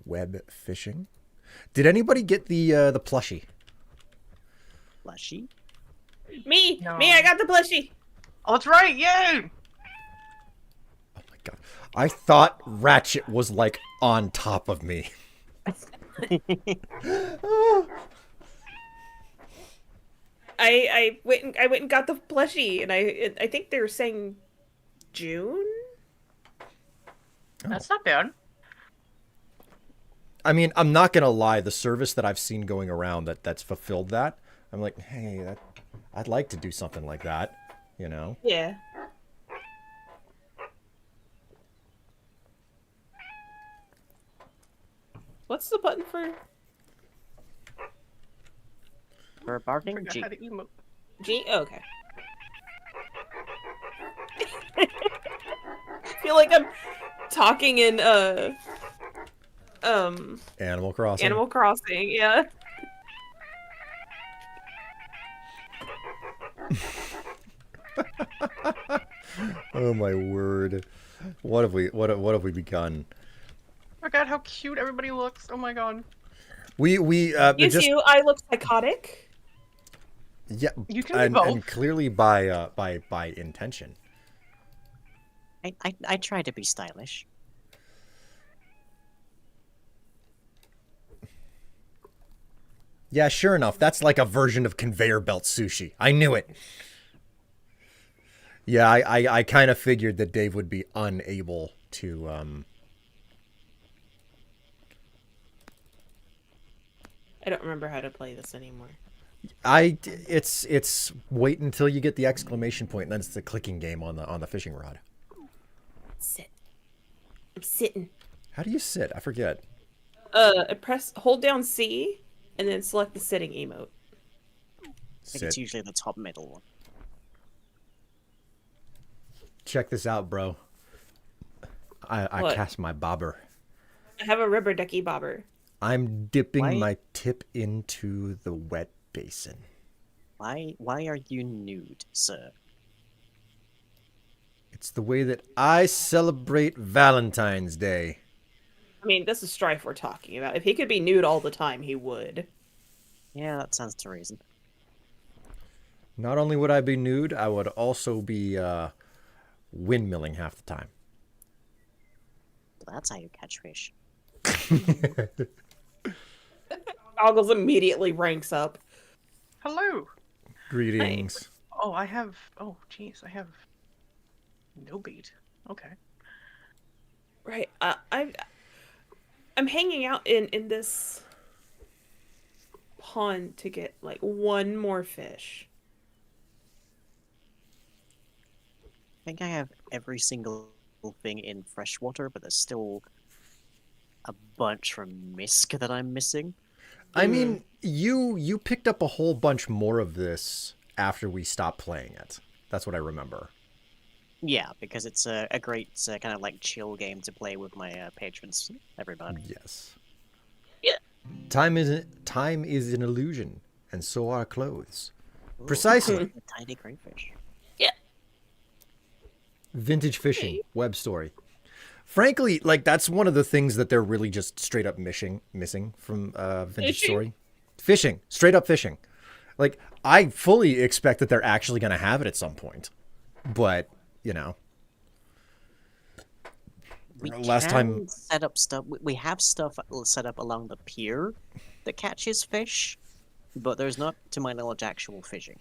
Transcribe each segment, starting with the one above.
Webfishing. Did anybody get the plushie? Plushie? Me! No. Me, I got the plushie! Oh, that's right! Yay! Oh my god. I thought Ratchet was like on top of me. I went and got the plushie, and I think they were saying June? That's not bad. I mean, I'm not gonna lie, the service that I've seen going around that's fulfilled that, I'm like, hey, I'd like to do something like that, you know? Yeah. What's the button for For barking? Forgot G. how to emote. G? Oh, okay. I feel like I'm talking in Animal Crossing. Animal Crossing, yeah. Oh my word. What have we begun? Oh god, how cute everybody looks. Oh my god. We You just too, I look psychotic. yeah, You can be and both. clearly by intention. I try to be stylish. Yeah, sure enough, that's like a version of conveyor belt sushi. I knew it. Yeah, I kind of figured that Dave would be unable to I don't remember how to play this anymore. it's wait until you get the exclamation point, and then it's the clicking game on the fishing rod. Sit. I'm sitting. How do you sit? I forget. Hold down C, and then select the sitting emote. I think it's Sit. usually the top middle one. Check this out, bro. I What? cast my bobber. I have a rubber ducky bobber. I'm dipping Why? my tip into the wet basin. Why are you nude, sir? It's the way that I celebrate Valentine's Day. I mean, this is Strife we're talking about. If he could be nude all the time, he would. Yeah, that sounds to reason. Not only would I be nude, I would also be windmilling half the time. So that's how you catch fish. Goggles immediately ranks up. Hello. Greetings. Oh, I have. Oh, jeez, I have no bait. Okay. Right. I'm hanging out in this pond to get like one more fish. I think I have every single thing in freshwater, but there's still a bunch from Misk that I'm missing. I mean, you picked up a whole bunch more of this after we stopped playing it. That's what I remember. Yeah, because it's a great kind of like chill game to play with my patrons every month. Yes. Yeah. Time is an illusion, and so are clothes. Precisely. A tiny crayfish. Vintage fishing web story. Frankly, like that's one of the things that they're really just straight up missing from vintage Fishing? story. Fishing, straight up fishing. Like I fully expect that they're actually going to have it at some point, but you know, We last can time set up stuff. We have stuff set up along the pier that catches fish, but there's not, to my knowledge, actual fishing.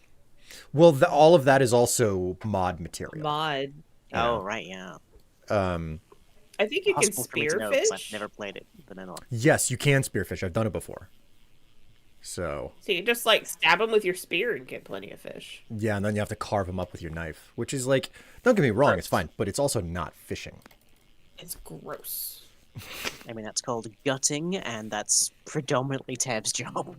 well, all of that is also mod material. Mod. Yeah. Oh right, yeah. I think you can Possible for me to know, 'cause I've spearfish. never played it, vanilla. Yes, you can spearfish. I've done it before. So So you just like stab them with your spear and get plenty of fish. yeah, and then you have to carve them up with your knife, which is like, don't get me wrong, it's Gross. fine, but it's also not fishing. It's gross. I mean, that's called gutting, and that's predominantly Tab's job.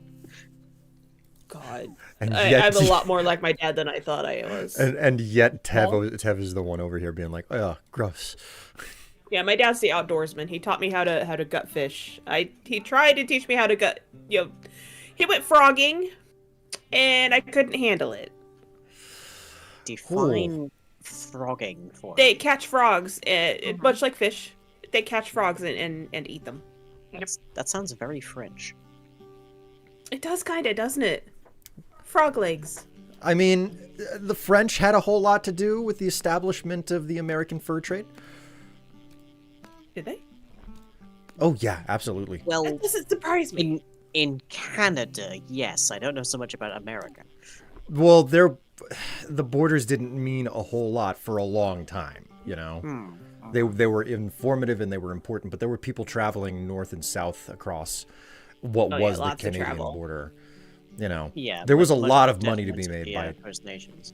God. And I'm a lot more like my dad than I thought I was. And yet Well- Tev is the one over here being like, oh, gross. Yeah, my dad's the outdoorsman. He taught me how to gut fish. He tried to teach me how to gut. He went frogging, and I couldn't handle it. Define frogging for They me. catch frogs, much like fish. They catch frogs and eat them. That sounds very French. It does kinda, doesn't it? Frog legs. I mean, the French had a whole lot to do with the establishment of the American fur trade. Did they? Oh yeah, absolutely. Well, That doesn't surprise me. in Canada, yes. I don't know so much about America. Well, the borders didn't mean a whole lot for a long time, you know. They were informative and they were important, but there were people traveling north and south across what was the lots of Canadian travel. border. You know, Yeah, there was a much lot more of money to be definite made the, by First Nations.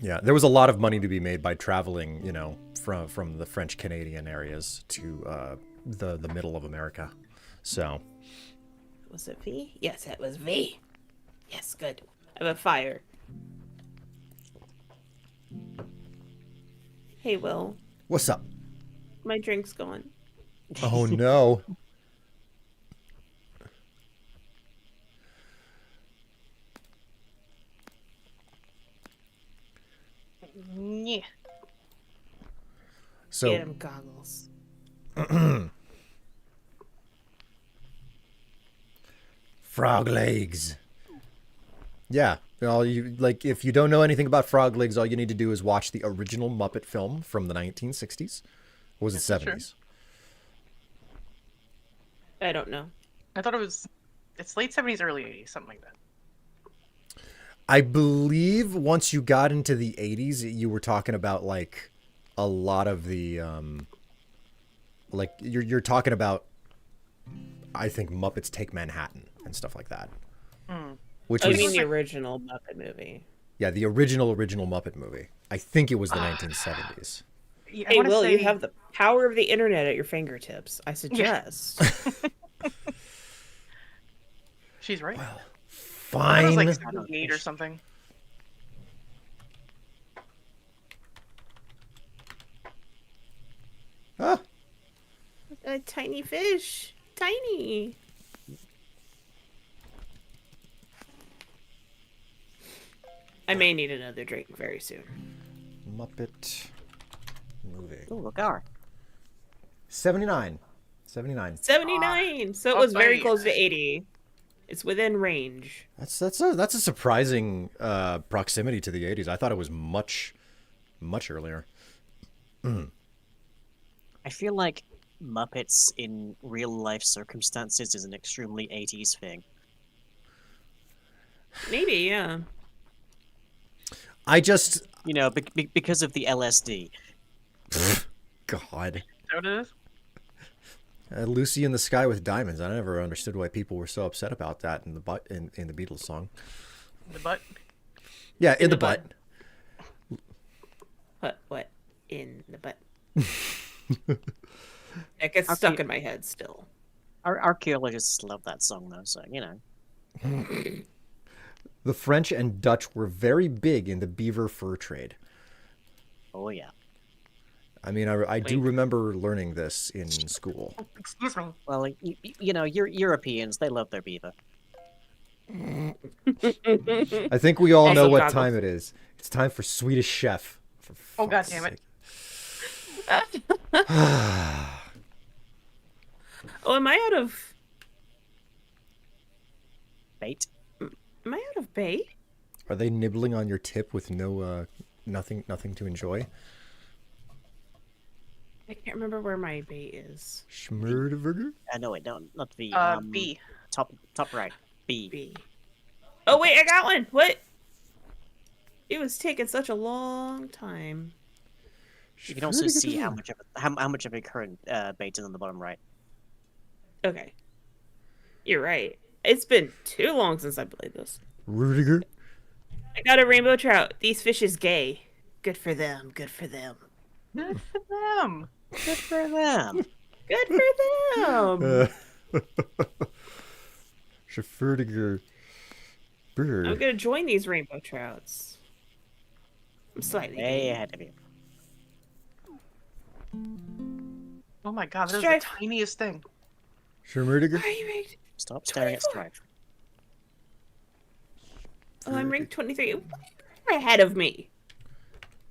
yeah, there was a lot of money to be made by traveling, you know, from the French Canadian areas to the middle of America. So Was it V? Yes, it was V. Yes, good. I have a fire. Hey, Will. what's up? My drink's gone. Oh no. Yeah. So Get him goggles. frog legs. Yeah. If you don't know anything about frog legs, all you need to do is watch the original Muppet film from the 1960s. Or was it That's true. 70s? I don't know. I thought it's late 70s, early 80s, something like that. I believe once you got into the 80s, you were talking about like a lot of the like you're talking about I think Muppets Take Manhattan and stuff like that. Which Oh, was you mean the original Muppet movie? yeah, the original Muppet movie. I think it was the 1970s. Yeah, Hey, Will, you have the power of the internet at your fingertips. I suggest. She's right. Well, I thought it was fine. like 78 or something. Ah, A tiny fish. Tiny. I may need another drink very soon. Muppet movie. Oh, look, our 79. 79. 79. So it was very nice. close to 80. It's within range. That's a surprising proximity to the 80s. I thought it was much earlier. I feel like Muppets in real life circumstances is an extremely 80s thing. Maybe, yeah. I just You know, because of the LSD. God. Is that what it is? Lucy in the Sky with Diamonds. I never understood why people were so upset about that in the Beatles song. The butt? Yeah, in the butt. What? In the butt. It gets stuck in my head still. Our archaeologists love that song, though, so, you know. The French and Dutch were very big in the beaver fur trade. Oh, yeah. I mean, I do remember learning this in school. Excuse me. Well, you know, Europeans, they love their beaver. I think we all know Also what goggles. time it is. It's time for Swedish Chef. For Oh, God fuck's damn it. sake. Oh, am I out of... Bait. Am I out of bait? Are they nibbling on your tip with no nothing to enjoy? I can't remember where my bait is. Schmurdeberger? No, wait, no, not V. B. Top right. B. B. Oh, wait, I got one! What? It was taking such a long time. You can also see how much of a current bait is on the bottom right. Okay. You're right. It's been too long since I played this. Rudiger? I got a rainbow trout. These fish is gay. Good for them. Good for them. Good for them. Good for them. Good for them. Schmurdiger. Bird. I'm gonna join these rainbow trouts. I'm slightly Way gay. ahead of you. Oh my god, that is Strife. the tiniest thing. Schmurdiger? Are you ranked? Stop staring at 24. Strife. Oh, I'm ranked 23. You're ahead of me.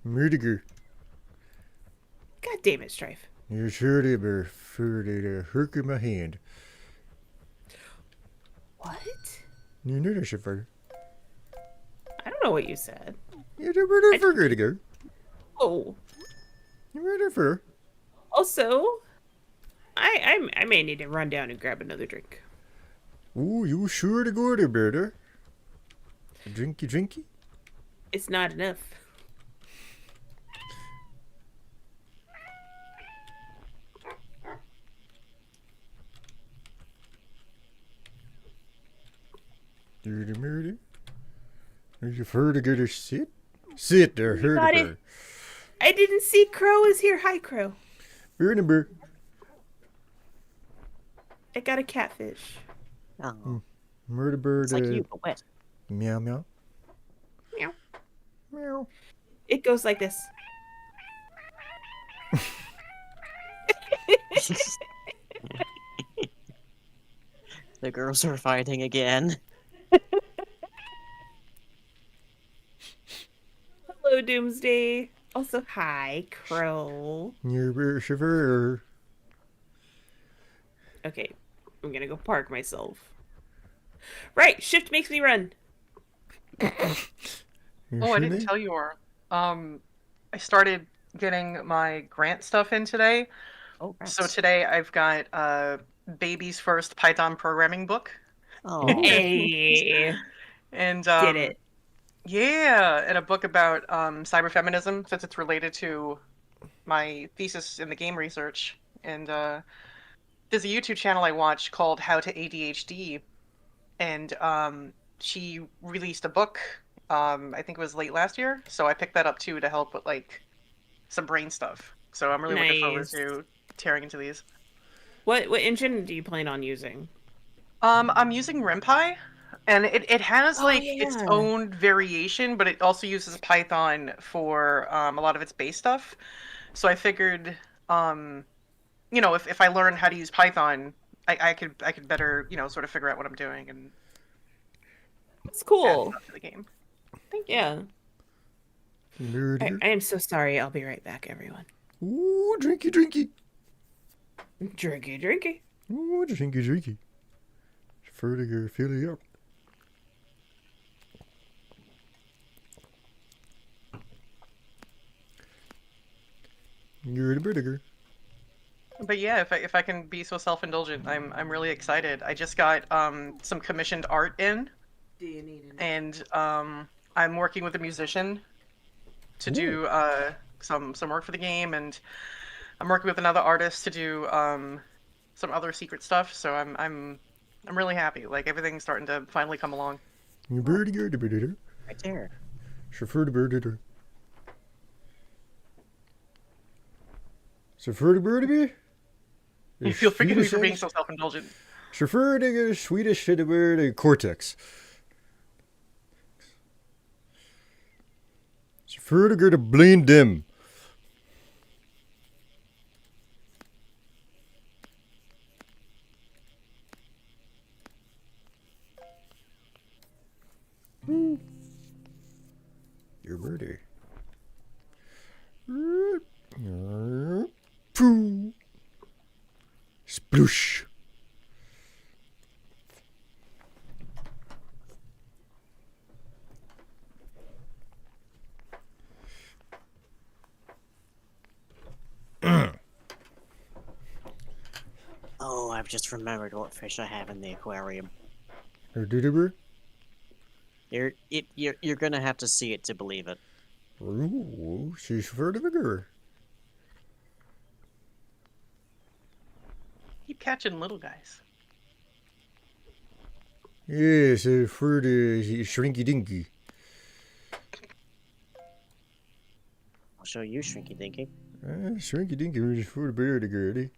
Murdiger. God damn it, Strife. You sure did, but for the hook in my hand. What? You know that shit for. I don't know what you said. You did better I for good to go. Oh. You better for. Also, I may need to run down and grab another drink. Ooh, you sure to go there, brother. Drinky, drinky. It's not enough. Dirty murder. You've heard to go to sit? Sit there, heard of Got it. her. I didn't see Crow is here. Hi, Crow. Remember. I got a catfish. Oh, Murder bird. it's like you, but wet. Meow, meow. Meow. Meow. It goes like this. The girls are fighting again. Hello, Doomsday. Also, hi, Crow. You're chauffeur. Okay, I'm gonna go park myself. Right, shift makes me run. Oh, I didn't tell you, or I started getting my grant stuff in today. Oh, So rats. today I've got baby's first Python programming book, Oh, Hey, and did it. yeah, and a book about cyberfeminism since it's related to my thesis in the game research. And there's a YouTube channel I watch called How to ADHD, and she released a book. I think it was late last year, so I picked that up too to help with like some brain stuff. So I'm really looking forward Nice. to tearing into these. What engine do you plan on using? I'm using RimPy, and it has Oh, like its yeah. own variation, but it also uses Python for a lot of its base stuff. So I figured, if I learn how to use Python, I could better sort of figure out what I'm doing and It's add cool. stuff to the game. Thank you. Yeah. Murder. I am so sorry. I'll be right back, everyone. Ooh, drinky, drinky. Drinky, drinky. Ooh, drinky, drinky. Chauffeur to go fill it up. You're the burger. But yeah, if I can be so self-indulgent, I'm really excited. I just got some commissioned art in, Do you need an and I'm working with a musician to do some work for the game, and I'm working with another artist to do some other secret stuff. So I'm really happy. Like everything's starting to finally come along. You burger, the burger. right there. Chauffeur the burger. Chauffeur the burger. You feel forgive me for being so self-indulgent. Chauffeur the Swedish to the bird cortex. Chauffeur to go to blind them. Your birdie. Pooh. Sploosh. Oh, I've just remembered what fish I have in the aquarium. Or did it? You're gonna have to see it to believe it. Ooh, she's for the bigger. Keep catching little guys. Yes, for the shrinky dinky. I'll show you, Shrinky Dinky. Shrinky dinky is for the bear to girly.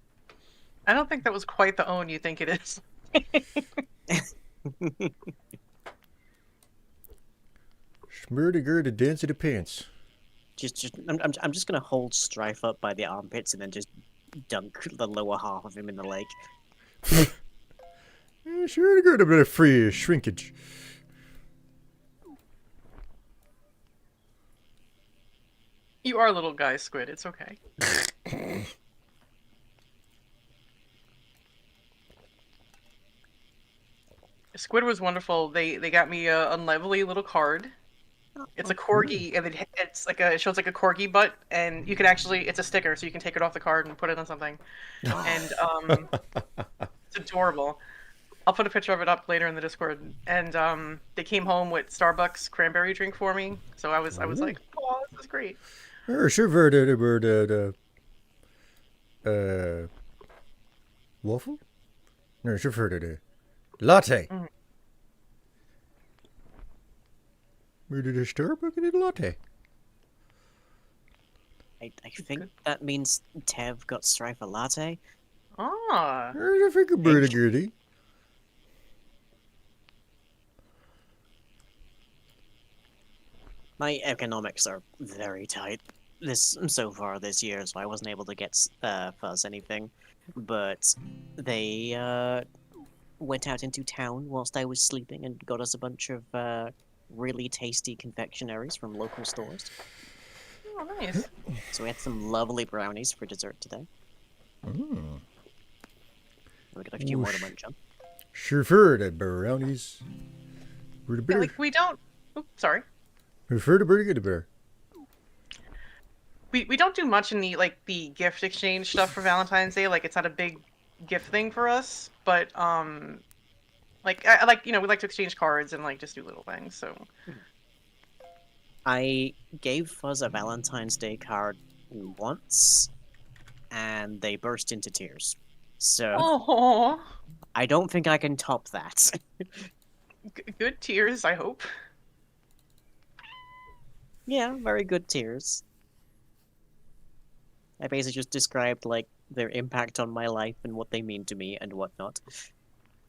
I don't think that was quite the own you think it is. Smurdy girl to dance to the pants. I'm just gonna hold Strife up by the armpits and then just dunk the lower half of him in the lake. Sure to go to a bit of free shrinkage. You are a little guy, Squid. It's okay. Squid was wonderful. They got me a unlovely little card. It's a corgi, and it's like it shows like a corgi butt, and you can actually it's a sticker, so you can take it off the card and put it on something, and it's adorable. I'll put a picture of it up later in the Discord. And they came home with Starbucks cranberry drink for me, so I was like, oh, this is great. Waffle? No, latte. Starbucks latte. I think that means Tev got Strife a latte. Ah, My economics are very tight so far this year, so I wasn't able to get Fuzz anything. But they went out into town whilst I was sleeping and got us a bunch of really tasty confectionaries from local stores. oh, nice. So we had some lovely brownies for dessert today. Mm. We got a few more to munch on. Sure, the brownies. Yeah, like we don't. Oops, sorry. Refer to burger bear. We don't do much in the gift exchange stuff for Valentine's Day. Like it's not a big gift thing for us, but like I like we like to exchange cards and like just do little things. So I gave Fuzz a Valentine's Day card once, and they burst into tears. So oh, I don't think I can top that. good tears. I hope. Yeah, very good tears. I basically just described like their impact on my life and what they mean to me and whatnot.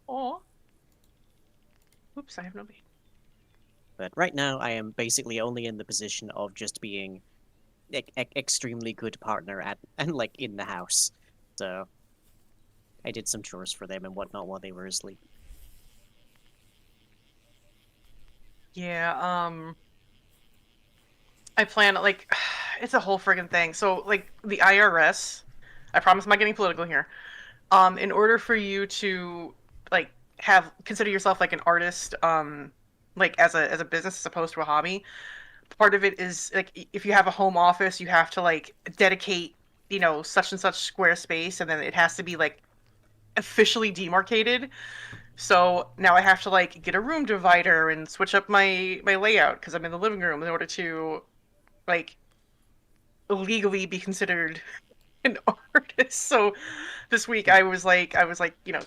Oh. Oops, I have no baby. But right now, I am basically only in the position of just being extremely good partner and like in the house. So I did some chores for them and whatnot while they were asleep. Yeah. I plan like it's a whole friggin' thing. So like the IRS, I promise I'm not getting political here. In order for you to like consider yourself like an artist, like as a business as opposed to a hobby, part of it is like if you have a home office, you have to like dedicate, such and such square space, and then it has to be like officially demarcated. So now I have to like get a room divider and switch up my layout because I'm in the living room in order to like legally be considered an artist. So this week I was like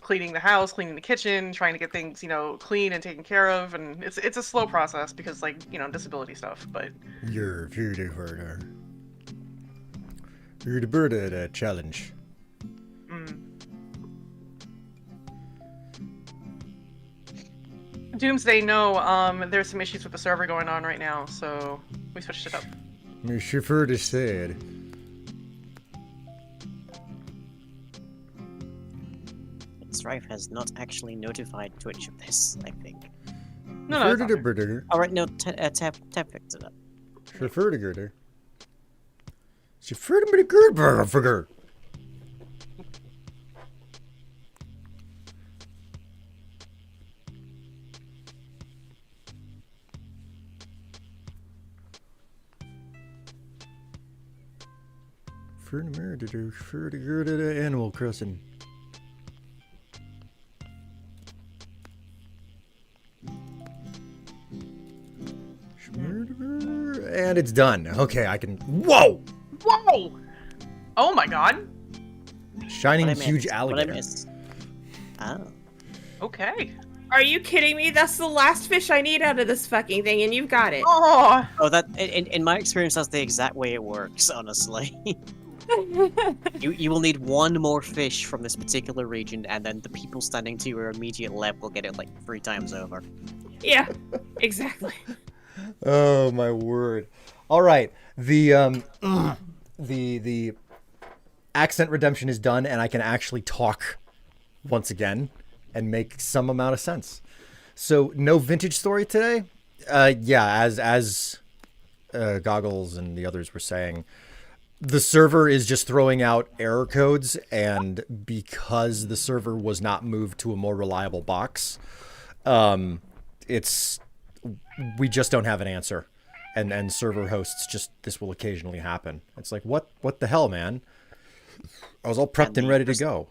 cleaning the house, cleaning the kitchen, trying to get things clean and taken care of, and it's a slow process because like disability stuff. But You're the bird at a challenge. Doomsday, no, there's some issues with the server going on right now, so we switched it up. My chauffeur is sad. Strife has not actually notified Twitch of this, I think. No, it's not there. Alright, no, Tap picked it up. Chauffeur to girder. Chauffeur to be good burger figure. For the mirror to do, for the good of the Animal Crossing. And it's done. Okay, I can. Whoa! Whoa! Oh my god. Shining What I huge missed? alligator. What I missed? Oh. Okay. Are you kidding me? That's the last fish I need out of this fucking thing, and you've got it. Oh. Oh, that in my experience, that's the exact way it works. Honestly, you will need one more fish from this particular region, and then the people standing to your immediate left will get it like 3 times over. Yeah, exactly. Oh my word! All right, the accent redemption is done, and I can actually talk once again and make some amount of sense. So no vintage story today. Yeah, as Goggles and the others were saying, the server is just throwing out error codes, and because the server was not moved to a more reliable box, It's we just don't have an answer, and server hosts just this will occasionally happen. It's like what the hell, man? I was all prepped and ready to go.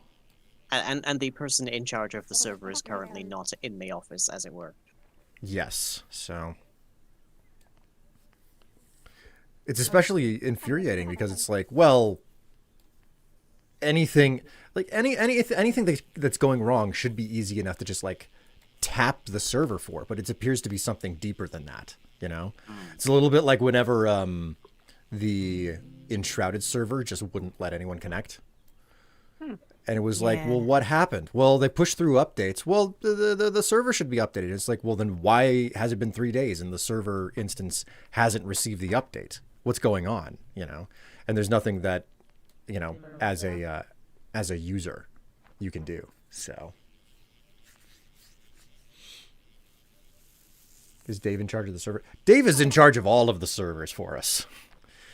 And the person in charge of the server is currently not in the office, as it were. Yes, so it's especially infuriating because it's like, well, anything like anything that's going wrong should be easy enough to just like tap the server for, but it appears to be something deeper than that. You know, it's a little bit like whenever the Enshrouded server just wouldn't let anyone connect. And it was like, well, what happened? Well, they pushed through updates. Well, the server should be updated. It's like, well, then why has it been 3 days and the server instance hasn't received the update? What's going on? You know, and there's nothing that, you know, as a user, you can do. So, is Dave in charge of the server? Dave is in charge of all of the servers for us.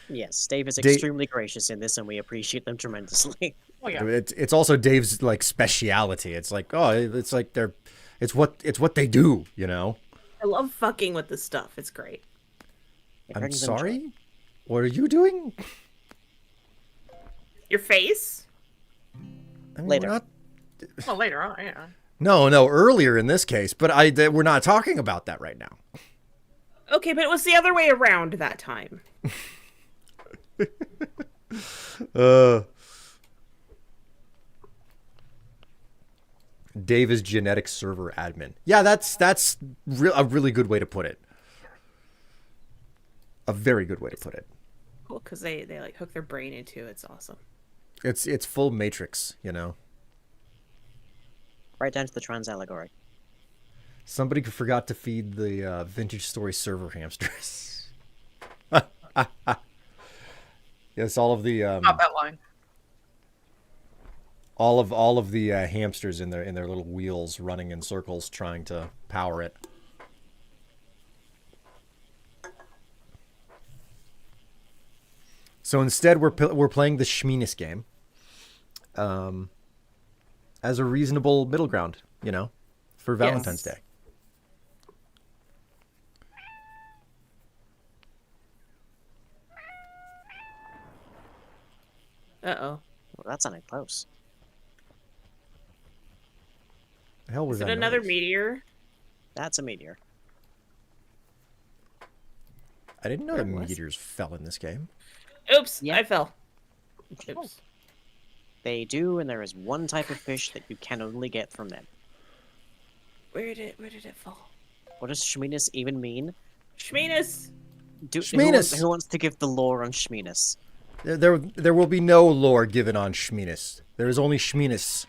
Yes, Dave is extremely gracious in this, and we appreciate them tremendously. Oh yeah. It's also Dave's like speciality. It's like, oh, it's like it's what they do, you know. I love fucking with this stuff. It's great. I'm sorry. What are you doing? Your face? I mean, Later. we're not... Well, later on, yeah. No, earlier in this case, but we're not talking about that right now. Okay, but it was the other way around that time. Dave is genetic server admin. Yeah, that's a really good way to put it. A very good way to put it. Cool, because they like hook their brain into it. It's awesome. It's full Matrix, you know. Right down to the trans allegory. Somebody forgot to feed the Vintage Story server hamsters. Yes, all of the Not that line. all of the hamsters in their little wheels running in circles trying to power it. So instead, we're playing the Schmeenus game, as a reasonable middle ground, you know, for Valentine's Day. Uh-oh. Well, that's not close. The hell was Is it that another noise? meteor? That's a meteor. I didn't know There that was. meteors fell in this game. Oops, Yeah. I fell. Oops. They do, and there is one type of fish that you can only get from them. Where did it fall? What does Shmeenus even mean? Schmeenus! Shmeenus! Who wants to give the lore on Shmeenus? There will be no lore given on Schmeenus. There is only Schmeenus.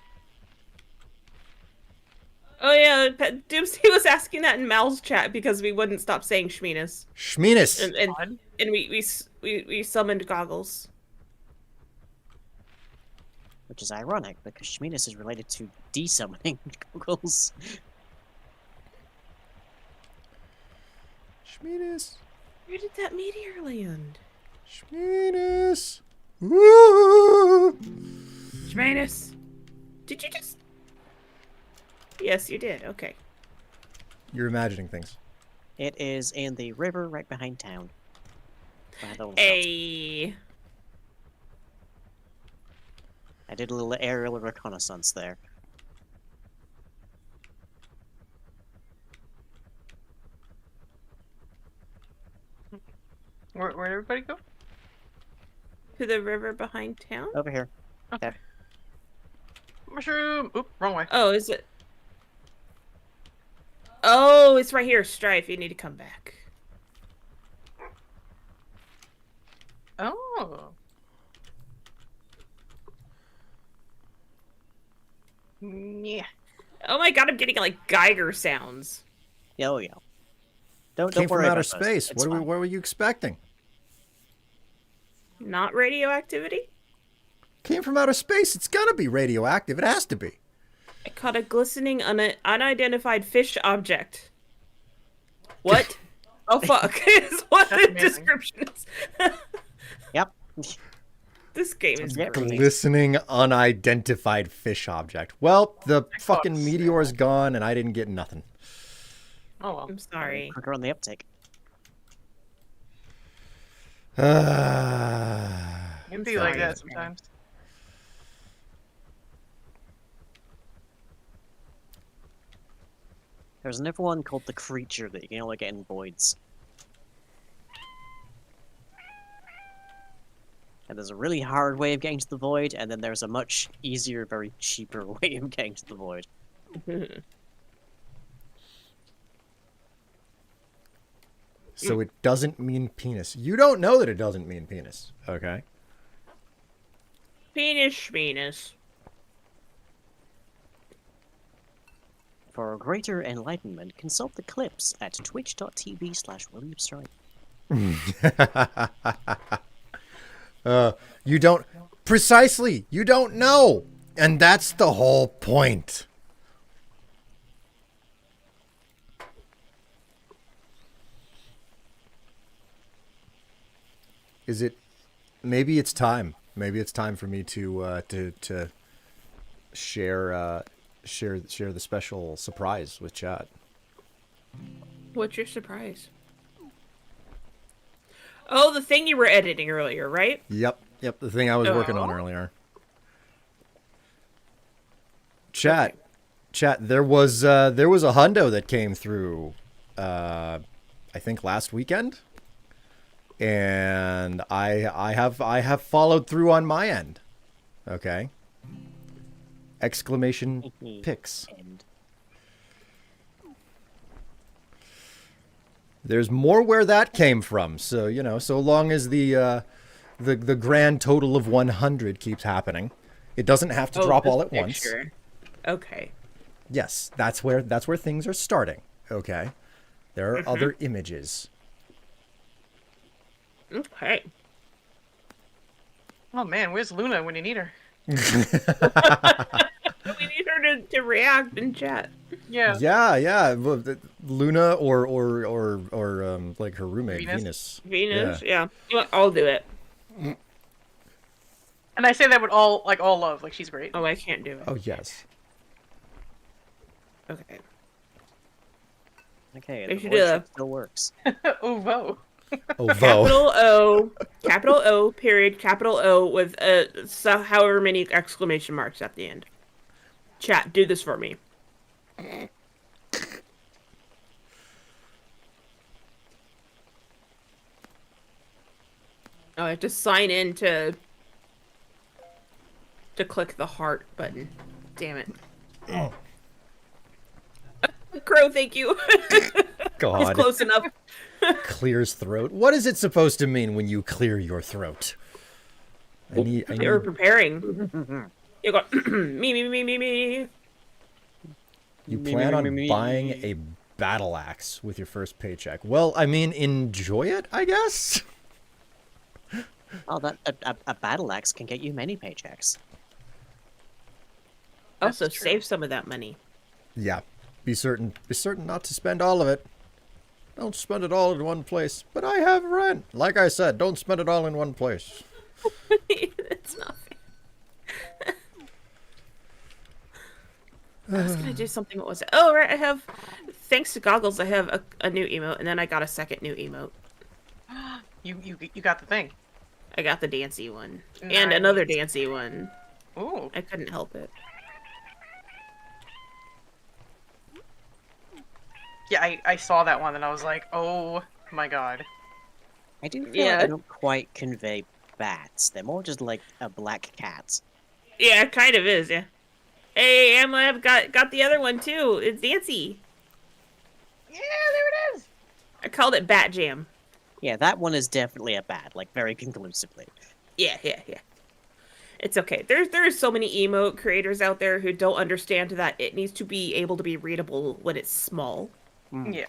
Oh yeah, Doomsday was asking that in Mal's chat because we wouldn't stop saying Schmeenus. Schmeenus! And we summoned Goggles. Which is ironic, because Shmeenus is related to desummoning goggles. Schmeenus! Where did that meteor land? Schmeenus! Woo! Schmeenus! Did you just... Yes, you did. Okay. You're imagining things. It is in the river right behind town. Behind the little shops. Hey. I did a little aerial reconnaissance there. Where'd everybody go? To the river behind town? Over here. Okay. Mushroom! Oop, wrong way. Oh, is it? Oh, it's right here, Strife. You need to come back. Oh. Yeah. Oh my god, I'm getting like Geiger sounds. Oh yeah. Don't Came from worry outer about those. space. It's What fine. were you expecting? Not radioactivity? Came from outer space. It's gonna be radioactive. It has to be. I caught a glistening unidentified fish object. What? Oh fuck, is what That's the amazing. description is. Yep. This game is Yeah. great. Glistening unidentified fish object. Well, the fucking course. meteor's gone and I didn't get nothing. Oh well. I'm sorry. Quicker on the uptake. It can be like sorry. that sometimes. There's another one called the creature that you can only get in voids. And there's a really hard way of getting to the void, and then there's a much easier, very cheaper way of getting to the void. So it doesn't mean penis. You don't know that it doesn't mean penis. Okay. Penis. For greater enlightenment, consult the clips at twitch.tv/WilliamStrife. You don't. Precisely. You don't know. And that's the whole point. Is it? Maybe it's time. Maybe it's time for me to share share the special surprise with chat. What's your surprise? Oh, the thing you were editing earlier, right? Yep. The thing I was working on Oh. earlier. Chat. There was a hundo that came through. I think last weekend. And I have followed through on my end. Okay. Exclamation pics. And There's more where that came from. So, so long as the grand total of 100 keeps happening, it doesn't have to drop this all at once. picture. Okay. Yes, that's where things are starting. Okay. There are other images. Okay. Oh man, where's Luna when you need her? We need her to react in chat. Yeah. Yeah. Well, Luna or like her roommate Venus? Venus, yeah. You know what? I'll do it. And I say that with all love, like she's great. Oh, I can't do it. Oh yes. Okay. okay, They the should void do check still works. Oh whoa. Oh, Capital O, period, capital O with however many exclamation marks at the end. Chat, do this for me. Oh, I have to sign in to click the heart button. Damn it. Oh. Crow, thank you. He's God. close enough. Clears throat. What is it supposed to mean when you clear your throat? I need. They were preparing. You go, me. You Me, plan me, on me, me. buying a battle axe with your first paycheck. Well, I mean, enjoy it, I guess. Oh, that a battle axe can get you many paychecks. Also, That's true. save some of that money. Yeah. Be certain not to spend all of it. Don't spend it all in one place. But I have rent. Like I said, don't spend it all in one place. It's not fair. I was gonna do something. What was it? Oh, right. I have, thanks to Goggles, I have a new emote, and then I got a second new emote. You got the thing. I got the dancey one and another dancey one. Ooh. I couldn't help it. Yeah, I saw that one and I was like, oh my god. I do feel Yeah. like they don't quite convey bats. They're more just like a black cat. Yeah, it kind of is. Yeah. Hey, Amlab got the other one too. It's dancey. Yeah, there it is. I called it Bat Jam. Yeah, that one is definitely a bat, like very conclusively. Yeah. It's okay. There's so many emote creators out there who don't understand that it needs to be able to be readable when it's small. Yeah.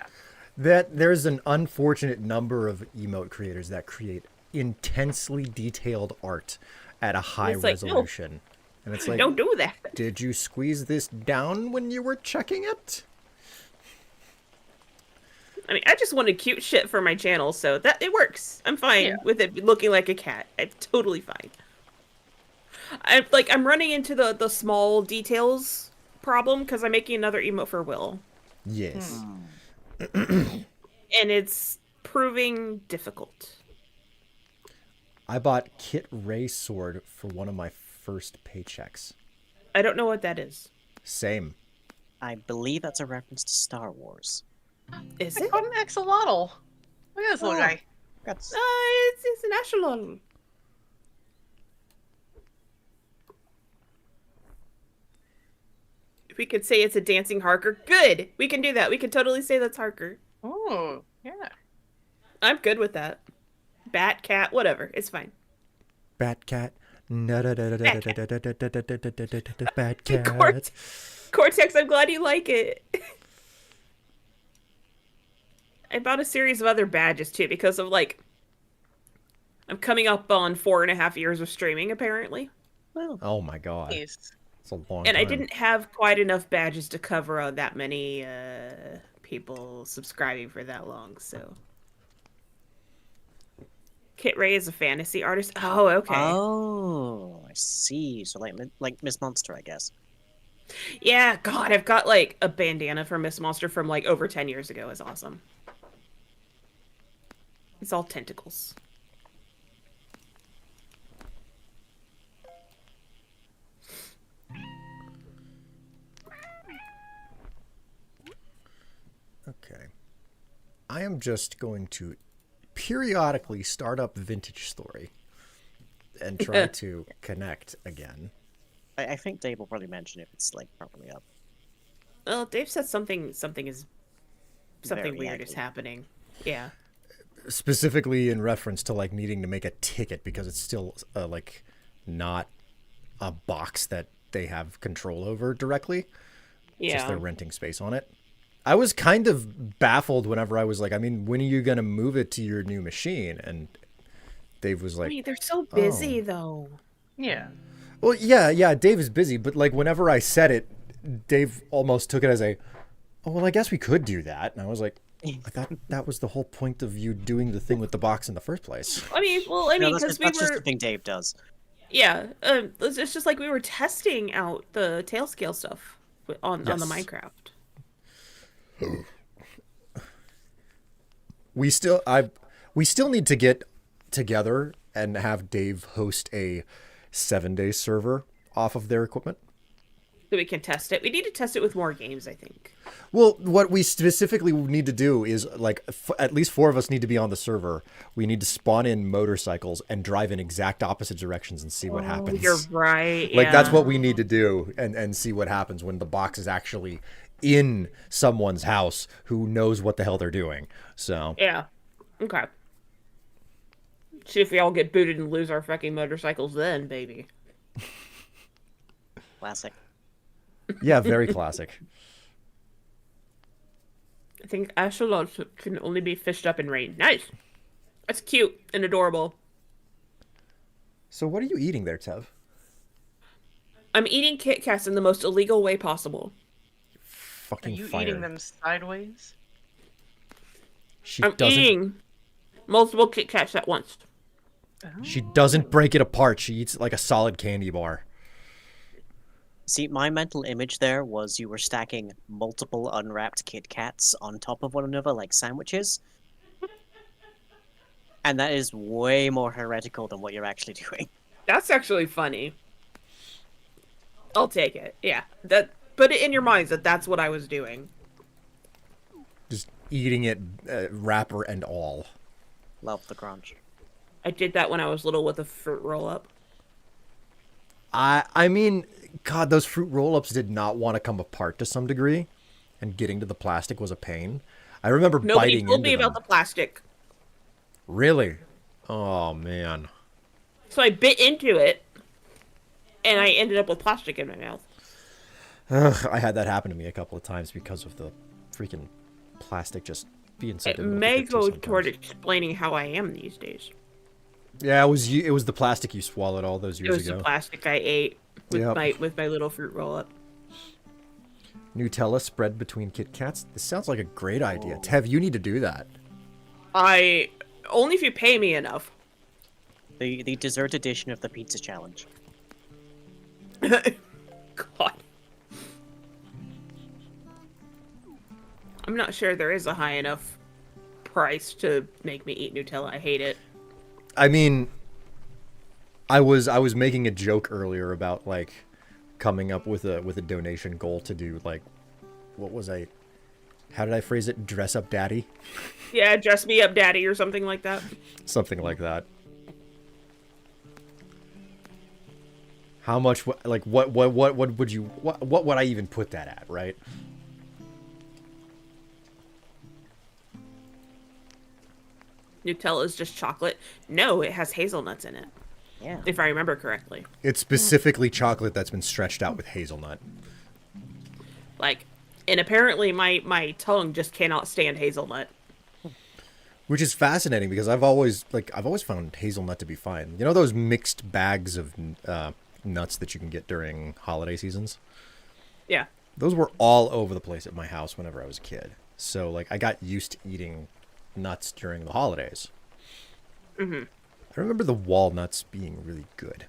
That there's an unfortunate number of emote creators that create intensely detailed art at a high It's like, no. resolution. And it's like, Don't do that. did you squeeze this down when you were checking it? I mean, I just wanted cute shit for my channel, so that it works. I'm fine Yeah. with it looking like a cat. It's totally fine. I'm running into the small details problem because I'm making another emote for Will, Yes. and it's proving difficult. I bought Kit Ray sword for one of my first paychecks. I don't know what that is. Same. I believe that's a reference to Star Wars. Is I it? got an axolotl. Look at this little Oh. guy. That's It's an echelon. We could say it's a dancing Harker. Good. We can do that. We can totally say that's Harker. Ooh, yeah. I'm good with that. Bat, cat, whatever. It's fine. Bat cat. Bat cat. Cortex, I'm glad you like it. I bought a series of other badges too because of like I'm coming up on 4.5 years of streaming apparently. well. Oh my god. Nice. It's a long And time. I didn't have quite enough badges to cover that many people subscribing for that long, so Kit Ray is a fantasy artist. Oh, okay. Oh, I see. So like Miss Monster, I guess. Yeah, God, I've got like a bandana for Miss Monster from like over 10 years ago. It's awesome. It's all tentacles. Okay. I am just going to periodically start up Vintage Story and try to connect again. I think Dave will probably mention if it's like properly up. Well, Dave said something is something Very weird is active. happening. Yeah. Specifically in reference to like needing to make a ticket because it's still like not a box that they have control over directly. Yeah. Just they're renting space on it. I was kind of baffled whenever I was like, I mean, when are you going to move it to your new machine? And Dave was I like, mean, they're so busy Oh. though. Yeah. well, yeah, Dave is busy. But like whenever I said it, Dave almost took it as a, oh, well, I guess we could do that. And I was like, I thought that was the whole point of you doing the thing with the box in the first place. I mean, No, because that's, we that's just were the thing Dave does. yeah, it's just like we were testing out the tail scale stuff on the Yes. Minecraft. We still need to get together and have Dave host a 7-day server off of their equipment. So we can test it. We need to test it with more games, I think. Well, what we specifically need to do is like at least 4 of us need to be on the server. We need to spawn in motorcycles and drive in exact opposite directions and see what happens. You're right. Like yeah. that's what we need to do and see what happens when the box is actually in someone's house who knows what the hell they're doing. So Yeah. Okay. See if we all get booted and lose our fucking motorcycles then, baby. Classic. yeah, very classic. I think axolotls can only be fished up in rain. Nice. That's cute and adorable. So what are you eating there, Tev? I'm eating Kit Kats in the most illegal way possible. Are Fucking you fire. eating them sideways? She I'm doesn't eating multiple Kit Kats at once. she doesn't break it apart. She eats it like a solid candy bar. See, my mental image there was you were stacking multiple unwrapped Kit Kats on top of one another like sandwiches. And that is way more heretical than what you're actually doing. That's actually funny. I'll take it. Yeah. That. Put it in your minds that that's what I was doing. Just eating it wrapper and all. Love the crunch. I did that when I was little with a fruit roll up. I mean, God, those fruit roll-ups did not want to come apart to some degree, and getting to the plastic was a pain. I remember Nobody biting told into me them. about the plastic. Really? Oh man. So I bit into it, and I ended up with plastic in my mouth. Ugh, I had that happen to me a couple of times because of the freaking plastic just being so It difficult to may get to go sometimes. toward explaining how I am these days. Yeah, it was the plastic you swallowed all those It years was ago. the plastic I ate with Yep. my little fruit roll up. Nutella spread between Kit Kats. This sounds like a great idea. Tev, you need to do that. I only if you pay me enough. The dessert edition of the pizza challenge. God. I'm not sure there is a high enough price to make me eat Nutella. I hate it. I mean, I was making a joke earlier about like coming up with a donation goal to do like what was I how did I phrase it? Dress up daddy? Yeah, dress me up, daddy, or something like that. Something like that. How much like what would you what would I even put that at, right? Nutella is just chocolate. No, it has hazelnuts in it, Yeah. if I remember correctly. It's specifically chocolate that's been stretched out with hazelnut. Like, and apparently my tongue just cannot stand hazelnut. Which is fascinating because I've always found hazelnut to be fine. You know those mixed bags of nuts that you can get during holiday seasons? Yeah. Those were all over the place at my house whenever I was a kid. So like I got used to eating nuts during the holidays. Mm-hmm. I remember the walnuts being really good.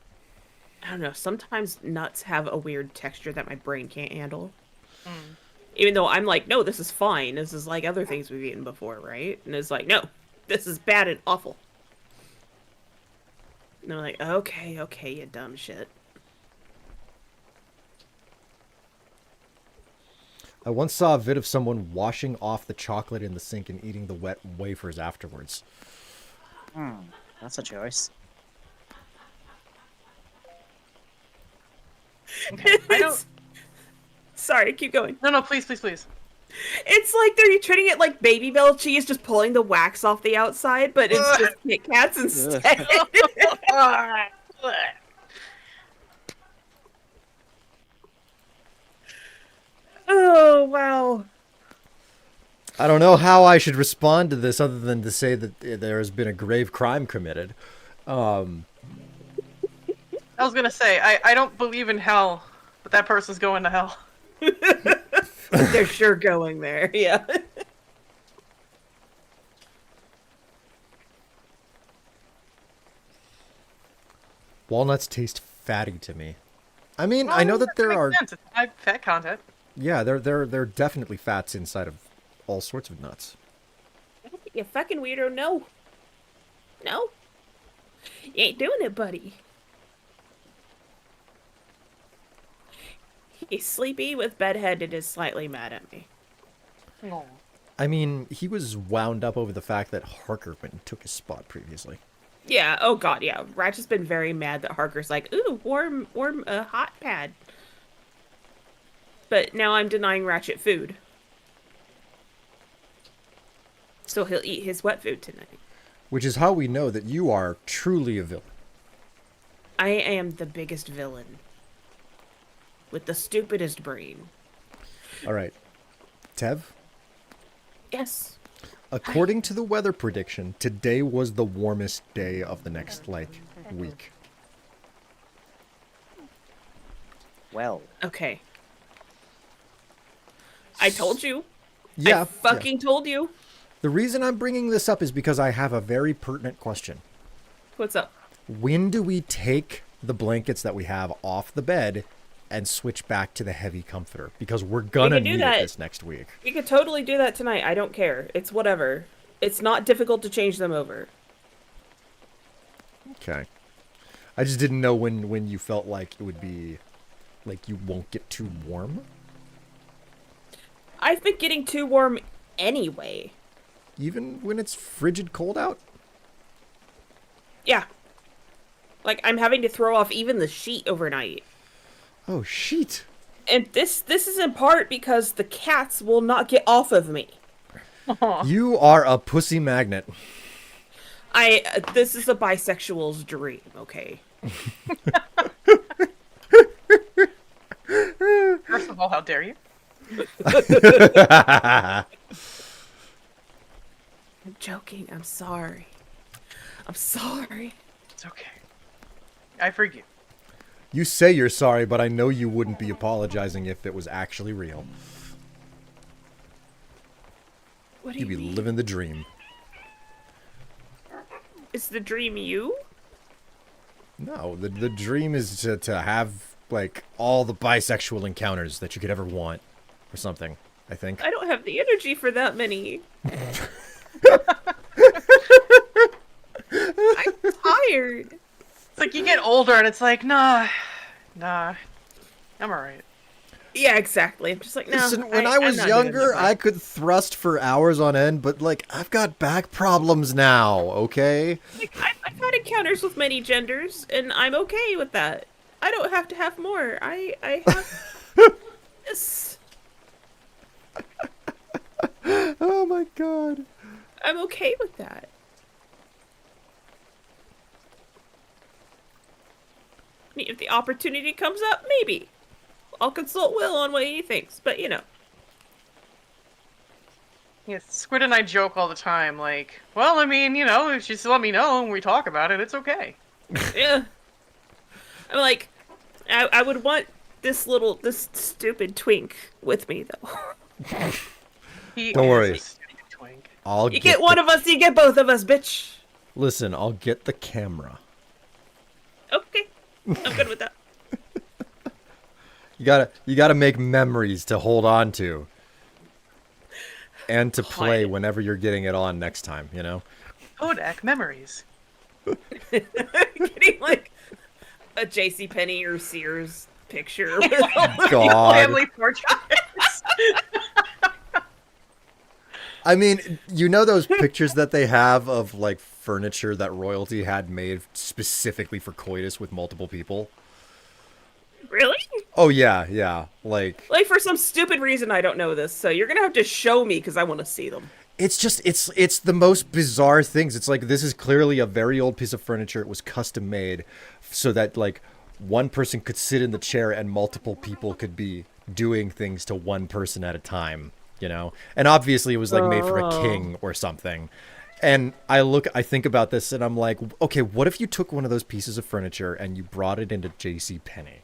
I don't know. Sometimes nuts have a weird texture that my brain can't handle. Even though I'm like, no, this is fine. This is like other things we've eaten before, right? And it's like, no, this is bad and awful. And they're like, okay, you dumb shit. I once saw a vid of someone washing off the chocolate in the sink and eating the wet wafers afterwards. That's a choice. I don't. Sorry, keep going. No, please, please, please. It's like they're treating it like Baby Bell cheese, just pulling the wax off the outside, but it's just Kit Kats instead. Oh, wow. I don't know how I should respond to this other than to say that there has been a grave crime committed. I was gonna say, I don't believe in hell, but that person's going to hell. They're sure going there, yeah. Walnuts taste fatty to me. I mean, I know that there are. Sense. It's high fat content. Yeah, there are definitely fats inside of all sorts of nuts. You fucking weirdo, no. No. You ain't doing it, buddy. He's sleepy with bedhead and is slightly mad at me. No. I mean, he was wound up over the fact that Harker went and took his spot previously. Yeah, oh god, yeah. Ratchet's been very mad that Harker's like, ooh, warm, hot pad. But now I'm denying Ratchet food. So he'll eat his wet food tonight. Which is how we know that you are truly a villain. I am the biggest villain. With the stupidest brain. All right. Tev, Yes. according to the weather prediction, today was the warmest day of the next, week. Well, Okay. I told you. Yeah. I fucking told you. The reason I'm bringing this up is because I have a very pertinent question. What's up? When do we take the blankets that we have off the bed and switch back to the heavy comforter? Because we're gonna can do need that. it this next week. We could totally do that tonight. I don't care. It's whatever. It's not difficult to change them over. Okay. I just didn't know when you felt like it would be, like you won't get too warm. I've been getting too warm anyway. Even when it's frigid cold out? Yeah. Like, I'm having to throw off even the sheet overnight. Oh, shit. And this is in part because the cats will not get off of me. You are a pussy magnet. This is a bisexual's dream, okay? First of all, how dare you? I'm joking. I'm sorry. I'm sorry. It's okay. I forgive. You say you're sorry, but I know you wouldn't be apologizing if it was actually real. What do You'd you be mean? living the dream. Is the dream you? No, the dream is to have like all the bisexual encounters that you could ever want, or something. I think. I don't have the energy for that many. I'm tired. It's like you get older and it's like, nah, I'm alright. Yeah, exactly. I'm just like, no. Listen, when I was I'm not doing younger, that. I could thrust for hours on end, but like I've got back problems now. Okay. Like, I've had encounters with many genders, and I'm okay with that. I don't have to have more. I have this. Oh my god. I'm okay with that. I mean, if the opportunity comes up, maybe. I'll consult Will on what he thinks, but you know. Yes, Squid and I joke all the time, like, well, I mean, you know, if you just let me know and we talk about it, it's okay. Yeah. I'm like, I would want this stupid twink with me, though. He Don't is worry. a stupid twink. I'll You get one of us, you get both of us, bitch. Listen, I'll get the camera. Okay. I'm good with that. You gotta make memories to hold on to. And to play God. whenever you're getting it on next time, you know? Kodak memories. Getting like a JCPenney or Sears picture with all the God. Family portraits. I mean, you know those pictures that they have of like furniture that royalty had made specifically for coitus with multiple people? Really? Oh yeah. Like For some stupid reason, I don't know this, so you're gonna have to show me because I want to see them. it's just it's the most bizarre things. It's like this is clearly a very old piece of furniture. It was custom made so that like one person could sit in the chair and multiple people could be doing things to one person at a time, you know? And obviously it was like made for a king or something. And I think about this and I'm like, okay, what if you took one of those pieces of furniture and you brought it into J.C. Penney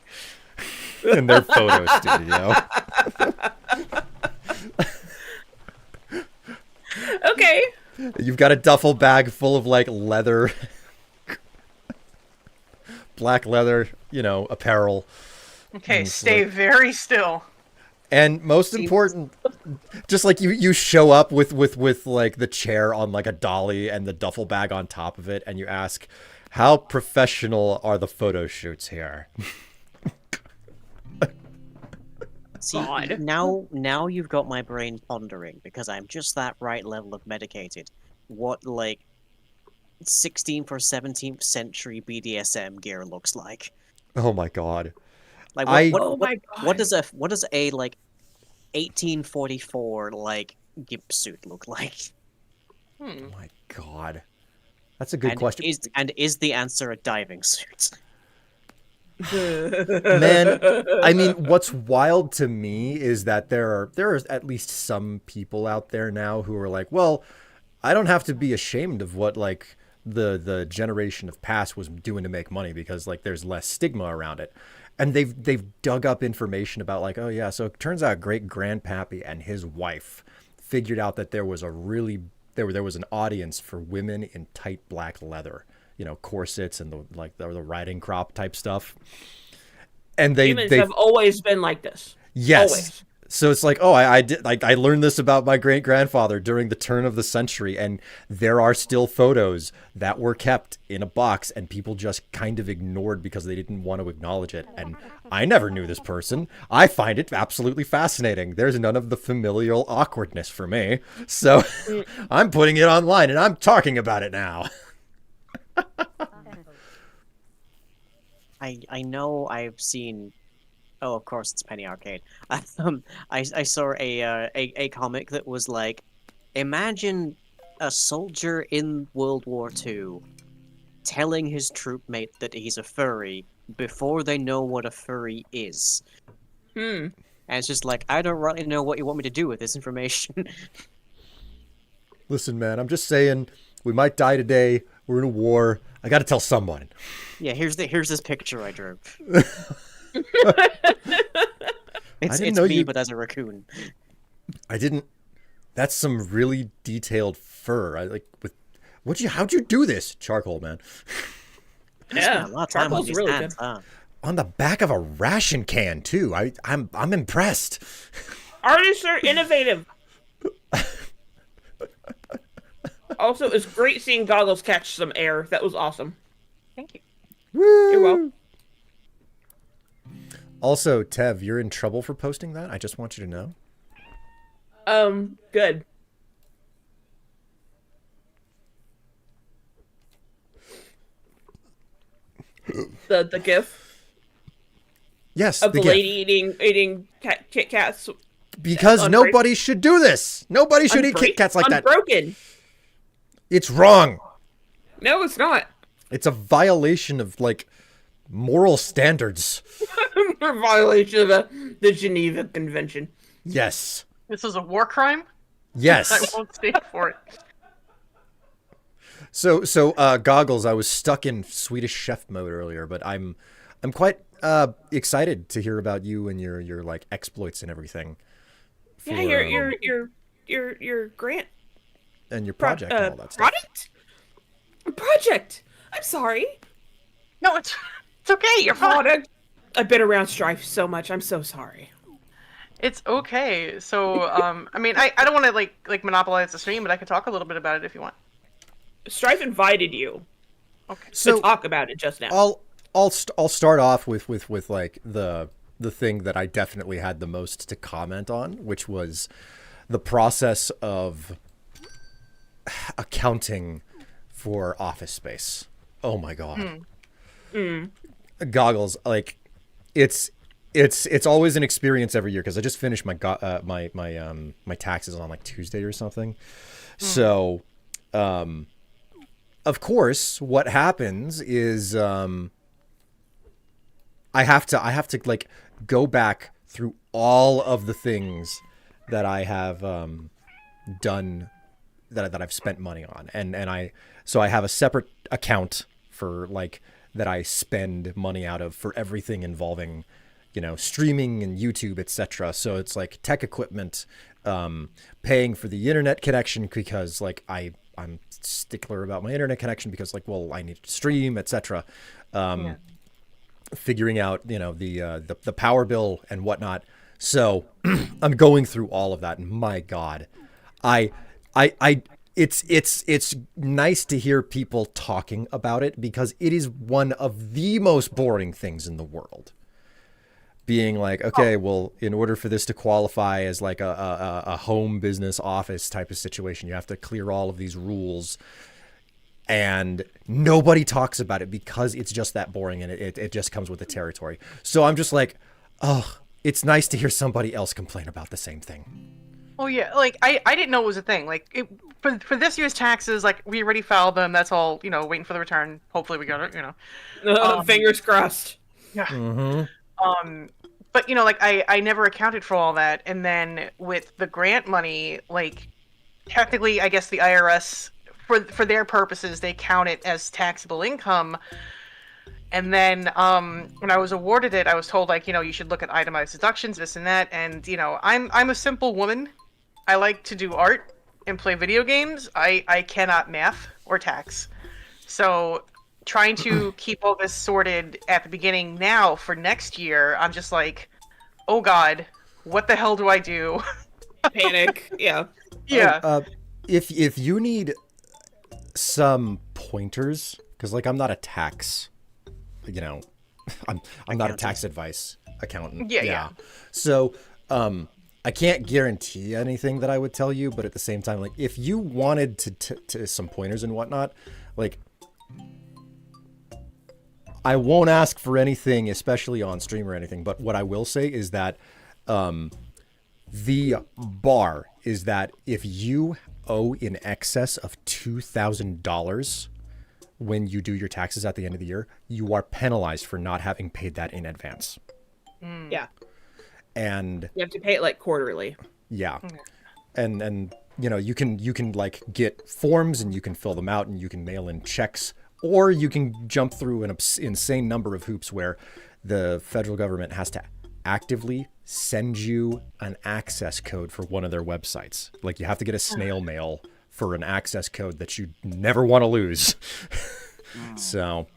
in their photo studio? Okay. You've got a duffel bag full of like leather, black leather, you know, apparel. Okay, it's stay like- very still. And most important, just like you show up with like the chair on like a dolly and the duffel bag on top of it, and you ask, "How professional are the photo shoots here?" See, God. now you've got my brain pondering because I'm just that right level of medicated. What like 16th or 17th century BDSM gear looks like? Oh my god! Like I- Oh my what God. does a like 1844 like gimp suit look like? Oh my god! That's a good question. Is the answer a diving suit? Man, I mean, what's wild to me is that there are at least some people out there now who are like, well, I don't have to be ashamed of what like the generation of past was doing to make money because like there's less stigma around it. And they've dug up information about like, oh yeah, so it turns out great grandpappy and his wife figured out that there was a really there was an audience for women in tight black leather, you know, corsets and the riding crop type stuff. And Humans they have always been like this. yes. Always. So it's like, oh, I did like I learned this about my great grandfather during the turn of the century, and there are still photos that were kept in a box, and people just kind of ignored because they didn't want to acknowledge it. And I never knew this person. I find it absolutely fascinating. There's none of the familial awkwardness for me, so I'm putting it online and I'm talking about it now. I know I've seen. Oh, of course, it's Penny Arcade. I saw a comic that was like, imagine a soldier in World War II telling his troop mate that he's a furry before they know what a furry is. Hmm. And it's just like, I don't really know what you want me to do with this information. Listen, man, I'm just saying we might die today. We're in a war. I got to tell someone. Yeah, here's this picture I drew. It's didn't know me, you- but as a raccoon. I didn't. That's some really detailed fur. I like with. How'd you do this? Charcoal, man. I spent a lot of time on charcoal's these really hands, good. huh? on the back of a ration can too. I'm impressed. Artists are innovative. Also, it's great seeing Goggles catch some air. That was awesome. Thank you. Woo! You're welcome. Also, Tev, you're in trouble for posting that. I just want you to know. Good. The gif Yes, of the GIF. lady eating Kit Kats. Because Unbreak- nobody should do this. Nobody should eat Kit Kats like that. Unbroken. It's wrong. No, it's not. It's a violation of like moral standards. A violation of the Geneva Convention. Yes. This is a war crime. I Yes. won't stand for it. So Goggles, I was stuck in Swedish Chef mode earlier, but I'm quite excited to hear about you and your like exploits and everything. Yeah, For, your grant and your project and all that stuff. project. I'm sorry. No, it's okay. You're fine. Product. I've been around Strife so much. I'm so sorry. It's okay. So, I mean, I don't want to like monopolize the stream, but I could talk a little bit about it if you want. Strife invited you Okay. to talk about it just now. I'll start off with like the thing that I definitely had the most to comment on, which was the process of accounting for office space. Oh my god. Goggles, like it's always an experience every year because I just finished my taxes on like Tuesday or something. So of course what happens is I have to like go back through all of the things that I have done that I've spent money on, and I have a separate account for like that I spend money out of for everything involving, you know, streaming and YouTube, etc. So it's like tech equipment, paying for the internet connection because like I'm stickler about my internet connection because like, well, I need to stream, etc. Figuring out, you know, the power bill and whatnot. So I'm going through all of that, and my God, it's nice to hear people talking about it because it is one of the most boring things in the world. Being like, okay, well, in order for this to qualify as like a home business office type of situation, you have to clear all of these rules. And nobody talks about it because it's just that boring, and it just comes with the territory. So I'm just like, oh, it's nice to hear somebody else complain about the same thing. Oh yeah, like I didn't know it was a thing. Like for this year's taxes, like we already filed them. That's all, you know, waiting for the return. Hopefully we got it, you know. Fingers crossed. Yeah. Mm-hmm. But you know, like I never accounted for all that, and then with the grant money, like technically, I guess the IRS for their purposes they count it as taxable income. And then when I was awarded it, I was told like, you know, you should look at itemized deductions, this and that. And you know, I'm a simple woman. I like to do art and play video games. I cannot math or tax. So trying to keep all this sorted at the beginning now for next year, I'm just like, oh God, what the hell do I do? Panic. Yeah. Yeah. If you need some pointers, because like I'm not a tax, you know, I'm not a tax advice accountant. Yeah. So I can't guarantee anything that I would tell you, but at the same time, like if you wanted to some pointers and whatnot, like I won't ask for anything, especially on stream or anything. But what I will say is that the bar is that if you owe in excess of $2,000 when you do your taxes at the end of the year, you are penalized for not having paid that in advance. Yeah. And You have to pay it like quarterly. yeah. And you know, you can like get forms and you can fill them out and you can mail in checks, or you can jump through an insane number of hoops where the federal government has to actively send you an access code for one of their websites. Like you have to get a snail mail for an access code that you never want to lose. So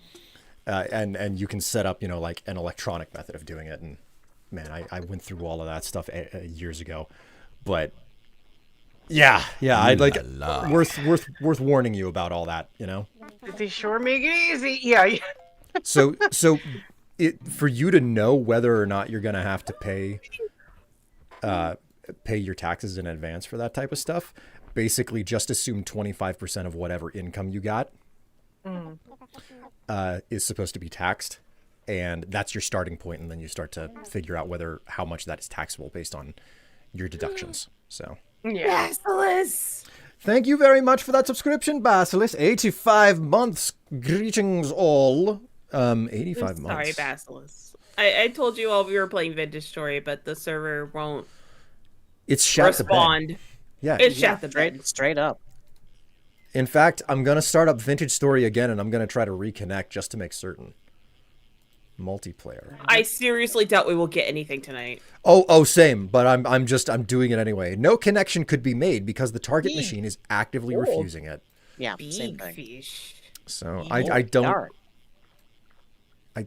and you can set up, like an electronic method of doing it. And man, I went through all of that stuff years ago, but yeah, I'd like worth warning you about all that, They sure make it easy. Yeah. So for you to know whether or not you're gonna have to pay your taxes in advance for that type of stuff, basically just assume 25% of whatever income you got is supposed to be taxed, and that's your starting point, and then you start to figure out how much that is taxable based on your deductions. So Yeah. Basilisk! thank you very much for that subscription, Basilisk. 85 months. Greetings all. 85 I'm months. sorry, Basilisk. I told you all we were playing Vintage Story, but the server won't It's shat the bed. respond. Yeah. It's shat the bed. Straight up. In fact, I'm going to start up Vintage Story again, and I'm going to try to reconnect just to make certain. Multiplayer. I seriously doubt we will get anything tonight. Oh, same. But I'm doing it anyway. No connection could be made because the target machine is actively refusing it. Yeah, same Big thing. fish. So Oh, I darn.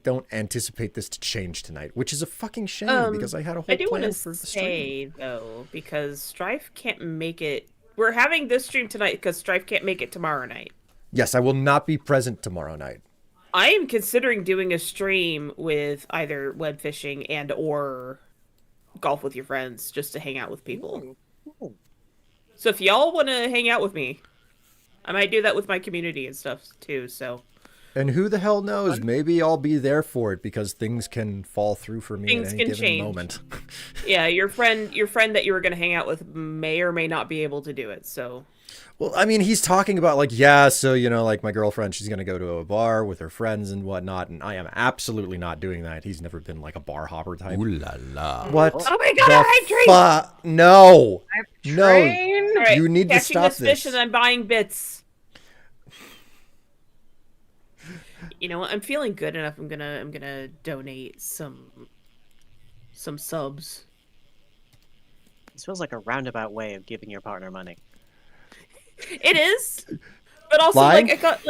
don't anticipate this to change tonight, which is a fucking shame because I had a whole I do want plan to for the stream. say though, because Strife can't make it. We're having this stream tonight because Strife can't make it tomorrow night. Yes, I will not be present tomorrow night. I am considering doing a stream with either web fishing and or golf with your friends just to hang out with people. Ooh. So if y'all want to hang out with me, I might do that with my community and stuff too. So And who the hell knows? Maybe I'll be there for it because things can fall through for me Things at any can given change. moment. yeah, your friend that you were going to hang out with may or may not be able to do it. So Well, I mean, he's talking about like, yeah, so, like my girlfriend, she's going to go to a bar with her friends and whatnot. And I am absolutely not doing that. He's never been like a bar hopper type. Ooh la la. What? oh my god, a hype train! No. No. Train? All right, You need to catching stop this fish this. and I'm buying bits. You know what? I'm feeling good enough. I'm gonna donate some subs. This feels like a roundabout way of giving your partner money. It is, but also Lying? like I got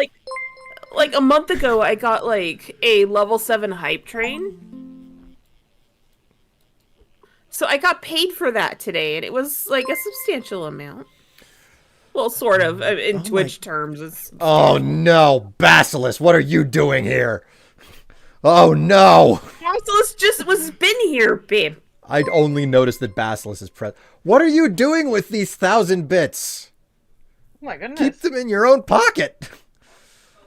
like a month ago I got like a level 7 hype train. So I got paid for that today, and it was like a substantial amount. Well, sort of in Twitch terms. It's Oh, no. Basilisk, what are you doing here? Oh, no. Basilisk just was been here, babe. I'd only noticed that Basilisk is present. What are you doing with these 1,000 bits? Oh my goodness. Keep them in your own pocket.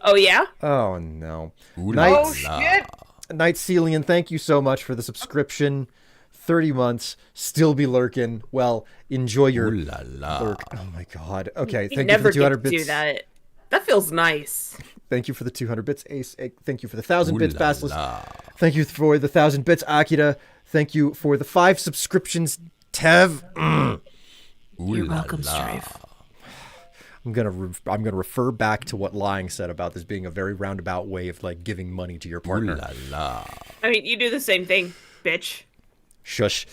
Oh yeah. Oh, no. Ooh Night- la Oh la. shit! Night Celian, thank you so much for the subscription. 30 months, still be lurking. Well, enjoy your Ooh la la. lurk. Oh my god. Okay, You thank you for never the 200 get to bits. do that. That feels nice. Thank you for the 200 bits, Ace. Thank you for the 1,000 Ooh bits, la Basilisk. la. Thank you for the 1,000 bits, Akira. Thank you for the 5 subscriptions, Tev. Ooh You're la welcome, la. Strife. I'm gonna refer back to what Lying said about this being a very roundabout way of like giving money to your Ooh partner. la la. I mean, you do the same thing, bitch. Shush.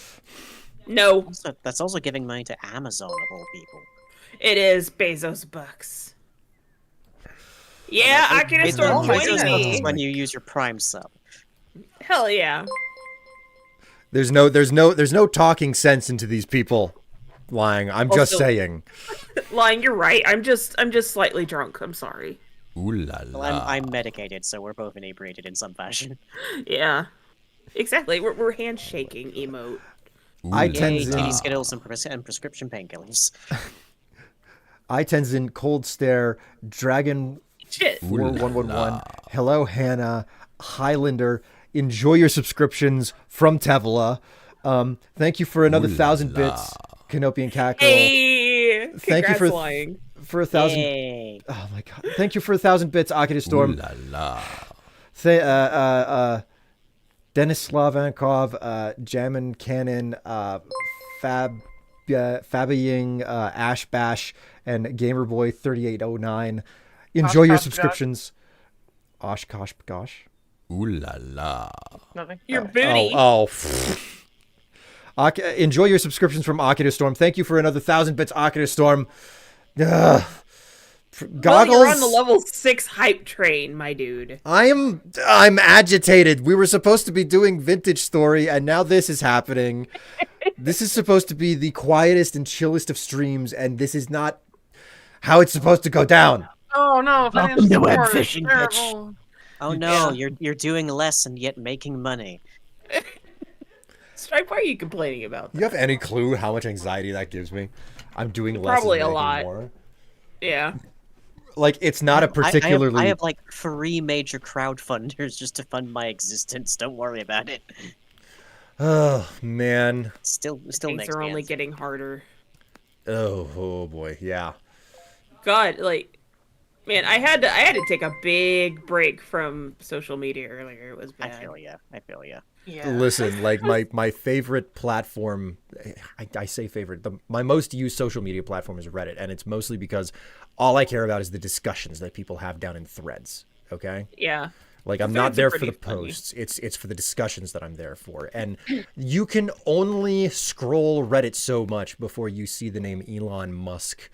No, That's also giving money to Amazon of all people. it is Bezos bucks. Yeah, I can Wait, start oh my joining goodness. me. It's when you use your Prime sub. Hell yeah. There's no talking sense into these people. Lying. I'm just Also- saying. Lying, you're right. I'm just slightly drunk. I'm sorry. Ooh la Well, la. I'm medicated, so we're both inebriated in some fashion. Yeah. Exactly. We're handshaking emote. Ooh I la tend Yay, to- la. titty skittles and prescription painkillers. I Tenzin, Cold Stare, Dragon Shit. Ooh la 4111. la. Hello, Hannah. Highlander. Enjoy your subscriptions from Tevla. Thank you for another Ooh la 1,000 la. bits, Canopian Cackerel. Hey. Thank you Congrats, for- Lying. For 1,000. Yay. Oh my god. Thank you for 1,000 bits, Akita Ooh Storm. la la. Denis Slavankov, Jamin Cannon, Fabying, Ash Bash, and Gamerboy 3809. Enjoy your Oshkosh, subscriptions. Oshkosh Gosh. Ooh la la. Nothing. Your booty. Oh. Enjoy your subscriptions from Akita Storm. Thank you for another 1,000 bits, Akita Storm. Ugh. Well, Goggles. you're on the level 6 hype train, my dude. I'm agitated. We were supposed to be doing Vintage Story, and now this is happening. This is supposed to be the quietest and chillest of streams, and this is not how it's supposed to go down. Oh no, Welcome financial to support. Webfishing, bitch. Terrible. Oh no, Yeah. you're doing less and yet making money. Stripe, why are you complaining about that? You have any clue how much anxiety that gives me? I'm doing less Probably and a making lot. more. Yeah. Like, it's not a particularly... I have like 3 major crowdfunders just to fund my existence. Don't worry about it. Oh, man. Still Things makes are me only antsy. getting harder. Oh boy, yeah. God, like, man, I had to take a big break from social media earlier. It was I bad. feel ya. I feel ya. Yeah. Listen, like my favorite platform, I say favorite, my most used social media platform is Reddit, and it's mostly because all I care about is the discussions that people have down in threads. Okay, Yeah. like I'm Threads not are there for pretty the funny. posts. It's for the discussions that I'm there for, and you can only scroll Reddit so much before you see the name Elon Musk,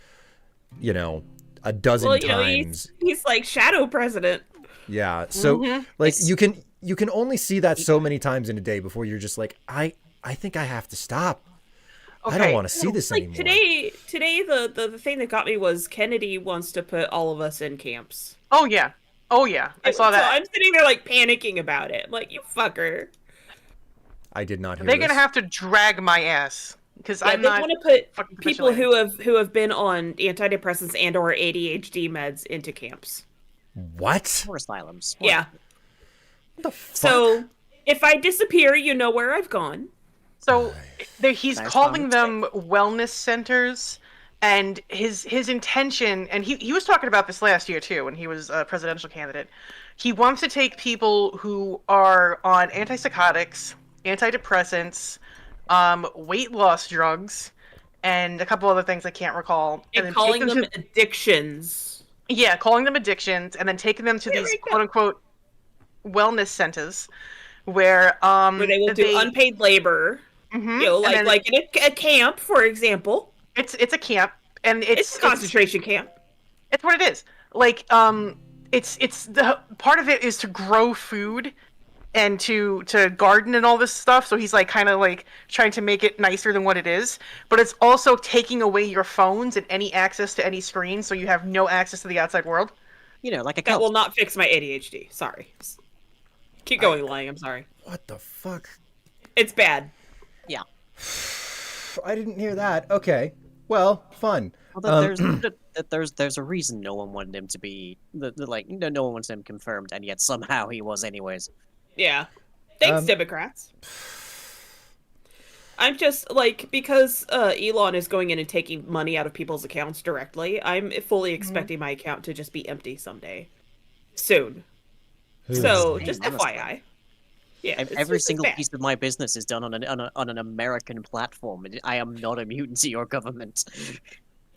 you know, a dozen Well, you know, times. he's like shadow president. Yeah. So like It's- you can only see that so many times in a day before you're just like, I think I have to stop. I don't Okay. want to see this Like anymore. today the thing that got me was Kennedy wants to put all of us in camps. Oh yeah. Oh yeah. I saw So that. I'm sitting there like panicking about it. I'm like, you fucker. I did not hear They're this. gonna have to drag my ass because Yeah, I'm they not. want to put fucking people capitulating. who have been on antidepressants and or ADHD meds into camps. What? Or asylums. Yeah. What the fuck? So if I disappear, you know where I've gone. So he's Nice calling comment. them wellness centers, and his intention, and he was talking about this last year too when he was a presidential candidate. He wants to take people who are on antipsychotics, antidepressants, weight loss drugs, and a couple other things I can't recall, And then calling take them to, addictions. yeah, calling them addictions, and then taking them to Yeah, these right there. quote unquote wellness centers where Where they will do unpaid labor. Mhm, You know, and then like in a camp, for example. it's a camp, and It's a concentration camp. it's what it is. Like it's the part of it is to grow food and to garden and all this stuff. So he's like kind of like trying to make it nicer than what it is, but it's also taking away your phones and any access to any screen, so you have no access to the outside world. You know, like a That cult. will not fix my ADHD. Sorry. Keep going, lying. I'm sorry. What the fuck? It's bad. Yeah. I didn't hear that. Okay. Well, fun. Well, there's a reason no one wanted him to be like no one wanted him confirmed, and yet somehow he was anyways. Yeah. Thanks, Democrats. I'm just like, because Elon is going in and taking money out of people's accounts directly, I'm fully expecting my account to just be empty someday. Soon. So, insane, just honestly. FYI. Yeah, Every it's single bad. piece of my business is done on an American platform. I am not immune to your government.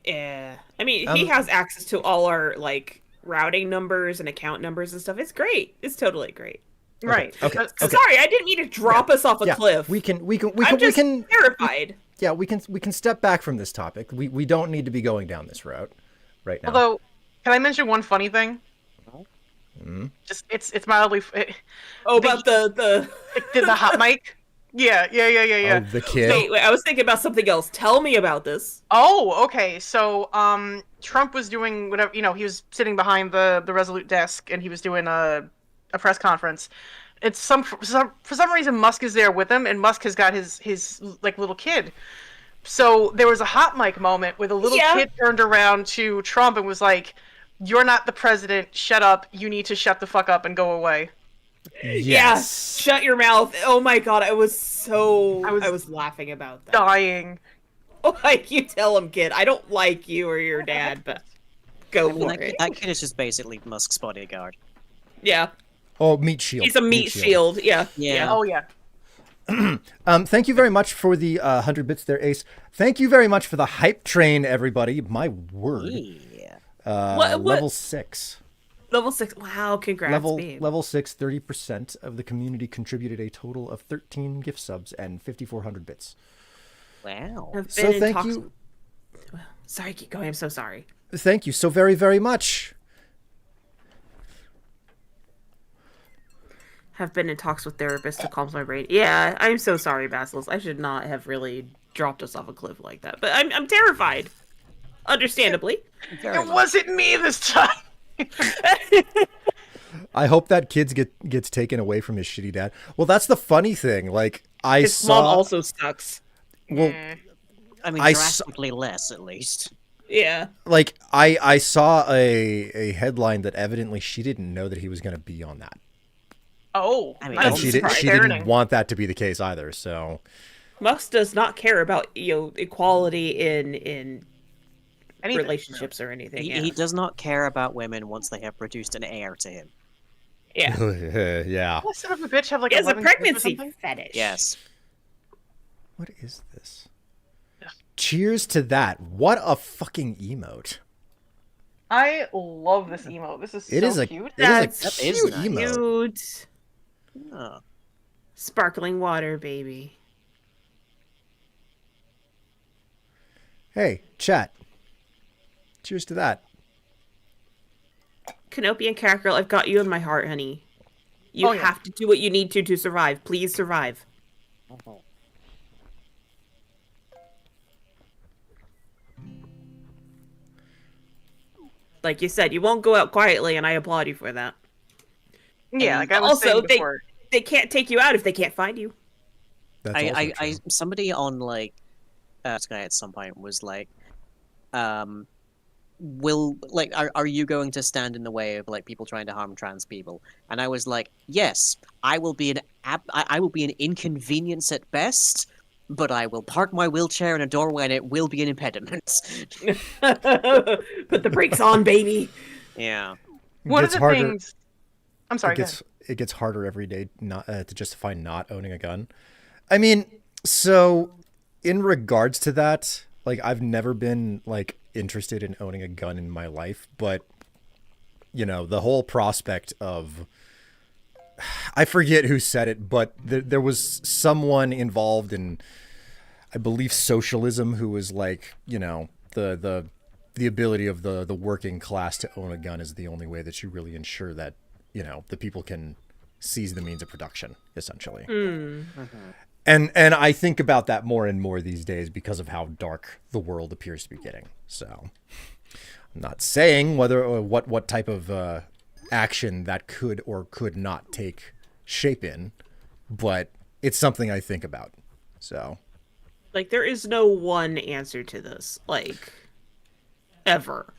Yeah. I mean, he has access to all our, like, routing numbers and account numbers and stuff. It's great. It's totally great. Right. Okay. But- Okay. Sorry, I didn't mean to drop us off a Yeah. cliff. We can I'm just we can terrified. yeah, we can step back from this topic. We don't need to be going down this route right now. Although, can I mention one funny thing? Just it's mildly. Oh, about the... Did the hot mic? Yeah. Oh, the kid. Wait, I was thinking about something else. Tell me about this. Oh, okay. So, Trump was doing whatever, he was sitting behind the Resolute desk, and he was doing a press conference. It's for some reason Musk is there with him, and Musk has got his like little kid. So there was a hot mic moment where the little kid turned around to Trump and was like, "You're not the president. Shut up. You need to shut the fuck up and go away." Yes. Yeah, shut your mouth. Oh my god, I was laughing about that. Dying. Like, you tell him, kid, I don't like you or your dad, but go I mean, for it. that kid is just basically Musk's bodyguard. Yeah, Oh, meat shield. he's a meat shield. Yeah, Yeah. Oh yeah. Thank you very much for the 100 bits there, Ace. Thank you very much for the hype train, everybody. My word. Yeah. What- Level 6. Level 6. Wow, congrats, babe. Level 6, 30% of the community contributed a total of 13 gift subs and 5,400 bits. Wow. I've So been in thank talks- you. Sorry, keep going. I'm so sorry. Thank you so very, very much. Have been in talks with therapists to calm my brain. Yeah, I'm so sorry, Basilis. I should not have really dropped us off a cliff like that. But I'm terrified. Understandably. Very It much. wasn't me this time. I hope that gets taken away from his shitty dad. Well, that's the funny thing. Like I His saw. mom also sucks. Well, I mean, I saw- drastically less, at least. Yeah. like I saw a headline that evidently she didn't know that he was going to be on that, Oh, I mean, and That's she didn't. She parenting. didn't want that to be the case either. So Musk does not care about, equality in Anything. relationships or anything. He, Yeah. he does not care about women once they have produced an heir to him. Yeah. yeah. What son of a bitch have like He has a 11 kids or pregnancy something? fetish. Yes. What is this? Cheers to that. What a fucking emote. I love this emote. This is It so is a cute. That's That is cute nice. emote. Cute. Oh. Sparkling water, baby. Hey, chat. Cheers to that. Canopy and Caracal, I've got you in my heart, honey. You Oh, yeah. have to do what you need to survive. Please survive. Like you said, you won't go out quietly, and I applaud you for that. Yeah, like I was Also, saying before. They can't take you out if they can't find you. That's also I true. somebody on like Sky at some point was like, will like are you going to stand in the way of like people trying to harm trans people? And I was like, yes, I will be I will be an inconvenience at best, but I will park my wheelchair in a doorway and it will be an impediment. Put the brakes on, baby. Yeah. One of Gets the harder- things. I'm sorry. it go gets it gets harder every day not to justify not owning a gun. I mean, so in regards to that, like I've never been like interested in owning a gun in my life, but you know, the whole prospect of I forget who said it, but there was someone involved in I believe socialism who was like, you know, the ability of the working class to own a gun is the only way that you really ensure that, you know, the people can seize the means of production, essentially. And I think about that more and more these days because of how dark the world appears to be getting. So I'm not saying whether or what type of action that could or could not take shape in, but it's something I think about. So Like, there is no one answer to this. Like, ever.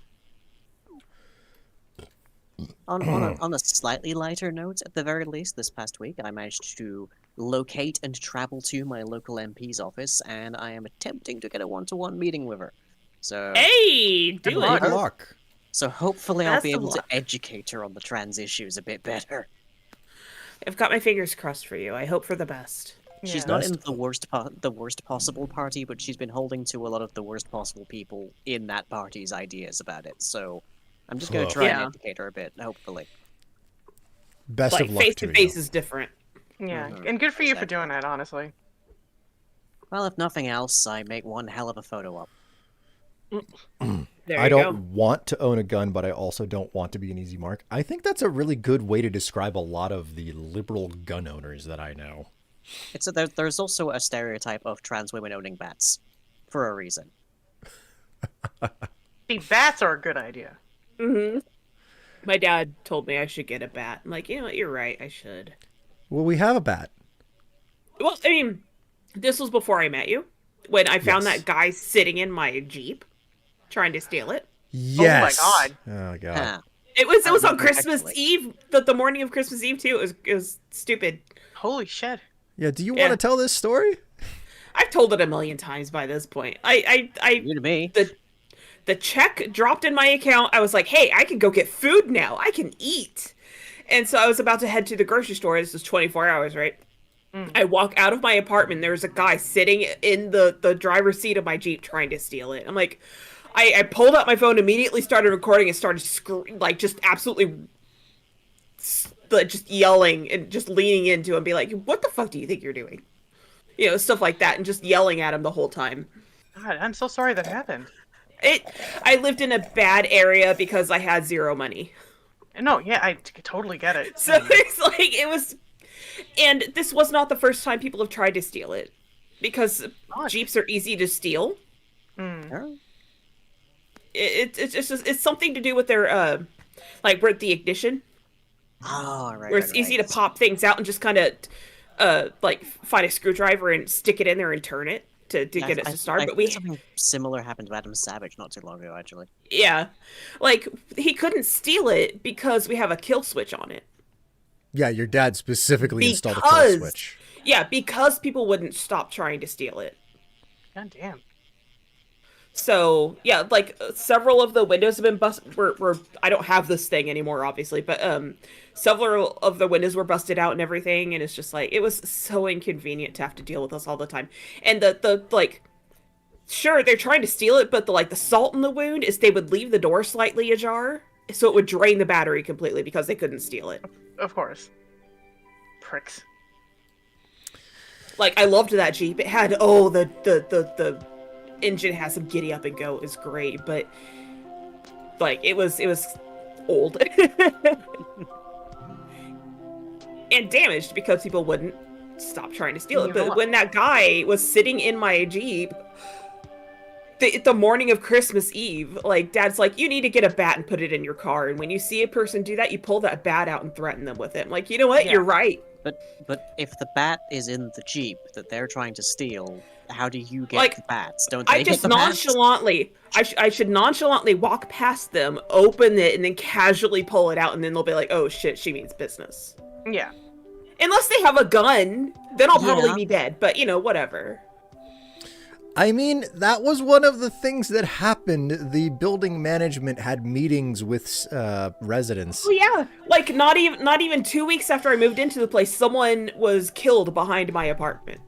On a slightly lighter note, at the very least, this past week, I managed to locate and travel to my local MP's office, and I am attempting to get a one-to-one meeting with her. So, Hey, do luck. it. good luck. so hopefully I'll Best be of able to luck. educate her on the trans issues a bit better. I've got my fingers crossed for you. I hope for the best. She's Yeah. not in the worst possible party, but she's been holding to a lot of the worst possible people in that party's ideas about it. So, I'm just going to Ugh. try Yeah. and educate her a bit, hopefully. Best Like, of luck face to to you. face is different. Yeah, Mhm. and good for you for Exactly. doing that, honestly. Well, if nothing else, I make one hell of a photo op. There I you don't go. want to own a gun, but I also don't want to be an easy mark. I think that's a really good way to describe a lot of the liberal gun owners that I know. There's also a stereotype of trans women owning bats, for a reason. See, bats are a good idea. Mm-hmm. My dad told me I should get a bat. I'm like, you know what? You're right. I should. Well, we have a bat. Well, I mean, this was before I met you. When I found Yes. that guy sitting in my Jeep, trying to steal it. Yes. God. Oh god. Huh. It was I on remember Christmas actually. Eve, the morning of Christmas Eve too. It was stupid. Holy shit. Yeah. Do you Yeah. want to tell this story? I've told it a million times by this point. You to me. The check dropped in my account. I was like, hey, I can go get food now. I can eat. And so I was about to head to the grocery store. This is 24 hours, right? I walk out of my apartment. There's a guy sitting in the driver's seat of my Jeep trying to steal it. I'm like, I pulled out my phone, immediately started recording, and started like just absolutely like, just yelling and just leaning into him and be like, what the fuck do you think you're doing? You know, stuff like that, and just yelling at him the whole time. God, I'm so sorry that happened. It. I lived in a bad area because I had zero money. No, yeah, I totally get it. So it's like it was, and this was not the first time people have tried to steal it, because Gosh. Jeeps are easy to steal. Oh, It's just it's something to do with their like where the ignition, oh right. where it's easy to pop things out and just kind of like find a screwdriver and stick it in there and turn it to get it to start. But something similar happened to Adam Savage not too long ago, actually. yeah, like he couldn't steal it because we have a kill switch on it. Yeah, your dad specifically installed a kill Because- switch. Yeah, because people wouldn't stop trying to steal it. God damn. So yeah, like several of the windows have been busted. Were I don't have this thing anymore, obviously, but several of the windows were busted out and everything, and it's just like it was so inconvenient to have to deal with us all the time. And the like, sure they're trying to steal it, but the salt in the wound is they would leave the door slightly ajar, so it would drain the battery completely because they couldn't steal it. Of course. Pricks. Like I loved that Jeep. It had the engine has some giddy up and go is great, but like it was old and damaged because people wouldn't stop trying to steal it. But when that guy was sitting in my Jeep the morning of Christmas Eve, like Dad's like, you need to get a bat and put it in your car, and when you see a person do that, you pull that bat out and threaten them with it. I'm like, you know what, you're right. But if the bat is in the Jeep that they're trying to steal, how do you get Like, the bats? Don't they I get just the bats? nonchalantly, I should nonchalantly walk past them, open it, and then casually pull it out, and then they'll be like, oh shit, she means business. Yeah. Unless they have a gun, then I'll probably Yeah. be dead, but you know, whatever. I mean, that was one of the things that happened. The building management had meetings with residents. Oh yeah, like not even 2 weeks after I moved into the place, someone was killed behind my apartment.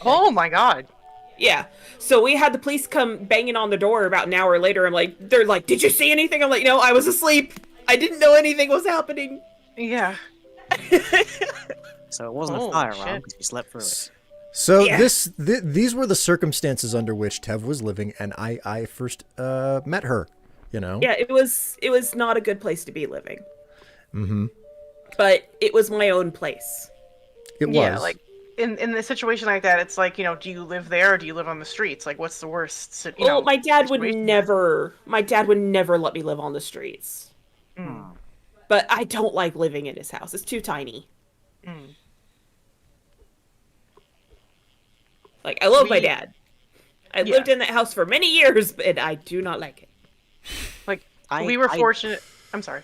Oh my god. Yeah, so we had the police come banging on the door about an hour later. They're like, did you see anything? I'm like, no, I was asleep. I didn't know anything was happening. Yeah. So it wasn't a Holy fire shit. alarm because you slept through it. So Yeah. these were the circumstances under which Tev was living, and I first met her. You know. Yeah, it was not a good place to be living. Mm-hmm. But it was my own place. It Yeah, was. like in a situation like that, it's like, do you live there or do you live on the streets? Like, what's the worst? Well, my dad would situation? never let me live on the streets. Mm. But I don't like living in his house. It's too tiny. Mm. Like, I love my We- dad. I Yeah. lived in that house for many years, but I do not like it. Like, I- we were I- fortunate. I'm sorry.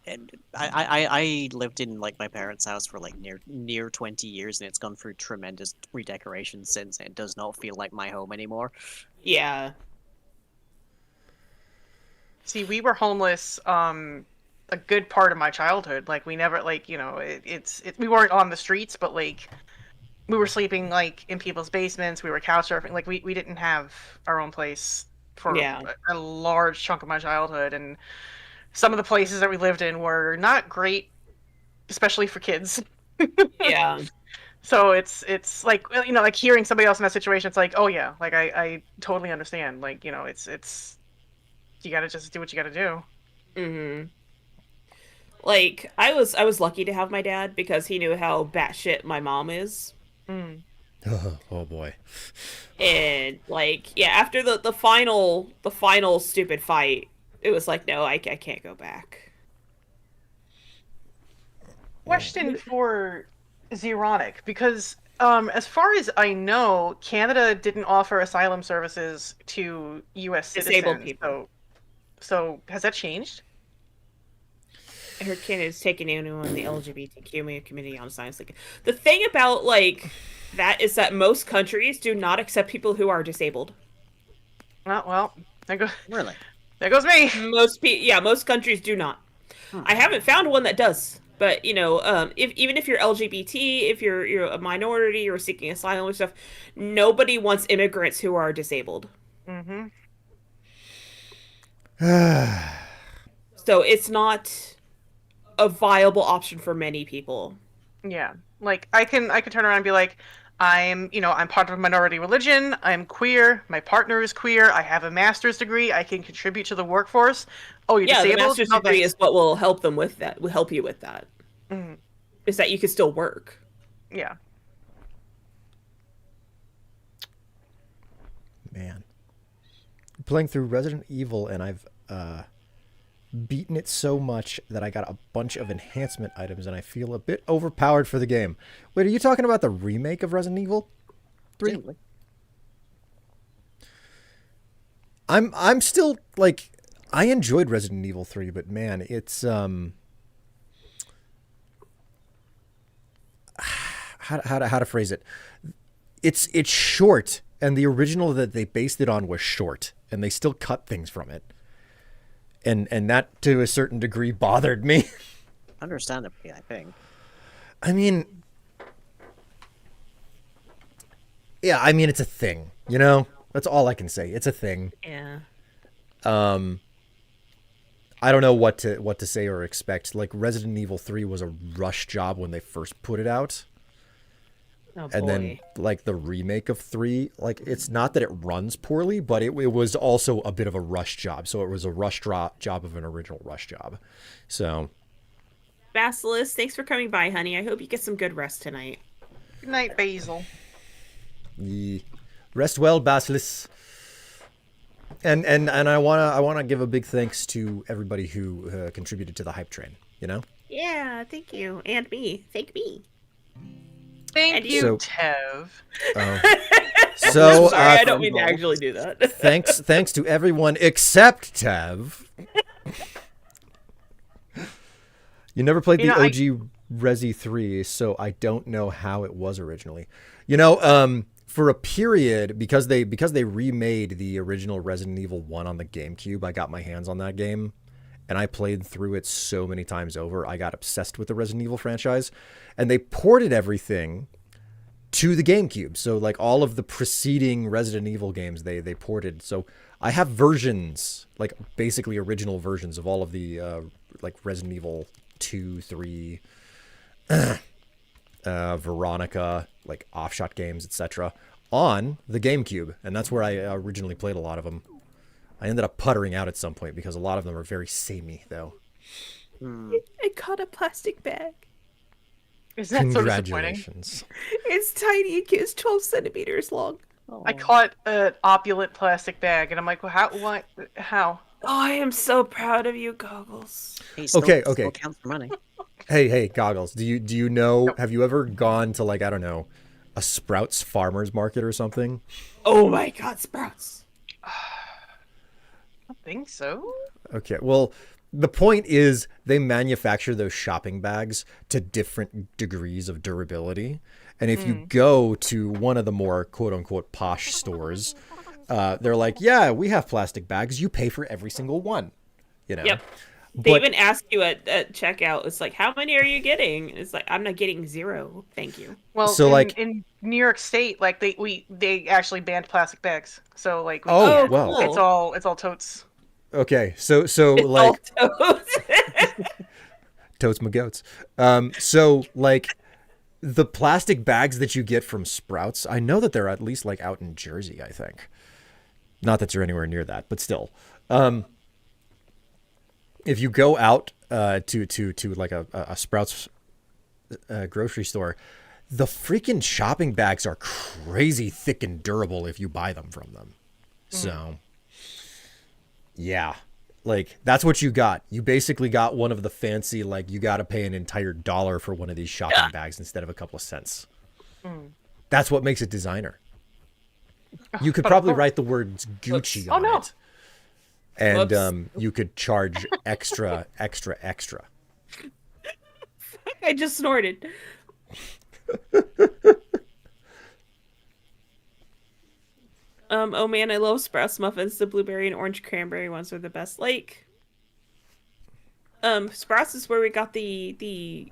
And I lived in like my parents' house for like near 20 years, and it's gone through tremendous redecoration since. And it does not feel like my home anymore. Yeah. See, we were homeless a good part of my childhood. Like, we never, like, we weren't on the streets, but like we were sleeping like in people's basements. We were couch surfing. Like, we didn't have our own place for Yeah. a large chunk of my childhood, and some of the places that we lived in were not great, especially for kids. Yeah. So it's like, like hearing somebody else in that situation, it's like, oh yeah, like I totally understand. Like, it's you gotta just do what you gotta do. Mm-hmm. Like, I was lucky to have my dad because he knew how batshit my mom is. Mm. Oh boy. And like, yeah, after the final stupid fight, it was like, no, I can't go back. Question for Xeronic, because as far as I know, Canada didn't offer asylum services to U.S. Disabled citizens. people. So has that changed? I heard Canada's taking anyone in the LGBTQ community on science. Like, the thing about like that is that most countries do not accept people who are disabled. Well, Really? there goes me. Most countries do not. I haven't found one that does. But even if you're LGBT, if you're a minority or seeking asylum and stuff, nobody wants immigrants who are disabled. Mm-hmm. So it's not a viable option for many people. Yeah, like I can turn around and be like, I'm part of a minority religion. I'm queer. My partner is queer. I have a master's degree. I can contribute to the workforce. Oh, you're Yeah, the disabled? master's No, degree thanks. is what will help them with that. Will help you with that. Mhm. Is that you can still work. Yeah. Man, playing through Resident Evil, and I've beaten it so much that I got a bunch of enhancement items, and I feel a bit overpowered for the game. Wait, are you talking about the remake of Resident Evil 3? Presumably. I'm still like, I enjoyed Resident Evil 3, but man, it's how to phrase it? It's short, and the original that they based it on was short, and they still cut things from it. And that to a certain degree bothered me. Understandably, I think. I mean, yeah, I mean it's a thing, you know? That's all I can say. It's a thing. Yeah. I don't know what to say or expect. Like Resident Evil 3 was a rush job when they first put it out. Oh boy. And then like the remake of 3, like it's not that it runs poorly, but it was also a bit of a rush job. So it was a rush job of an original rush job. So Basilisk, thanks for coming by, honey. I hope you get some good rest tonight. Good night, Basil. rest well, Basilisk. And I wanna give a big thanks to everybody who contributed to the hype train. You know. Yeah, thank you. And me. Thank me. Thank And you, So- Tev. So Sorry, I don't mean to actually do that. thanks to everyone except Tav. You never played the You know, OG Resi 3, so I don't know how it was originally. You know, for a period, because they remade the original Resident Evil 1 on the GameCube, I got my hands on that game, and I played through it so many times over. I got obsessed with the Resident Evil franchise, and they ported everything to the GameCube. So like all of the preceding Resident Evil games, they ported. So I have versions, like basically original versions of all of the like Resident Evil 2, 3, Veronica, like offshot games, etc. on the GameCube, and that's where I originally played a lot of them. I ended up puttering out at some point because a lot of them are very samey, though. I caught a plastic bag. Isn't that so disappointing? Congratulations. It's tiny. It's 12 centimeters long. I caught an opulent plastic bag, and I'm like, well, how? What? How? Oh, I am so proud of you, Goggles. He still, Okay. Still counts for money. Hey, Goggles. Do you know? Have you ever gone to like, I don't know, a Sprouts farmers market or something? Oh my God, Sprouts. I don't think so. Okay. Well, the point is they manufacture those shopping bags to different degrees of durability. And if you go to one of the more quote unquote posh stores, they're like, yeah, we have plastic bags. You pay for every single one, you know? Yep. They But- even ask you at checkout, it's like, how many are you getting? It's like, I'm not getting 0. Thank you. Well, So, like- in New York State, like they actually banned plastic bags. So like, we Oh, can't- well. cool. it's all totes. Okay. So like totes my goats. So like the plastic bags that you get from Sprouts, I know that they're at least like out in Jersey, I think. Not that you're anywhere near that, but still. If you go out to like a Sprouts grocery store, the freaking shopping bags are crazy thick and durable if you buy them from them. So, yeah, like that's what you got. You basically got one of the fancy, like you got to pay an entire dollar for one of these shopping bags instead of a couple of cents. That's what makes it designer. You could probably write the words Gucci Oops. on no. it. And Whoops. you could charge extra. I just snorted. Oh man, I love Sprouts muffins. The blueberry and orange cranberry ones are the best. Like, Sprouts is where we got the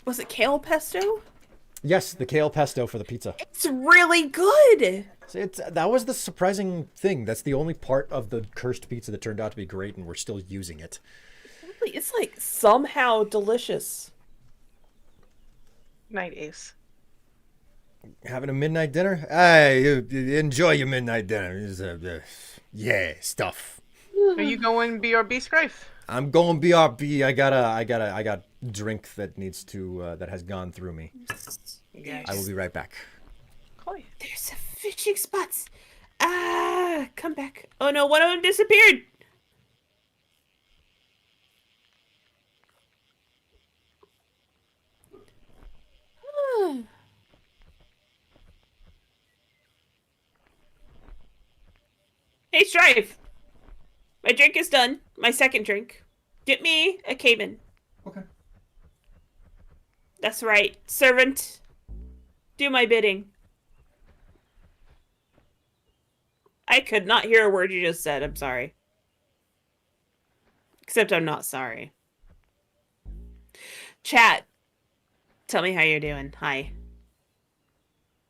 was it kale pesto? Yes, the kale pesto for the pizza. It's really good. That was the surprising thing. That's the only part of the cursed pizza that turned out to be great, and we're still using it. It's like somehow delicious. Night Ace. Having a midnight dinner? Hey, you enjoy your midnight dinner. Yeah, stuff. Are you going BRB, Strife? I'm going BRB. I got drink that needs to that has gone through me. I will be right back. Chloe. There's a fishing spots. Ah, come back. Oh no, one of them disappeared. Hey, Strife. My drink is done. My second drink. Get me a caiman. Okay. That's right. Servant. Do my bidding. I could not hear a word you just said. I'm sorry. Except I'm not sorry. Chat. Tell me how you're doing. Hi.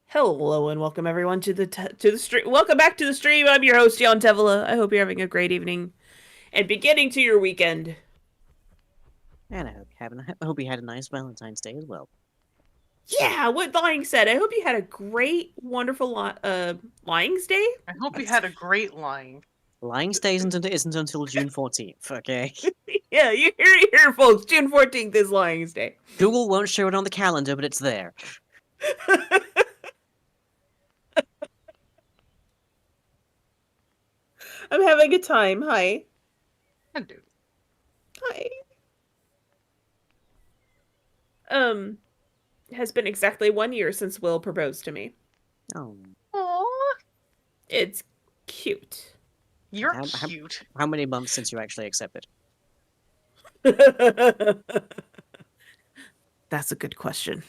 Hello and welcome everyone to the stream. Welcome back to the stream. I'm your host, Jan Tevela. I hope you're having a great evening and beginning to your weekend. And I hope you had a nice Valentine's Day as well. Yeah, with lying said, I hope you had a great, wonderful lying's day. I hope you had a great lying. Lying's Day isn't until June 14th, okay? Yeah, you hear it here, folks. June 14th is lying's day. Google won't show it on the calendar, but it's there. I'm having a time. Hi. And dude. Hi. Has been exactly 1 year since Will proposed to me. Oh. Aww. It's cute. You're How- cute. How many months since you actually accepted? That's a good question.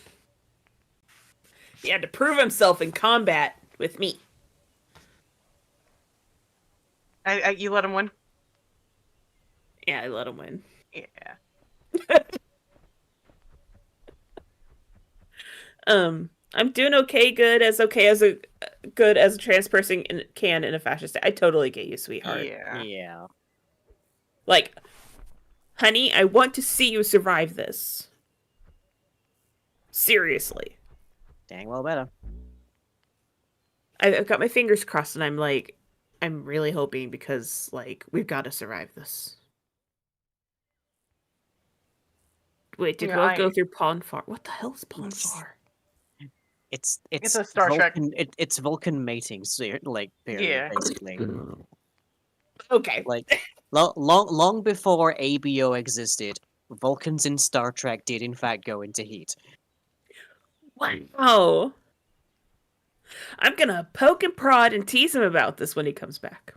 He had to prove himself in combat with me. You let him win? Yeah, I let him win. Yeah. I'm doing okay as a trans person can in a fascist state. I totally get you, sweetheart. Yeah. Yeah. Like, honey, I want to see you survive this. Seriously. Dang well better. I've got my fingers crossed, and I'm really hoping because, like, we've got to survive this. Wait, did Yeah, Will go through Ponfar? What the hell is Ponfar? It's a Star Trek. It's Vulcan mating, so like period, Yeah. basically. Okay. Like long before ABO existed, Vulcans in Star Trek did in fact go into heat. Wow. I'm gonna poke and prod and tease him about this when he comes back.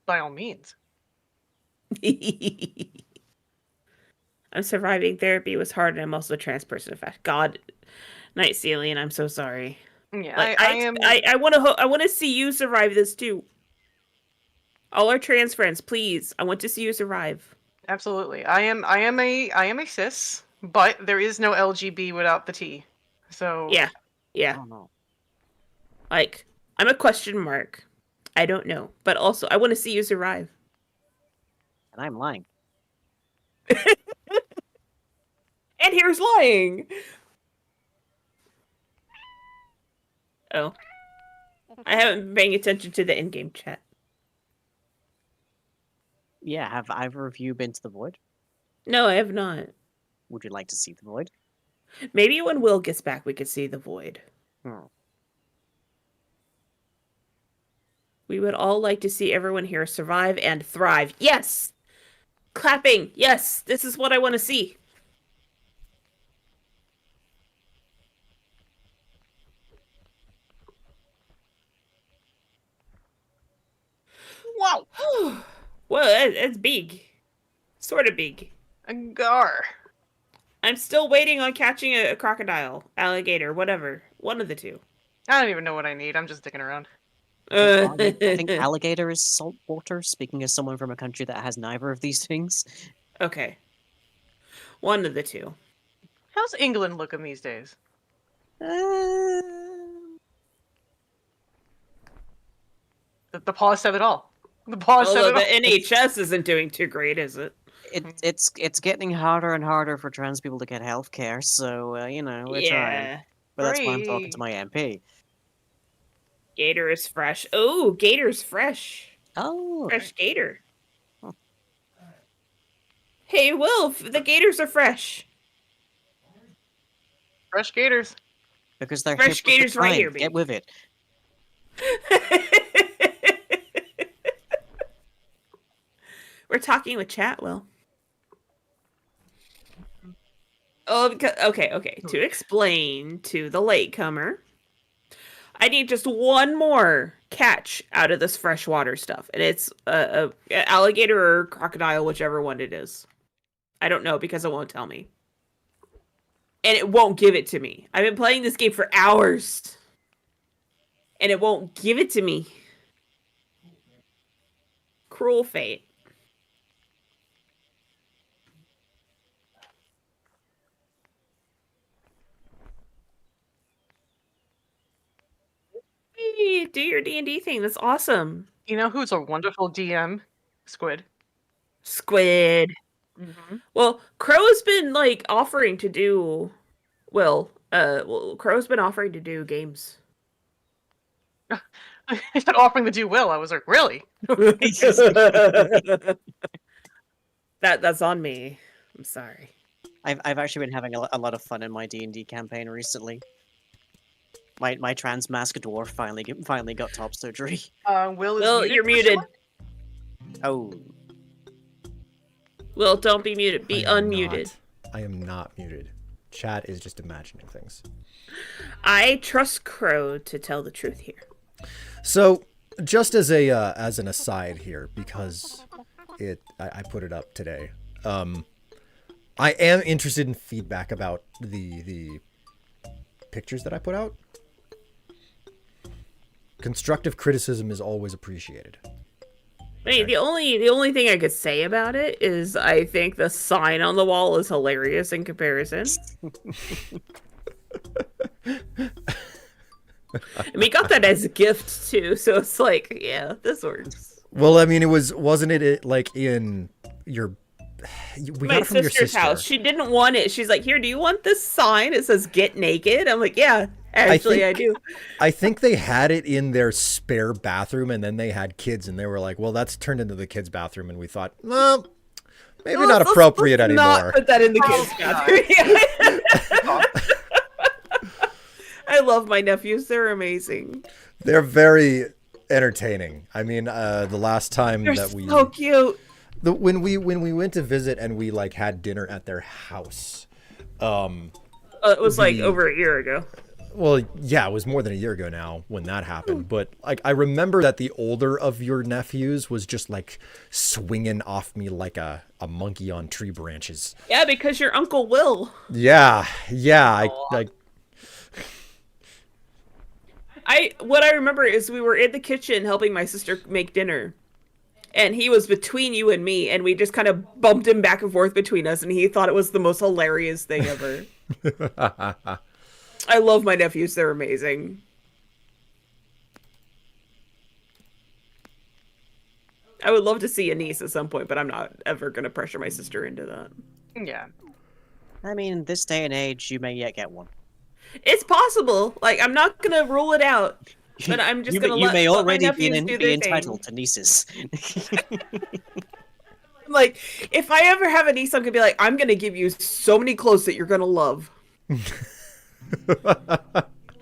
By all means. I'm surviving. Therapy was hard, and I'm also a trans person. In fact, God, Night Celian, I'm so sorry. Yeah, Like, I am. I want to see you survive this too. All our trans friends, please. I want to see you survive. Absolutely. I am a cis, but there is no LGB without the T. So Yeah. I Yeah. don't know. Like, I'm a question mark. I don't know. But also, I want to see you survive. And I'm lying. And here's lying. Oh. I haven't been paying attention to the in-game chat. Yeah, have either of you been to the Void? No, I have not. Would you like to see the Void? Maybe when Will gets back, we could see the void. Hmm. We would all like to see everyone here survive and thrive. Yes! Clapping! Yes! This is what I want to see. wow, Well, that's big. Sort of big. a gar. I'm still waiting on catching a crocodile, alligator, whatever. One of the two. I don't even know what I need. I'm just dicking around. I think alligator is saltwater, speaking as someone from a country that has neither of these things. Okay. One of the two. How's England looking these days? The pause said it all. The pause said Although it the all. NHS isn't doing too great, is it? It's getting harder and harder for trans people to get healthcare, so you know we're trying. Yeah. But that's why I'm talking Great. to my MP. Gator is fresh. Oh, Gator's fresh. Oh, Fresh gator. Huh. Hey, Wolf, the gators are fresh. Fresh gators. because they're Fresh hip with the gators right here, times. Get baby. with it. We're talking with chat, Will. Oh, because, okay. To explain to the latecomer, I need just one more catch out of this freshwater stuff, and it's a alligator or crocodile, whichever one it is. I don't know because it won't tell me, and it won't give it to me. I've been playing this game for hours, and it won't give it to me. Cruel fate. Hey, do your D&D thing. That's awesome. You know who's a wonderful DM? Squid. Squid. Mm-hmm. Well, Crow's been like offering to do. Crow's been offering to do games. He said offering to do will. I was like, really? That's on me. I'm sorry. I've actually been having a lot of fun in my D&D campaign recently. My trans mask dwarf finally got top surgery. Will is Will, muted. you're muted. Oh, Will, don't be muted. Be I am unmuted. not. I am not muted. Chat is just imagining things. I trust Crow to tell the truth here. So, just as an aside here, because I put it up today. I am interested in feedback about the pictures that I put out. Constructive criticism is always appreciated. I mean, the only thing I could say about it is I think the sign on the wall is hilarious in comparison. And we got that as a gift too, so it's like, yeah, this works. Well, I mean, wasn't it like in your? We My got it from your sister's sister. house. She didn't want it. She's like, "Here, do you want this sign? It says get naked." I'm like, "Yeah, actually, I do." I think they had it in their spare bathroom, and then they had kids, and they were like, "Well, that's turned into the kids' bathroom," and we thought, "Well, maybe not Let's appropriate anymore." Not put that in the kids' bathroom. I love my nephews. They're amazing. They're very entertaining. I mean, the last time They're that we so cute. when we went to visit and we like had dinner at their house. It was like over a year ago. Well, yeah, it was more than a year ago now when that happened. But like, I remember that the older of your nephews was just like swinging off me like a monkey on tree branches. Yeah, because your Uncle Will. Yeah. What I remember is we were in the kitchen helping my sister make dinner. And he was between you and me, and we just kind of bumped him back and forth between us, and he thought it was the most hilarious thing ever. I love my nephews. They're amazing. I would love to see a niece at some point, but I'm not ever going to pressure my sister into that. Yeah. I mean, in this day and age, you may yet get one. It's possible. Like, I'm not going to rule it out, but I'm just going to let may my already nephews do be their entitled thing. to nieces. Like, if I ever have a niece, I'm going to be like, I'm going to give you so many clothes that you're going to love.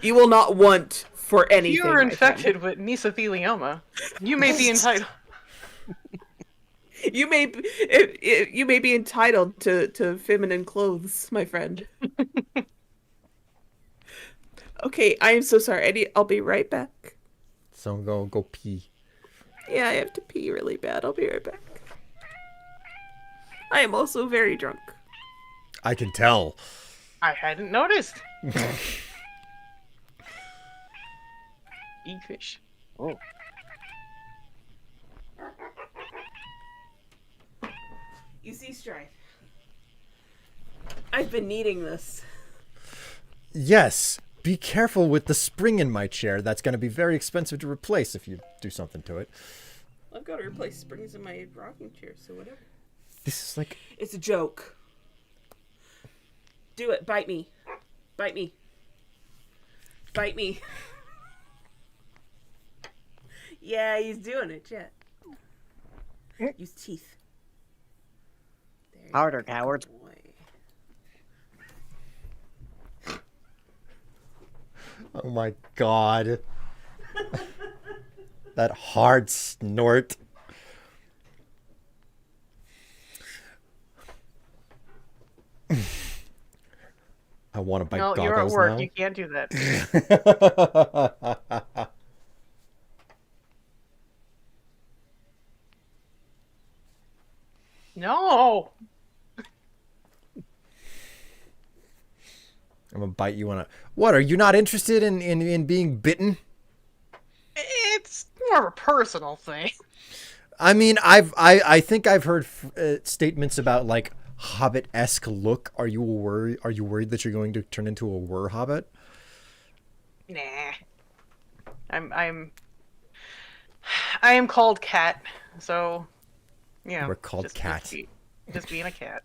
You will not want for anything. If you're infected with mesothelioma, you may be entitled. You may be entitled to feminine clothes, my friend. Okay, I am so sorry. I'll be right back. So go pee. Yeah, I have to pee really bad. I'll be right back. I am also very drunk. I can tell. I hadn't noticed. Eat fish. Oh, You see, Strife. I've been needing this. Yes. Be careful with the spring in my chair. That's going to be very expensive to replace if you do something to it. I've got to replace springs in my rocking chair, so whatever. This is like... It's a joke. Do it. Bite me. Bite me. Bite me. Yeah, he's doing it, Jet. Use teeth. There you Harder, go, coward. boy. Oh my god. That hard snort. I want to bite No, you're at goggles work. now. You can't do that. No. I'm gonna bite you on a. What? Are you not interested in being bitten? It's more of a personal thing. I mean, I think I've heard statements about like Hobbit-esque look. Are you worried? Are you worried that you're going to turn into a Hobbit? Nah. I am called Cat, so yeah. We're called Cat. Just being a cat.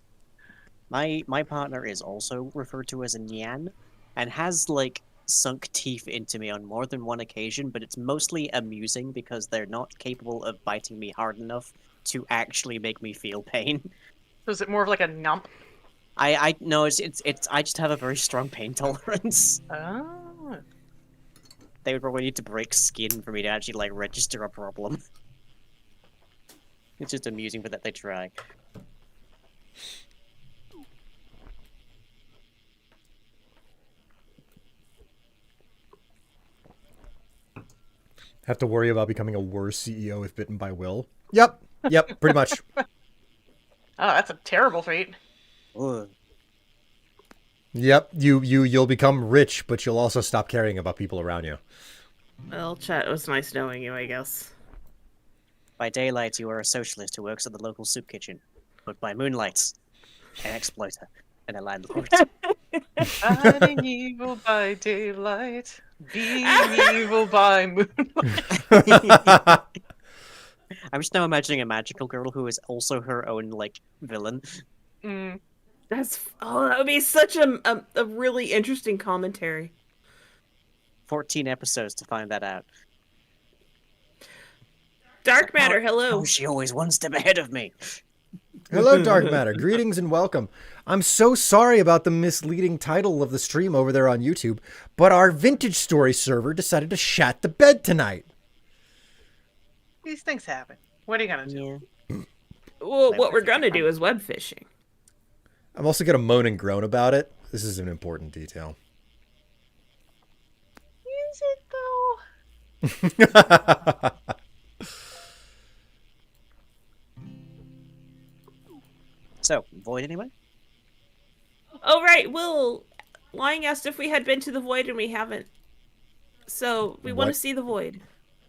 My partner is also referred to as a Nyan, and has like sunk teeth into me on more than one occasion, but it's mostly amusing because they're not capable of biting me hard enough to actually make me feel pain. So is it more of like a nump? I no, it's I just have a very strong pain tolerance. Oh. They would probably need to break skin for me to actually like register a problem. It's just amusing, but that they try. Have to worry about becoming a worse CEO if bitten by Will. Yep, pretty much. Oh, that's a terrible fate. Ugh. Yep, you'll become rich, but you'll also stop caring about people around you. Well, chat, it was nice knowing you, I guess. By daylight, you are a socialist who works at the local soup kitchen, but by moonlight, an exploiter and a landlord. Fighting evil by daylight, being evil by moonlight. I'm just now imagining a magical girl who is also her own like villain. Mm. That would be such a really interesting commentary. 14 episodes to find that out. Dark Matter, hello. Oh, she always one step ahead of me. Hello, Dark Matter. Greetings and welcome. I'm so sorry about the misleading title of the stream over there on YouTube, but our Vintage Story server decided to shat the bed tonight. These things happen. What are you gonna do? Yeah. Well, what we're gonna do is web fishing. I'm also going to moan and groan about it. This is an important detail. Is it though? So, Void anyway? Oh, right, Will. Lying asked if we had been to the Void and we haven't. So, we want What? to see the Void.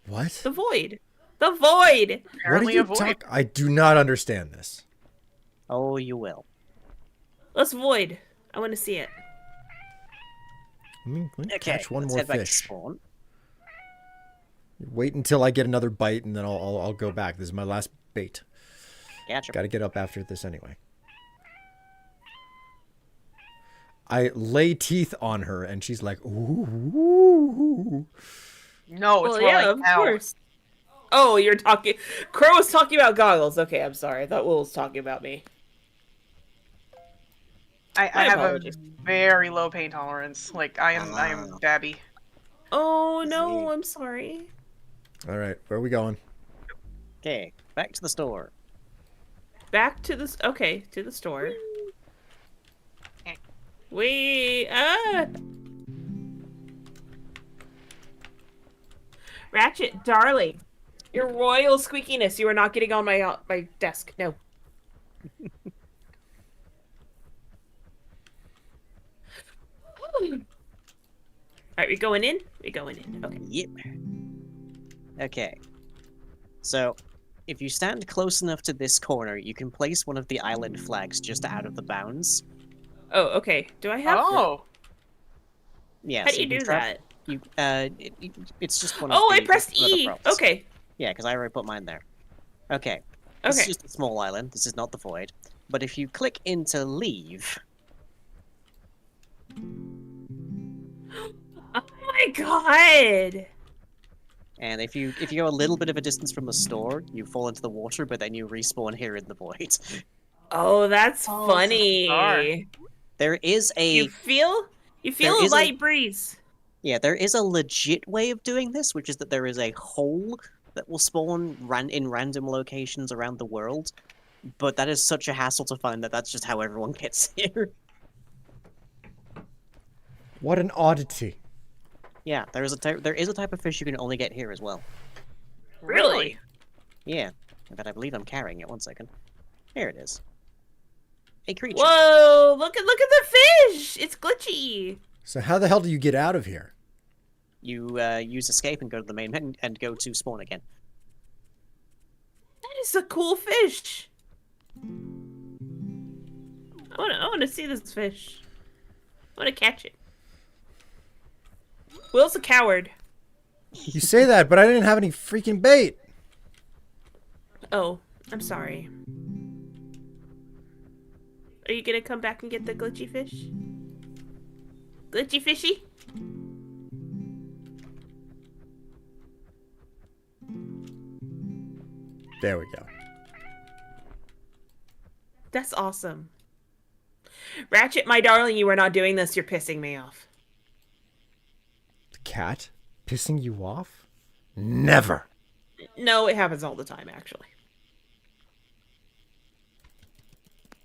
What? The Void. The Void! What are Apparently you avoid. talking? I do not understand this. Oh, you will. Let's Void. I want to see it. Let me Okay, catch one let's more head back to fish. spawn. Wait until I get another bite, and then I'll go back. This is my last bait. Gotcha. Got to get up after this anyway. I lay teeth on her, and she's like, ooh. No, it's Well, more yeah, like of ow. course. Oh, you're talking... Crow was talking about goggles. Okay, I'm sorry. I thought Will was talking about me. I My have apologies. a very low pain tolerance. Like I am Babby. Oh, no, I'm sorry. All right, where are we going? Okay, back to the store. Back to the... Okay, to the store. Ratchet, darling. Your royal squeakiness. You are not getting on my desk. No. Alright, we going in? We going in. Okay. Yep. Okay. So, if you stand close enough to this corner, you can place one of the island flags just out of the bounds. Oh, okay. Do I have... Oh, Yeah. How so do you do trap- that? You it's just one. Oh, of I the, pressed one of the E. prompts. Okay. Yeah, because I already put mine there. Okay. This is Okay. just a small island. This is not the void. But if you click into leave, Oh my my god! And if you go a little bit of a distance from the store, you fall into the water, but then you respawn here in the void. Oh, that's Oh, funny. There is You a feel There a is a- light breeze. there is a legit way of doing this, which is that there is a hole that will spawn in random locations around the world. But that is such a hassle to find that that's just how everyone gets here. What an oddity. Yeah, there is a type of fish you can only get here as well. Really? Yeah, but I believe I'm carrying it. 1 second. Here it is. A creature. Whoa! Look at the fish. It's glitchy. So how the hell do you get out of here? You use escape and go to the main menu and go to spawn again. That is a cool fish. I want to see this fish. I want to catch it. Will's a coward. You say that, but I didn't have any freaking bait. Oh, I'm sorry. Are you gonna come back and get the glitchy fish? Glitchy fishy? There we go. That's awesome. Ratchet, my darling, you are not doing this. You're pissing me off. The cat pissing you off? Never. No, it happens all the time, actually.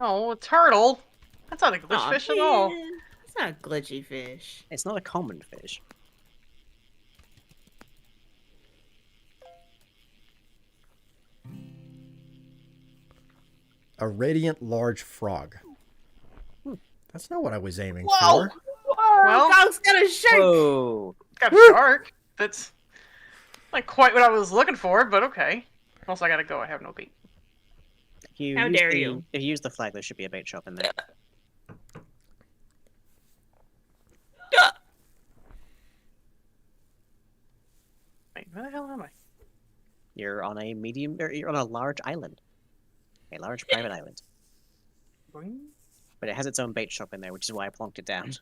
Oh, a turtle. That's not a glitch Aw, fish at all. man. It's not a glitchy fish. It's not a common fish. A radiant large frog. That's not what I was aiming Whoa! for. Well, Dog's got a shark! Whoa! got a shark. That's not quite what I was looking for, but okay. Also, I gotta go. I have no bait. How dare you. If you use the flag, there should be a bait shop in there. Wait, where the hell am I? You're on you're on a large island. A large private island. Boing. But it has its own bait shop in there, which is why I plonked it down.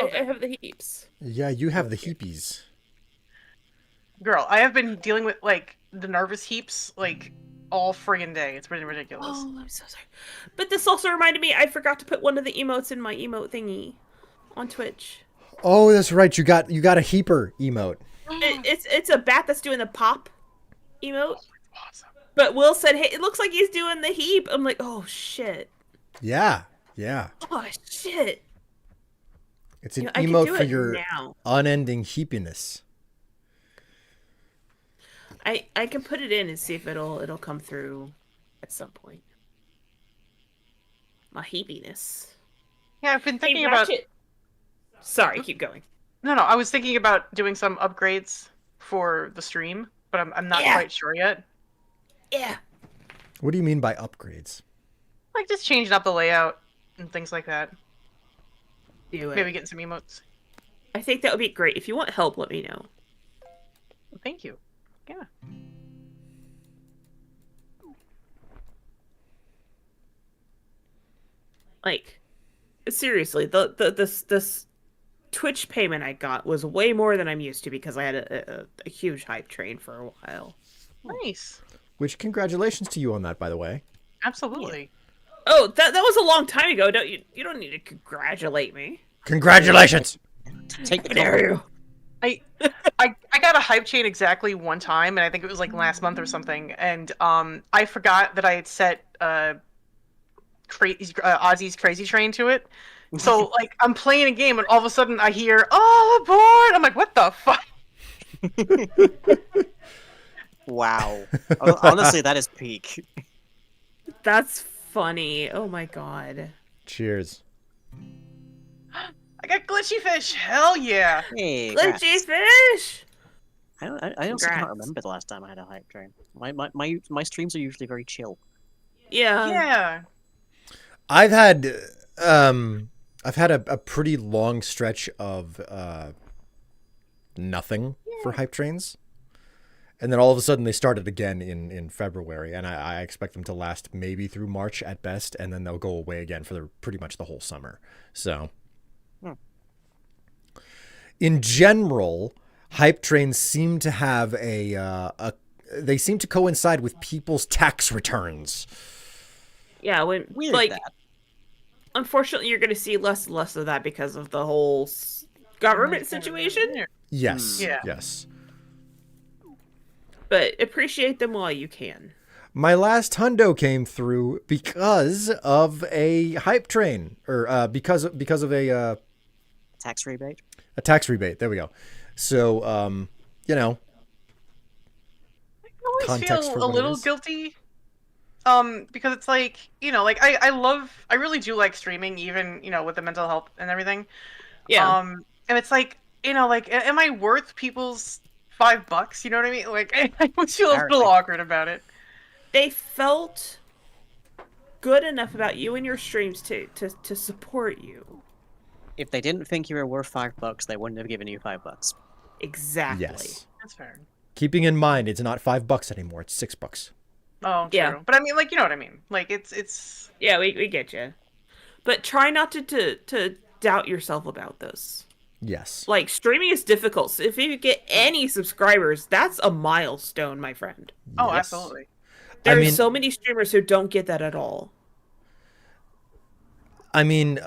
I have the heaps. Yeah, you have the heepies. Girl, I have been dealing with like the nervous heaps like all friggin' day. It's been ridiculous. Oh, I'm so sorry. But this also reminded me, I forgot to put one of the emotes in my emote thingy on Twitch. Oh, that's right. You got a heaper emote. It's a bat that's doing the pop emote. Awesome. But Will said, "Hey, it looks like he's doing the heap." I'm like, "Oh shit! Yeah, yeah. Oh shit!" It's an I can emote do for it your now. unending heapiness. I can put it in and see if it'll come through at some point. My heapiness. Yeah, I've been thinking Hey, about. Ratchet. Sorry, keep going. No, I was thinking about doing some upgrades for the stream, but I'm not Yeah. quite sure yet. Yeah. What do you mean by upgrades? Like just changing up the layout and things like that. Do it. Maybe getting some emotes. I think that would be great. If you want help, let me know. Thank you. Yeah. Like, seriously, this Twitch payment I got was way more than I'm used to because I had a huge hype train for a while. Nice. Which, congratulations to you on that, by the way. Absolutely. Oh, that was a long time ago. Don't you don't need to congratulate me. Congratulations! Take the How dare you? I got a hype chain exactly one time, and I think it was like last month or something. And I forgot that I had set Ozzy's Crazy Train to it. So like I'm playing a game, and all of a sudden I hear "all aboard." I'm like, "What the fuck?" Wow. Honestly, that is peak. That's funny. Oh my god. Cheers. I got glitchy fish. Hell yeah! Hey, Glitchy congrats. fish. I honestly can't Congrats. remember the last time I had a hype train. My streams are usually very chill. Yeah. Yeah. I've had a pretty long stretch of nothing for hype trains. And then all of a sudden they started again in February, and I expect them to last maybe through March at best, and then they'll go away again for pretty much the whole summer. So In general, hype trains seem to have they seem to coincide with people's tax returns. Yeah, when Weird like that. unfortunately you're going to see less and less of that because of the whole government situation. Yes. Yeah. Yes. But appreciate them while you can. My last hundo came through because of a hype train, or because of Tax rebate. a tax rebate. There we go. So, you know, I always context for feel a what it little is. guilty. Because it's like, like I really do like streaming, even, with the mental health and everything. Yeah. And it's like, like, am I worth people's $5? You know what I mean? Like, I always feel a little Apparently. awkward about it. They felt good enough about you and your streams to support you. If they didn't think you were worth $5, they wouldn't have given you $5. Exactly. Yes. That's fair. Keeping in mind, it's not $5 anymore; it's $6. Oh, true. Yeah. But I mean, like, you know what I mean? Like, it's. Yeah, we get you. But try not to doubt yourself about this. Yes. Like, streaming is difficult. So if you get any subscribers, that's a milestone, my friend. Oh, Yes. absolutely. There I are mean- so many streamers who don't get that at all. I mean,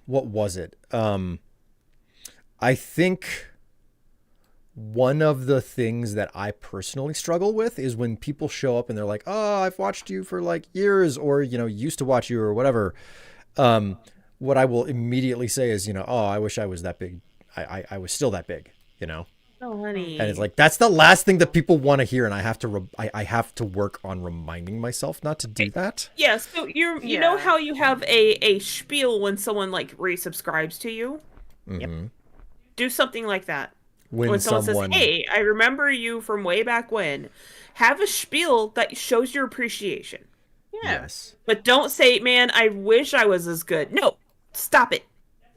what was it? I think one of the things that I personally struggle with is when people show up and they're like, "Oh, I've watched you for like years," or used to watch you or whatever. What I will immediately say is, "Oh, I wish I was that big. I was still that big," Oh, honey. And it's like that's the last thing that people want to hear, and I have to I have to work on reminding myself not to do that. Yeah, so you Yeah. know how you have a spiel when someone like resubscribes to you? Mhm. Do something like that. When someone someone, says, "Hey, I remember you from way back when," have a spiel that shows your appreciation. Yeah. yes, But don't say, "Man, I wish I was as good." No, stop it.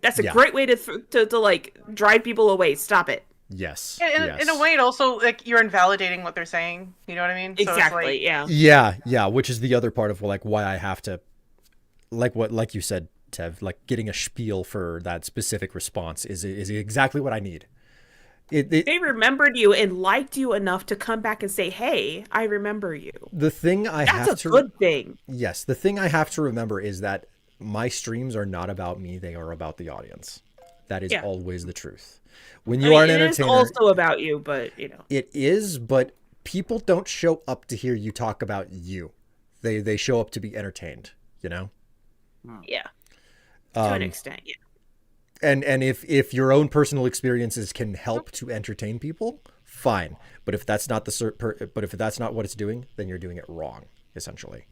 That's a Yeah. great way to like drive people away. Stop it. yes, And yes. in a way, it also, like, you're invalidating what they're saying. You know what I mean? So it's Exactly. like- Yeah. Yeah, which is the other part of like why I have to, like you said, Tev, like getting a spiel for that specific response is exactly what I need. They remembered you and liked you enough to come back and say, "Hey, I remember you." The thing I have That's a to good thing. yes, the thing I have to remember is that my streams are not about me; they are about the audience. That is Yeah. always the truth. When I you mean, are an it is entertainer, also about you, but it is, but people don't show up to hear you talk about you. They show up to be entertained, yeah, to Um, an extent, yeah. and if your own personal experiences can help to entertain people, fine. But if that's not but if that's not what it's doing, then you're doing it wrong, essentially.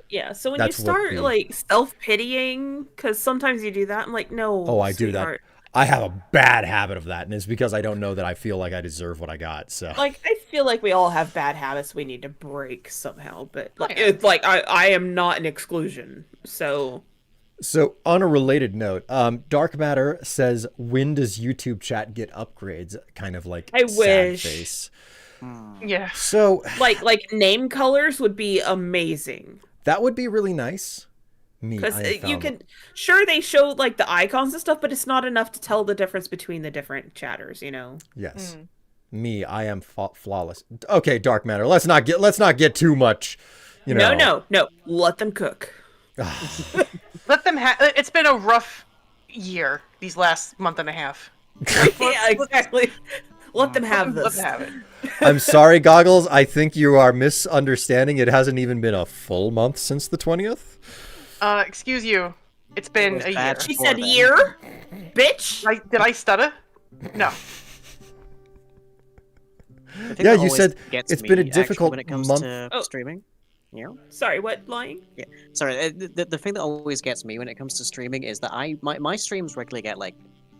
Yeah, so when That's you what start the- like self-pitying, because sometimes you do that, I'm like, no. Oh, I do that. sweetheart. I have a bad habit of that, and it's because I don't know that I feel like I deserve what I got. So Like, I feel like we all have bad habits we need to break somehow, but like, yeah. it's like I am not an exclusion. So on a related note, Dark Matter says, "When does YouTube chat get upgrades?" Kind of like I sad wish. face. Yeah. So like name colors would be amazing. that would be really nice. Because I you found- can, sure, they show like the icons and stuff, but it's not enough to tell the difference between the different chatters, Yes. Me, I am flawless. Okay, Dark Matter. Let's not get too much. No, let them cook. Let them have. It's been a rough year these last month and a half. Yeah, exactly. Let them have Let this. them have it. I'm sorry, Goggles. I think you are misunderstanding. It hasn't even been a full month since the 20th. Excuse you. It's been was a year. bad. She Before said then. year, bitch. Did I stutter? No. The thing Yeah, that you always said gets it's been a me, actually, difficult when it comes month. to Oh. streaming. Yeah. Sorry, what lying? Sorry, the thing that always gets me when it comes to streaming is that my streams regularly get like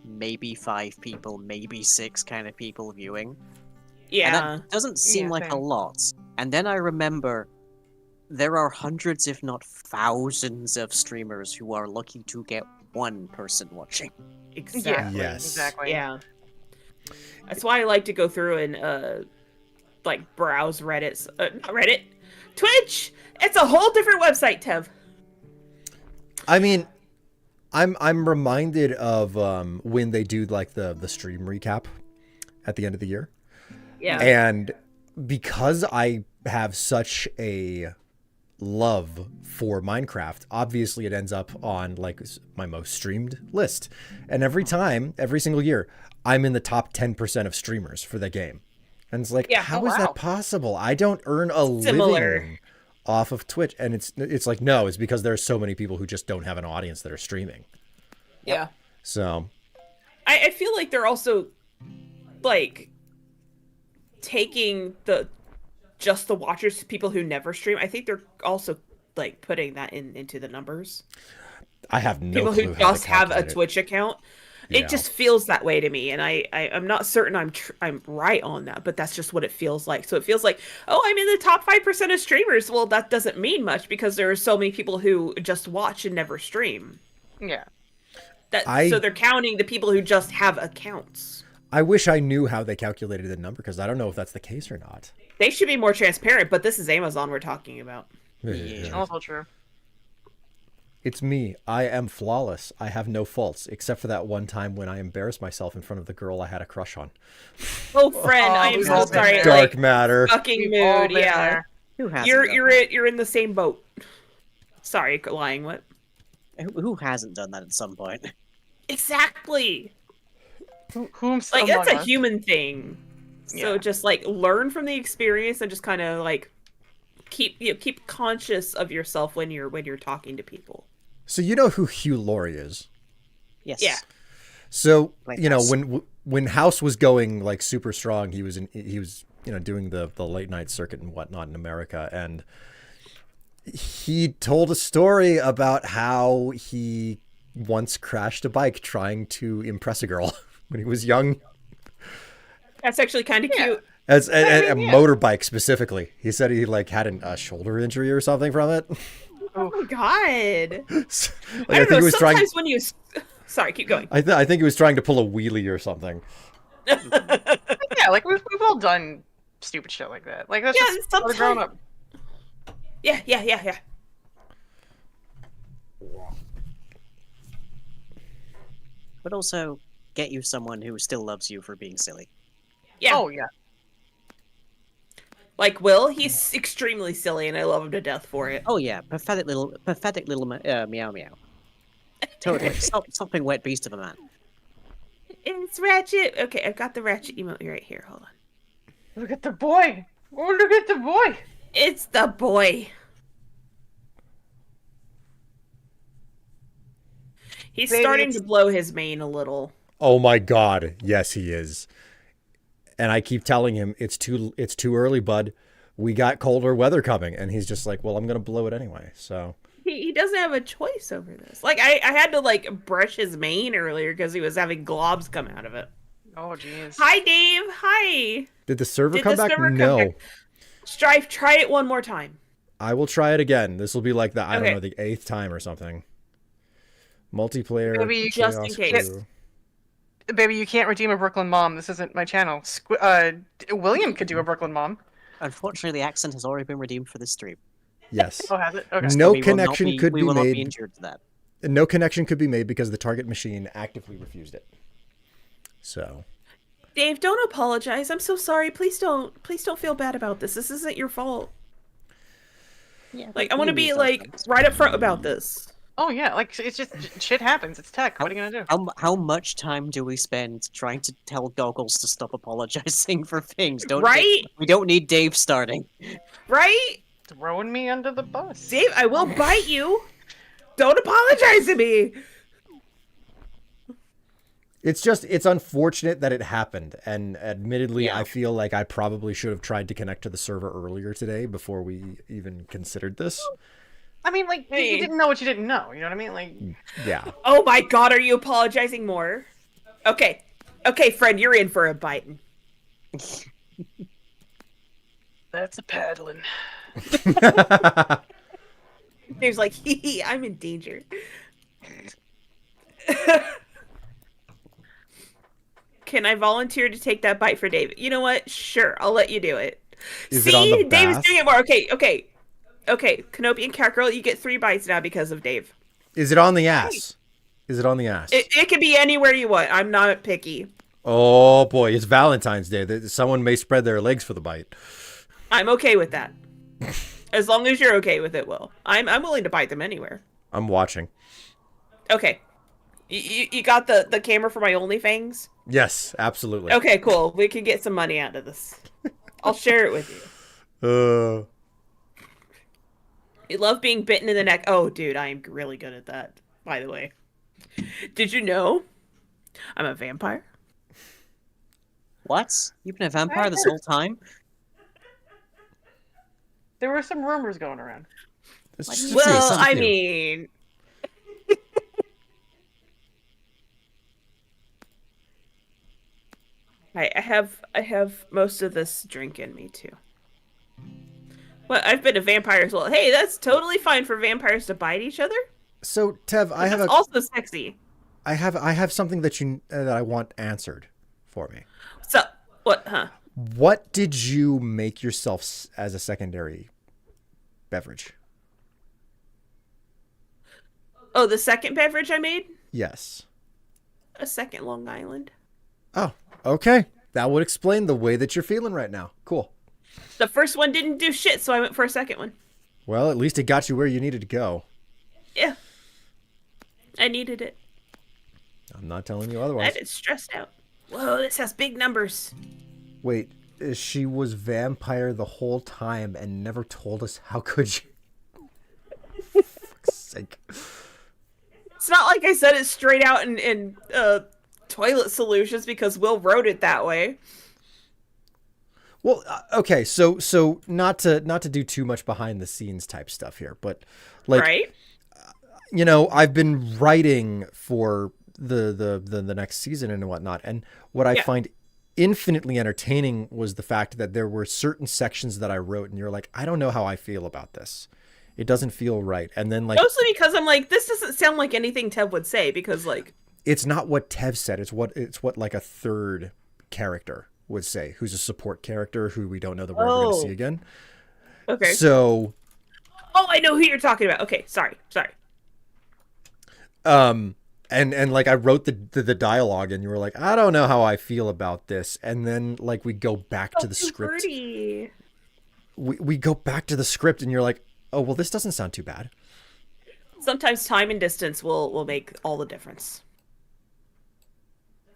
maybe 5 people, maybe 6 kind of people viewing. And Yeah, that doesn't seem Yeah, like a same. lot. And then I remember there are hundreds, if not thousands, of streamers who are lucky to get 1 person watching. exactly. Yes. Exactly. Yeah. That's why I like to go through and like browse Reddit's not Reddit, Twitch. It's a whole different website, Tev. I mean, I'm reminded of when they do like the stream recap at the end of the year. Yeah. And because I have such a love for Minecraft, obviously it ends up on like my most streamed list. And every single year, I'm in the top 10% of streamers for the game. And it's like, Yeah. how Oh, is wow. that possible? I don't earn a Similar. living off of Twitch. And it's like, no, it's because there's so many people who just don't have an audience that are streaming. Yeah. So I feel like they're also like taking just the watchers, people who never stream. I think they're also like putting that into the numbers. I have no People clue who how to just have a calculate it. Twitch account. Yeah. It just feels that way to me, and I'm not certain I'm right on that, but that's just what it feels like. So it feels like, oh, I'm in the top 5% of streamers. Well, that doesn't mean much because there are so many people who just watch and never stream. Yeah. So they're counting the people who just have accounts. I wish I knew how they calculated the number because I don't know if that's the case or not. They should be more transparent, but this is Amazon we're talking about. Yeah. Also true. It's me. I am flawless. I have no faults, except for that one time when I embarrassed myself in front of the girl I had a crush on. Oh, friend, I am we've so all been sorry. there. Dark Like, matter. fucking We've all mood, been yeah. there. Who hasn't? You're in the same boat. Sorry, lying. What? Who hasn't done that at some point? Exactly. Whom's Like among that's a us? human thing. So Yeah. just like learn from the experience and just kind of like keep conscious of yourself when you're talking to people. So you know who Hugh Laurie is? Yes. Yeah. So Like you know House. when House was going like super strong, he was doing the late night circuit and whatnot in America, and he told a story about how he once crashed a bike trying to impress a girl when he was young. That's actually kind of cute. As a mean, yeah. motorbike specifically, he said he like had a shoulder injury or something from it. Oh my god. Like, I don't know. he was trying. Sometimes when you sorry, keep going. I think he was trying to pull a wheelie or something. Yeah, like we've all done stupid shit like that. Like that's Yeah, just part of growing up. Yeah. But also, get you someone who still loves you for being silly. Yeah. Oh yeah. Like Will, he's extremely silly and I love him to death for it. Oh yeah, pathetic little meow meow. Totally. Stop being wet beast of a man. It's Ratchet. Okay, I've got the Ratchet emote right here. Hold on. Look at the boy. Oh, look at the boy. It's the boy. He's Baby, starting it's- to blow his mane a little. Oh my god, yes he is. And I keep telling him it's too early, bud. We got colder weather coming, and he's just like, well, I'm gonna blow it anyway. So He doesn't have a choice over this. Like I had to like brush his mane earlier because he was having globs come out of it. Oh jeez. Hi Dave. Hi. did the server Did come the back? server come No. back? Strife, try it one more time. I will try it again. This will be like the I don't Okay. know, the 8th time or something. Multiplayer. Maybe just in chaos case. crew. Baby, you can't redeem a Brooklyn mom. This isn't my channel. William could do a Brooklyn mom. Unfortunately, the accent has already been redeemed for this stream. Yes. Oh, has it? Okay. No We will not connection could we be will not made. be injured to that. No connection could be made because the target machine actively refused it. So Dave, don't apologize. I'm so sorry. Please don't feel bad about this. This isn't your fault. Yeah, Like I want to be like right up front about this. Oh yeah, like it's just shit happens. It's tech. What are you gonna do? How much time do we spend trying to tell Goggles to stop apologizing for things? Right? We don't need Dave starting. Right? Throwing me under the bus. Dave, I will bite you. Don't apologize to me. it's unfortunate that it happened, and admittedly, Yeah. I feel like I probably should have tried to connect to the server earlier today before we even considered this. I mean, like Hey. you didn't know what you didn't know. You know what I mean? Like Yeah. Oh my god, are you apologizing more? Okay. Okay, friend, you're in for a biting. that's a paddling. Dave's like, hee, I'm in danger. Can I volunteer to take that bite for Dave? You know what? Sure, I'll let you do it. Is See, it on the Dave is bath? doing it more. Okay. Kenobi and Catgirl, you get 3 bites now because of Dave. Is it on the ass? Is it on the ass? It can be anywhere you want. I'm not picky. Oh boy, it's Valentine's Day. Someone may spread their legs for the bite. I'm okay with that. As long as you're okay with it, Will. I'm willing to bite them anywhere. I'm watching. Okay. You got the camera for my OnlyFans? Yes, absolutely. Okay, cool. We can get some money out of this. I'll share it with you. You love being bitten in the neck. Oh, dude, I am really good at that, by the way. Did you know I'm a vampire? What? You've been a vampire this whole time? There were some rumors going around. It's Well, just- Well, it's I new. mean... I have most of this drink in me, too. Well, I've been a vampire as well. Hey, that's totally fine for vampires to bite each other. So Tev, I have That's also sexy. I have something that I want answered for me. So, what, huh? What did you make yourself as a secondary beverage? Oh, the second beverage I made? Yes. A second Long Island. Oh, okay. That would explain the way that you're feeling right now. Cool. The first one didn't do shit, so I went for a second one. Well, at least it got you where you needed to go. Yeah. I needed it. I'm not telling you I've otherwise. been stressed out. Whoa, this has big numbers. Wait, she was vampire the whole time and never told us. How could you? For fuck's sake. It's not like I said it straight out in toilet solutions because Will wrote it that way. Well, okay, so not to do too much behind the scenes type stuff here, but like, Right? you know, I've been writing for the next season and whatnot, and what I Yeah. find infinitely entertaining was the fact that there were certain sections that I wrote, and you're like, I don't know how I feel about this. It doesn't feel right, and then like, Mostly because I'm like, this doesn't sound like anything Tev would say because like, it's not what Tev said. It's what like a third character would say, who's a support character who we don't know that we're ever going to Oh. see again. okay. So, Oh, I know who you're talking about. Okay, sorry. and like I wrote the dialogue, and you were like, I don't know how I feel about this, and then like we go back to the Too script. pretty. We go back to the script, and you're like, oh well, this doesn't sound too bad. Sometimes time and distance will make all the difference.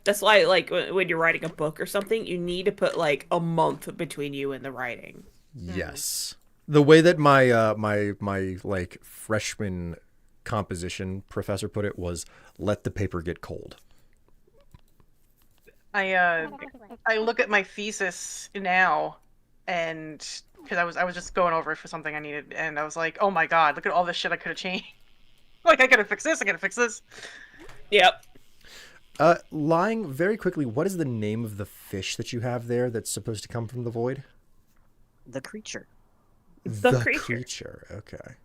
That's why, like, when you're writing a book or something, you need to put like a month between you and the writing. Yes, the way that my my like freshman composition professor put it was, let the paper get cold. I look at my thesis now, and because I was just going over it for something I needed, and I was like, oh my god, look at all this shit I could have changed. Like, I gotta fix this. I gotta fix this. Yep. Lying very quickly, what is the name of the fish that you have there that's supposed to come from the void? The creature. The creature. Okay.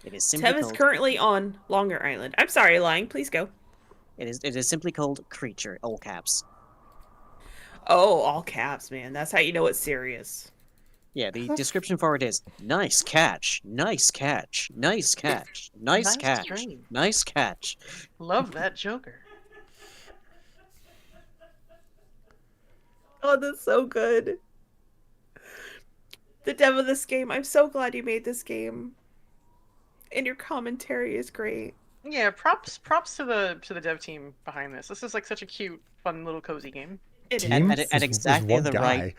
It is simply Tev is called. currently on Longer Island. I'm sorry, Lying. Please go. It is simply called creature. All caps. Oh, all caps, man. That's how you know it's serious. Yeah, the description for it is nice catch, nice catch, nice catch, nice Nice catch, dream. nice catch. Love that Joker. Oh, that's so good. The dev of this game. I'm so glad you made this game. And your commentary is great. Yeah, props to the dev team behind this. This is like such a cute, fun little cozy game. It is. Team at was exactly one the guy. right-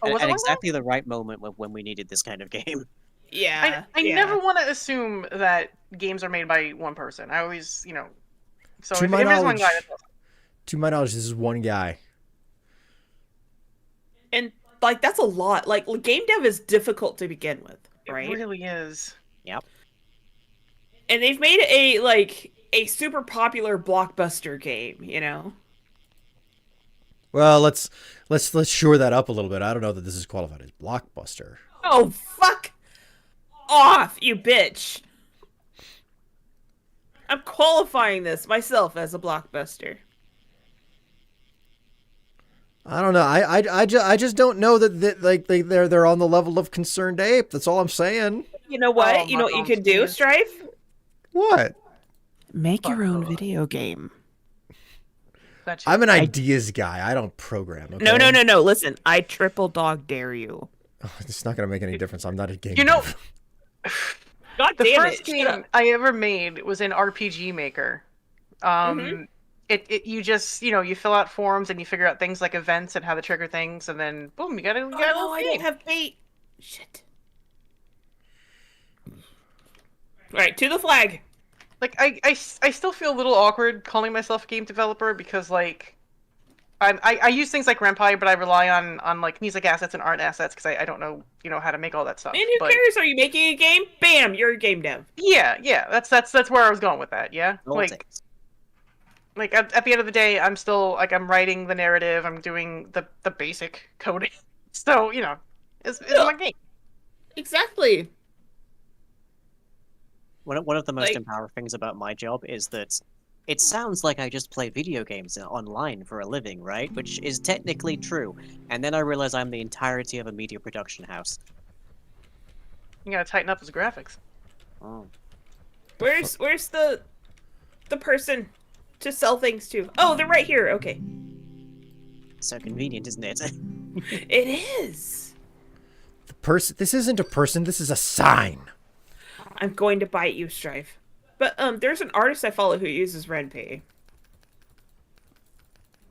Oh, was it At one guy? exactly the right moment when we needed this kind of game. Yeah. I yeah. never want to assume that games are made by one person. I always, you know. So To if my it is one knowledge- guy, that's awesome. To my knowledge, this is one guy. And like that's a lot. Like game dev is difficult to begin with, right? It really is. Yep. And they've made a super popular blockbuster game, you know. Well, let's shore that up a little bit. I don't know that this is qualified as blockbuster. Oh fuck off, you bitch. I'm qualifying this myself as a blockbuster. I don't know. I just don't know that like they're on the level of Concerned Ape. That's all I'm saying. You know what? Oh, you know what you my could do, goodness. Strife? What? Make your own Fuck. video game. That you- I'm an ideas guy. I don't program. Okay? No. Listen, I triple dog dare you. Oh, it's not gonna make any difference. I'm not a game. You know, dev. God the damn first it! Shut up. game I ever made was in RPG Maker. It you just you fill out forms and you figure out things like events and how to trigger things, and then boom, you got a Oh, little no, I don't game. have bait. Shit. All right, to the flag. Like I still feel a little awkward calling myself a game developer because like I use things like Ren'Py, but I rely on like music assets and art assets because I don't know how to make all that stuff. Man, who but cares? Are you making a game? Bam, you're a game dev. yeah, that's where I was going with that. Yeah, Politics. like at the end of the day, I'm still like I'm writing the narrative, I'm doing the basic coding, so it's my game. Exactly. One of the most Like- empowering things about my job is that it sounds like I just play video games online for a living, right? Which is technically true. And then I realize I'm the entirety of a media production house. You gotta tighten up those graphics. Oh. Where's the person to sell things to? Oh, they're right here. Okay. So convenient, isn't it? It is. The person. This isn't a person. This is a sign. I'm going to bite you, Strife. But there's an artist I follow who uses Ren'Py.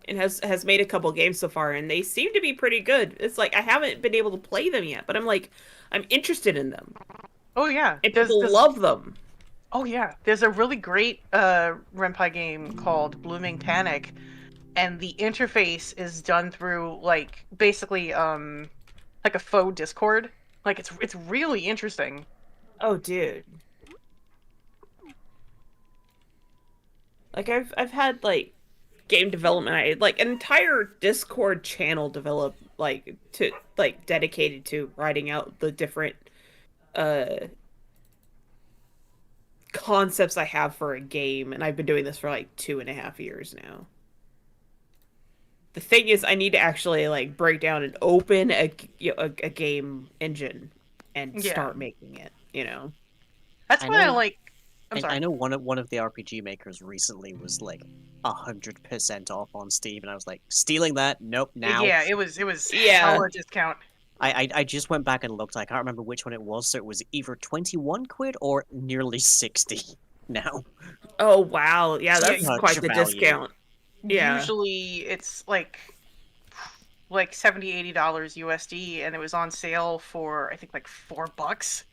And has made a couple games so far, and they seem to be pretty good. It's like I haven't been able to play them yet, but I'm interested in them. Oh yeah, And people love them. Oh yeah, there's a really great Ren'Py game called Blooming Panic, and the interface is done through like basically like a faux Discord. Like it's really interesting. Oh, dude. Like I've had like game development. I like an entire Discord channel developed dedicated to writing out the different concepts I have for a game, and I've been doing this for like 2.5 years now. The thing is, I need to actually like break down and open a game engine and Yeah. start making it. That's I why I know- like. I'm And sorry. I know one of the RPG makers recently was like 100% off on Steam, and I was like, stealing that? Nope, now. Yeah, it was Yeah. hella discount. I just went back and looked. I can't remember which one it was, so it was either 21 quid or nearly 60 now. Oh wow, yeah, that's Such quite the value. discount. Yeah. Usually it's like $70-$80 USD, and it was on sale for I think like $4.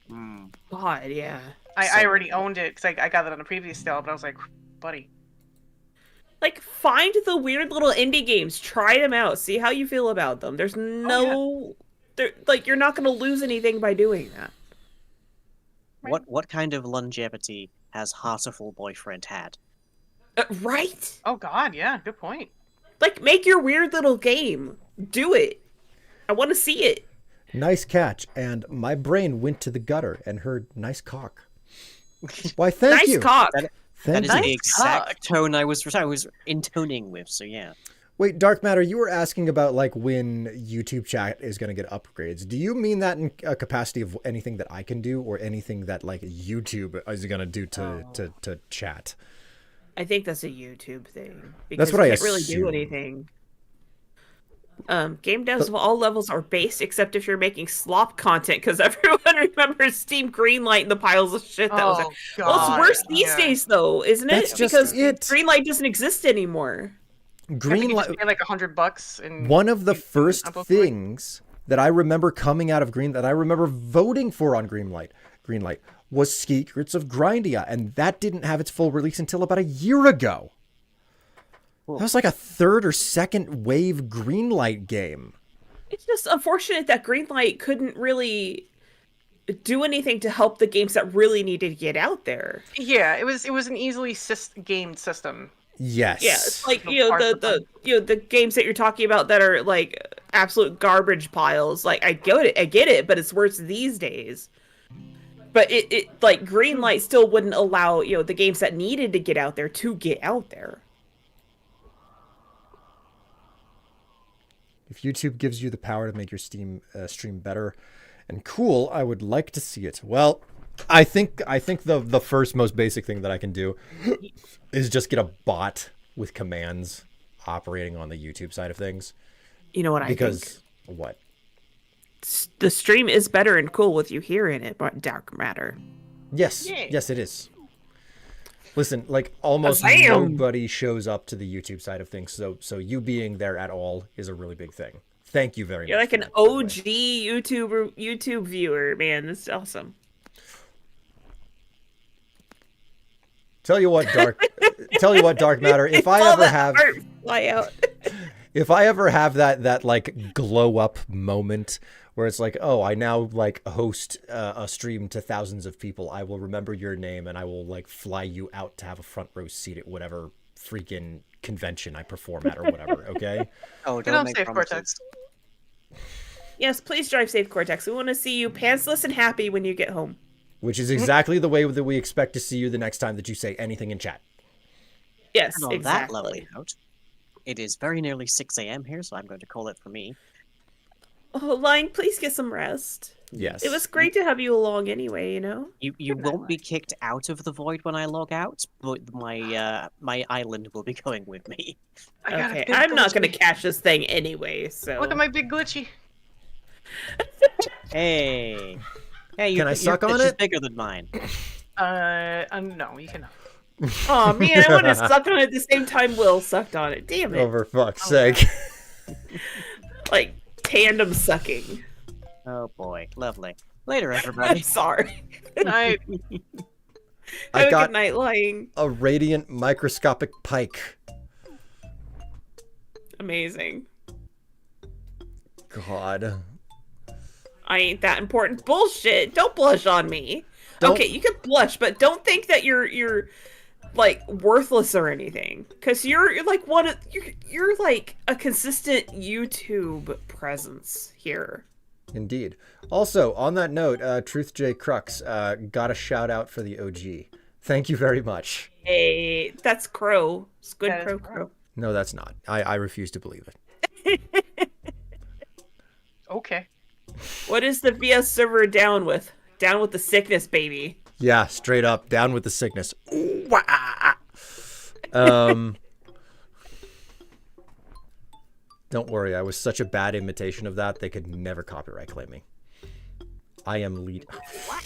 Hmm. God, yeah. I So- already owned it because I got it on a previous sale, but I was like, buddy. Like, find the weird little indie games, try them out, see how you feel about them. There's no, you're not gonna lose anything by doing that. What kind of longevity has Heartful Boyfriend had? Right? Oh God, yeah, good point. Like, make your weird little game. Do it. I want to see it. Nice catch. And my brain went to the gutter and heard nice cock. Why, thank Nice you. cock. That Thank is you. the exact cock. tone I was intoning with. So yeah. Wait, Dark Matter, you were asking about like when YouTube chat is going to get upgrades. Do you mean that in a capacity of anything that I can do or anything that like YouTube is going to do to chat? I think that's a YouTube thing. That's Because what I you can't really assume. do anything. Game devs of all levels are based, except if you're making slop content, because everyone remembers Steam Greenlight and the piles of shit that was there. Oh Well, God. it's worse these yeah. days, though, isn't it? That's just Because it. Greenlight doesn't exist anymore. I think Green you just light. pay like $100 and One of the you- first upload it. things that I remember coming out of that I remember voting for on Greenlight was Secrets of Grindia, and that didn't have its full release until about a year ago. Cool. That was like a third or second wave Greenlight game. It's just unfortunate that Greenlight couldn't really do anything to help the games that really needed to get out there. Yeah, it was an easily gamed system. Yes. Yeah, it's like No parts of them. the games that you're talking about that are like absolute garbage piles. Like I get it, but it's worse these days. But it like Greenlight still wouldn't allow the games that needed to get out there to get out there. If YouTube gives you the power to make your Steam stream better and cool, I would like to see it. Well, I think the first most basic thing that I can do is just get a bot with commands operating on the YouTube side of things. You know what I think? Because what? The stream is better and cool with you hearing it, but dark matter. Yes, Yeah. yes, it is. Listen, like almost Damn. nobody shows up to the YouTube side of things, so you being there at all is a really big thing. Thank you very You're much. like an for that, by the way. OG YouTube viewer, man. This is awesome. Tell you what, dark matter. If I All ever that have, art fly out. if I ever have that like glow up moment where it's like, oh, I now like host a stream to thousands of people, I will remember your name and I will like fly you out to have a front row seat at whatever freaking convention I perform at or whatever. Okay. Oh, Get don't on make safe, promises. Cortex. Yes, please drive safe, Cortex. We want to see you pantsless and happy when you get home. Which is exactly the way that we expect to see you the next time that you say anything in chat. Yes, And on exactly. that lovely note, it is very nearly 6 a.m. here, so I'm going to call it for me. Oh, Lying, please get some rest. Yes. It was great to have you along anyway, you know? You won't be kicked out of the void when I log out, but my island will be going with me. I got a Okay, big I'm not going to glitchy. catch this thing anyway, so... Look at my big glitchy. Hey, hey, Can I your suck on fish is it? bigger than mine. No, you cannot. Oh man, I want to suck on it at the same time Will sucked on it. Damn it. Oh, for fuck's sake. Like, tandem sucking. Oh boy, lovely. Later, I'm everybody. I sorry. I Have a got good night, Lying. a radiant microscopic pike. Amazing. God. I ain't that important. Bullshit. Don't blush on me. Don't- Okay, you can blush, but don't think that you're like worthless or anything. Cause you're like you're like a consistent YouTube presence here. Indeed. Also, on that note, Truth J Crux got a shout out for the OG. Thank you very much. Hey, that's Crow. It's good That is Crow. Crow. No, that's not. I refuse to believe it. Okay. What is the VS server down with? Down with the sickness, baby. Yeah, straight up. Down with the sickness. Ooh, wah. Don't worry. I was such a bad imitation of that, they could never copyright claim me. I am lead. I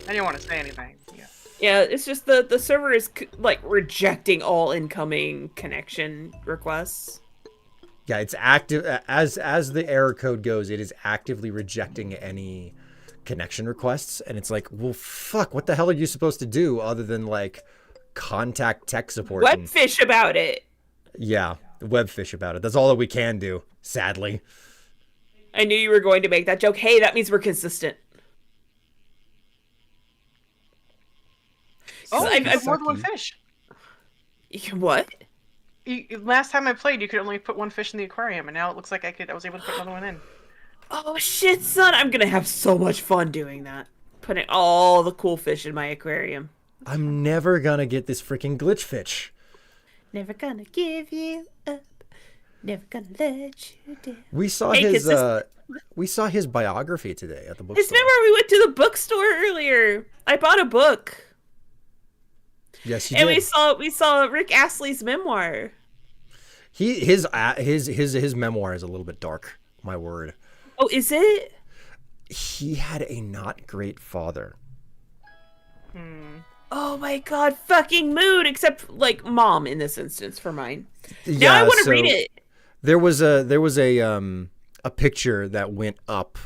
didn't want to say anything. Yeah. Yeah, it's just the server is like rejecting all incoming connection requests. Yeah, it's active as the error code goes. It is actively rejecting any connection requests, and it's like, well, fuck. What the hell are you supposed to do other than like contact tech support? and- Webfish about it. Yeah, webfish about it. That's all that we can do. Sadly. I knew you were going to make that joke. Hey, that means we're consistent. Oh, I've- you I've- put more than one fish. What? Last time I played, you could only put one fish in the aquarium, and now it looks like I was able to put another one in. Oh shit, son! I'm gonna have so much fun doing that. Putting all the cool fish in my aquarium. I'm never gonna get this freaking glitch fish. Never gonna give you up. Never gonna let you down. We saw Hey, his 'cause we saw his biography today at the Just bookstore. remember we went to the bookstore earlier. I bought a book. Yes, you And did. we saw Rick Astley's memoir. His memoir is a little bit dark. My word. Oh, is it? He had a not great father. Oh my god, fucking mood, except like mom in this instance for mine. Now Yeah, I want to so read it. There was a picture that went up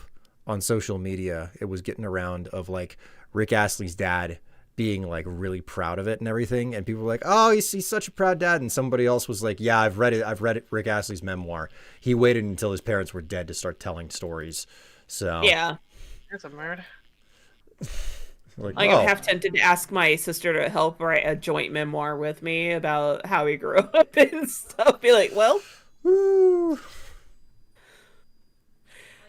on social media. It was getting around of like Rick Astley's dad being like really proud of it and everything, and people were like, "Oh, he's such a proud dad," and somebody else was like, "Yeah, I've read it. Rick Astley's memoir. He waited until his parents were dead to start telling stories." So Yeah. That's a nerd. like, Like, oh, I'm half tempted to ask my sister to help write a joint memoir with me about how he grew up and stuff. Be like, well, woo.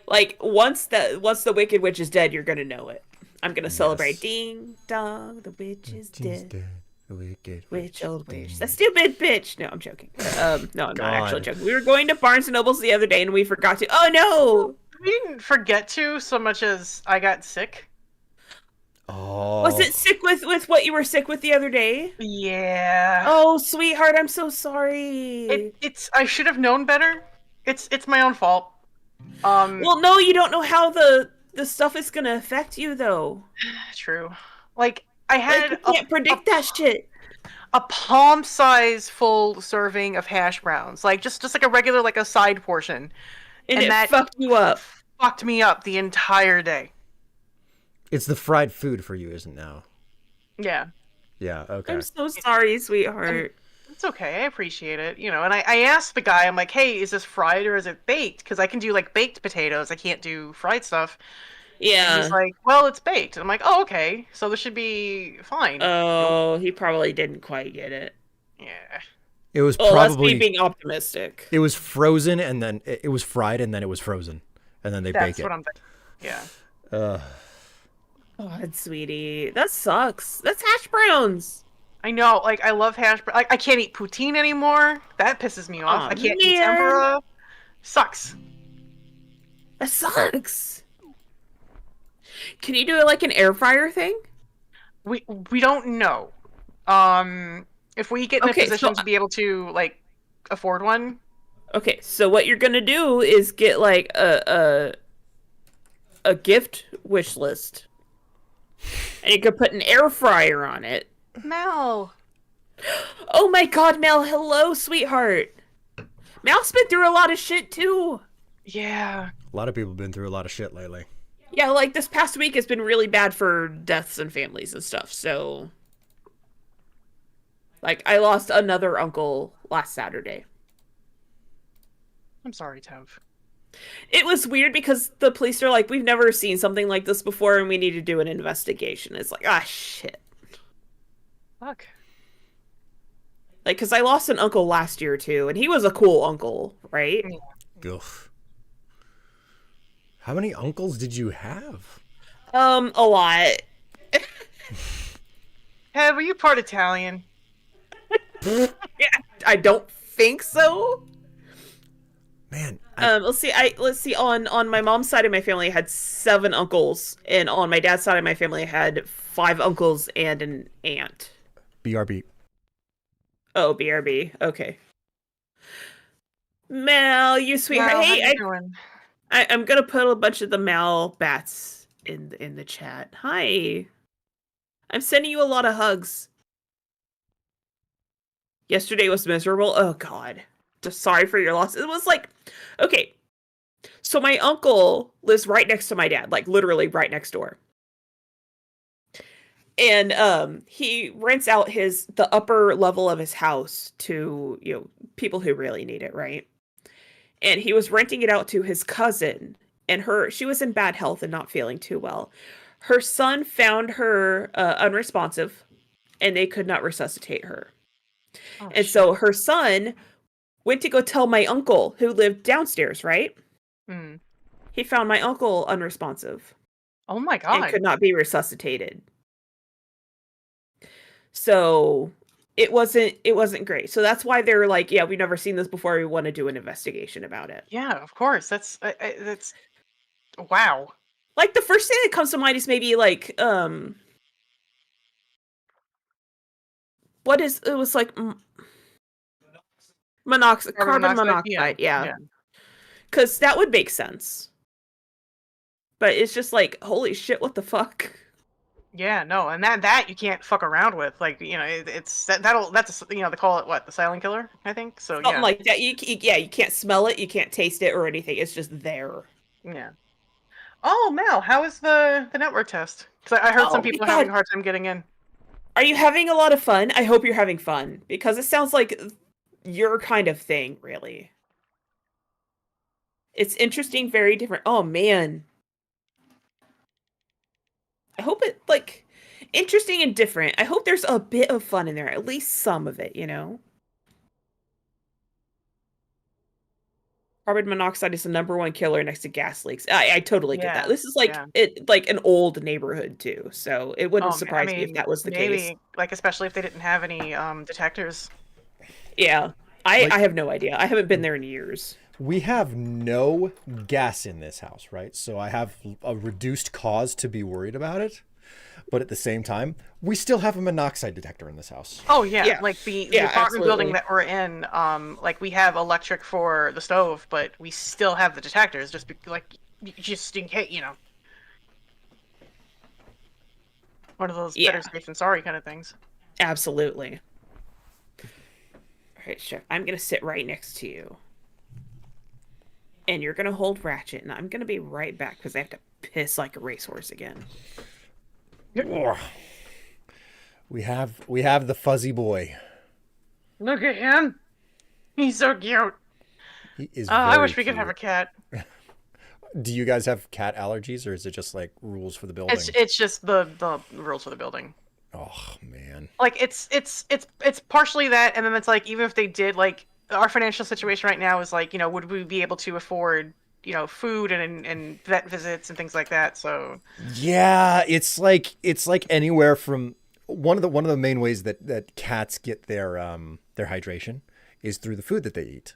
like once the Wicked Witch is dead, you're gonna know it. I'm gonna celebrate. Yes. Ding dong, the witch is dead. The wicked Witch, old witch. That stupid bitch. No, I'm joking. No, I'm not actually God. joking. We were going to Barnes and Nobles the other day and we forgot to. Oh no! We didn't forget to so much as I got sick. Oh. Was it sick with what you were sick with the other day? Yeah. Oh, sweetheart, I'm so sorry. It's I should have known better. It's my own fault. Well, no, you don't know how the stuff is gonna affect you, though. True. Like I Like, had you can't predict that shit. a palm size full serving of hash browns, like just like a regular, like a side portion, And and it that fucked you up. fucked me up the entire day. It's the fried food for you, isn't it now? Yeah. Yeah. Okay. I'm so sorry, sweetheart. It's okay. I appreciate it. And I asked the guy, I'm like, hey, is this fried or is it baked? Because I can do like baked potatoes. I can't do fried stuff. And Yeah. he's like, well, it's baked. And I'm like, oh, okay. So this should be fine. Oh, he probably didn't quite get it. Yeah. It was Oh, that's probably me being optimistic. it was frozen and then it was fried and then it was frozen and then they That's bake it. what I'm thinking. Yeah. God, sweetie, that sucks. That's hash browns. I know. Like, I love hash brown. Like, I can't eat poutine anymore. That pisses me off. Aw, I can't eat man. tempura. Sucks. That sucks. Can you do it like an air fryer thing? We don't know. If we get in Okay, a position so- to be able to, like, afford one. Okay, so what you're gonna do is get like a gift wish list, and you could put an air fryer on it. Mel. Oh my God, Mel! Hello, sweetheart. Mel's been through a lot of shit too. Yeah. A lot of people have been through a lot of shit lately. Yeah, like this past week has been really bad for deaths and families and stuff. So, like, I lost another uncle last Saturday. I'm sorry, Tev. It was weird because the police are like, we've never seen something like this before and we need to do an investigation. It's like, ah, shit. Fuck. Like, because I lost an uncle last year too, and he was a cool uncle, right? Ugh. How many uncles did you have? A lot. Tev, were you part Italian? Yeah, I don't think so. Man, Let's see. On my mom's side of my family, I had 7 uncles, and on my dad's side of my family, I had 5 uncles and an aunt. BRB. Oh, BRB. Okay. Mel, you sweetheart. Mel, how Hey, you doing? I'm gonna put a bunch of the Mal bats in the chat. Hi. I'm sending you a lot of hugs. Yesterday was miserable. Oh God. Just sorry for your loss. It was like, okay. So my uncle lives right next to my dad, like literally right next door. And he rents out the upper level of his house to, people who really need it, right? And he was renting it out to his cousin, and she was in bad health and not feeling too well. Her son found her unresponsive, and they could not resuscitate her. Oh, And shit. so her son went to go tell my uncle, who lived downstairs, right? Mm. He found my uncle unresponsive Oh my and god. could not be resuscitated. So it wasn't great. So that's why they're like, yeah, we've never seen this before. We want to do an investigation about it. Yeah, of course. That's wow. Like the first thing that comes to mind is maybe like what is it was like carbon monoxide, yeah. Cuz that would make sense. But it's just like, holy shit, what the fuck? Yeah, no, and that you can't fuck around with. Like, it's that's they call it what, the silent killer, I think. So Something yeah. like that. You can't smell it, you can't taste it or anything. It's just there. Yeah. Oh, Mel, how is the network test? Because I heard some Oh, people God. having a hard time getting in. Are you having a lot of fun? I hope you're having fun because it sounds like your kind of thing, really. It's interesting, very different. Oh man. I hope it like interesting and different. I hope there's a bit of fun in there, at least some of it, Carbon monoxide is the #1 killer next to gas leaks. I totally get Yeah, that. This is like yeah. like an old neighborhood too, so it wouldn't surprise me if that was the maybe, case. like, especially if they didn't have any detectors. Yeah, Like- I have no idea. I haven't been there in years. We have no gas in this house, right? So I have a reduced cause to be worried about it. But at the same time, we still have a monoxide detector in this house. Oh yeah, Yeah. like the Yeah, apartment building absolutely. that we're in, like we have electric for the stove, but we still have the detectors just in case, one of those Yeah. better safe than sorry kind of things. Absolutely. All right, Chef. I'm gonna sit right next to you, and you're gonna hold Ratchet, and I'm gonna be right back because I have to piss like a racehorse again. Ugh. We have the fuzzy boy. Look at him. He's so cute. He is I very wish we could cute. have a cat. Do you guys have cat allergies, or is it just like rules for the building? It's just the rules for the building. Oh man. Like it's partially that, and then it's like even if they did, like our financial situation right now is like, would we be able to afford, food and vet visits and things like that? So Yeah, it's like anywhere from one of the main ways that cats get their hydration is through the food that they eat.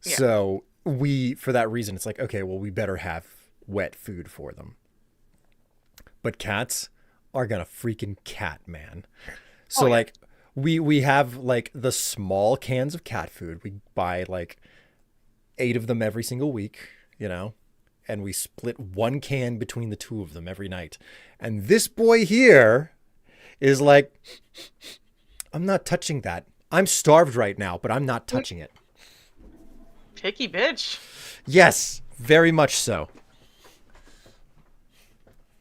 Yeah. So for that reason, it's like, okay, well, we better have wet food for them. But cats are gonna freaking cat, man. So Oh, yeah. like we have like the small cans of cat food. We buy like 8 of them every single week, and we split 1 can between the 2 of them every night. And this boy here is like, I'm not touching that. I'm starved right now, but I'm not touching it. picky bitch. Yes, very much so.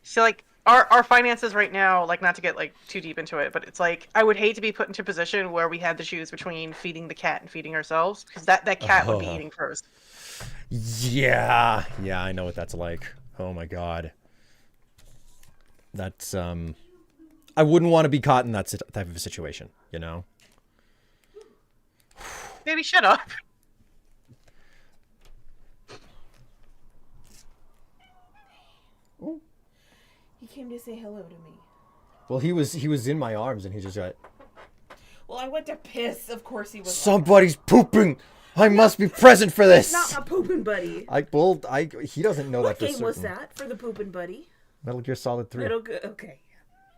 So like our finances right now, like not to get like too deep into it, but it's like I would hate to be put into a position where we had to choose between feeding the cat and feeding ourselves, because that cat would be eating first. Yeah, I know what that's like. Oh my god. That's I wouldn't want to be caught in that type of a situation, Baby, shut up. He came to say hello to me. Well, he was in my arms and he just got, Well, I went to piss. Of course he was. somebody's pooping. I must be present for this. Not my pooping buddy. He doesn't know What that for game was certain. that for the pooping buddy? Metal Gear Solid 3. Okay.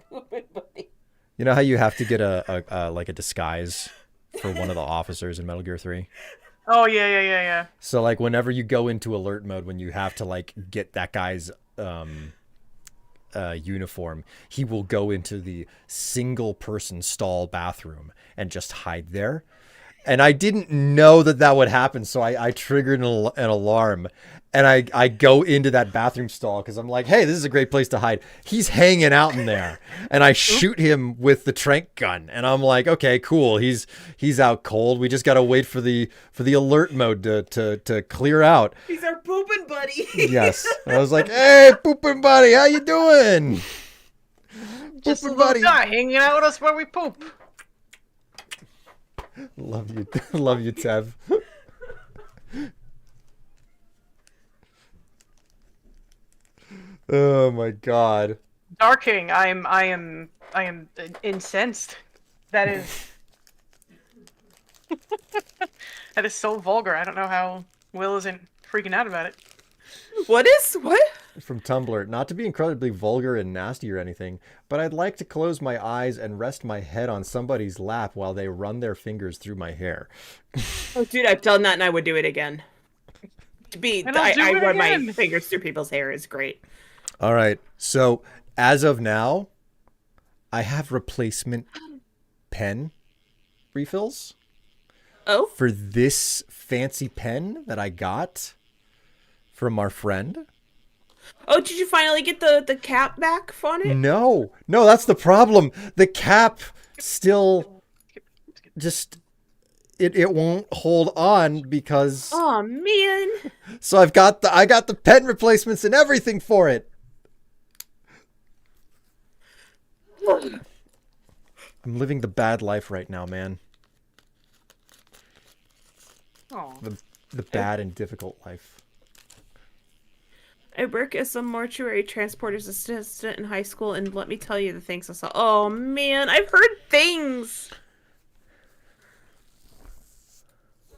Pooping buddy. You know how you have to get a disguise for one of the officers in Metal Gear 3? Oh yeah. So like whenever you go into alert mode, when you have to like get that guy's uniform, he will go into the single person stall bathroom and just hide there. And I didn't know that would happen, so I triggered an alarm, and I go into that bathroom stall because I'm like, hey, this is a great place to hide. He's hanging out in there, and I shoot him with the tranq gun, and I'm like, okay, cool. He's out cold. We just gotta wait for the alert mode to clear out. He's our pooping buddy. Yes, and I was like, hey, pooping buddy, how you doing? Just a Pooping little guy hanging out with us where we poop. Love you, Tev. Oh my god. Dark King, I am incensed. That is that is so vulgar. I don't know how Will isn't freaking out about it. What? From Tumblr, not to be incredibly vulgar and nasty or anything, but I'd like to close my eyes and rest my head on somebody's lap while they run their fingers through my hair. Oh, dude, I've done that and I would do it again. I run my fingers through people's hair is great. All right, so as of now, I have replacement pen refills. Oh? For this fancy pen that I got from our friend. Oh, did you finally get the cap back on it? No, that's the problem. The cap still just it won't hold on because. Oh man! So I got the pen replacements and everything for it. I'm living the bad life right now, man. Oh. The bad and difficult life. I work as a mortuary transporter's assistant in high school, and let me tell you the things I saw. Oh man, I've heard things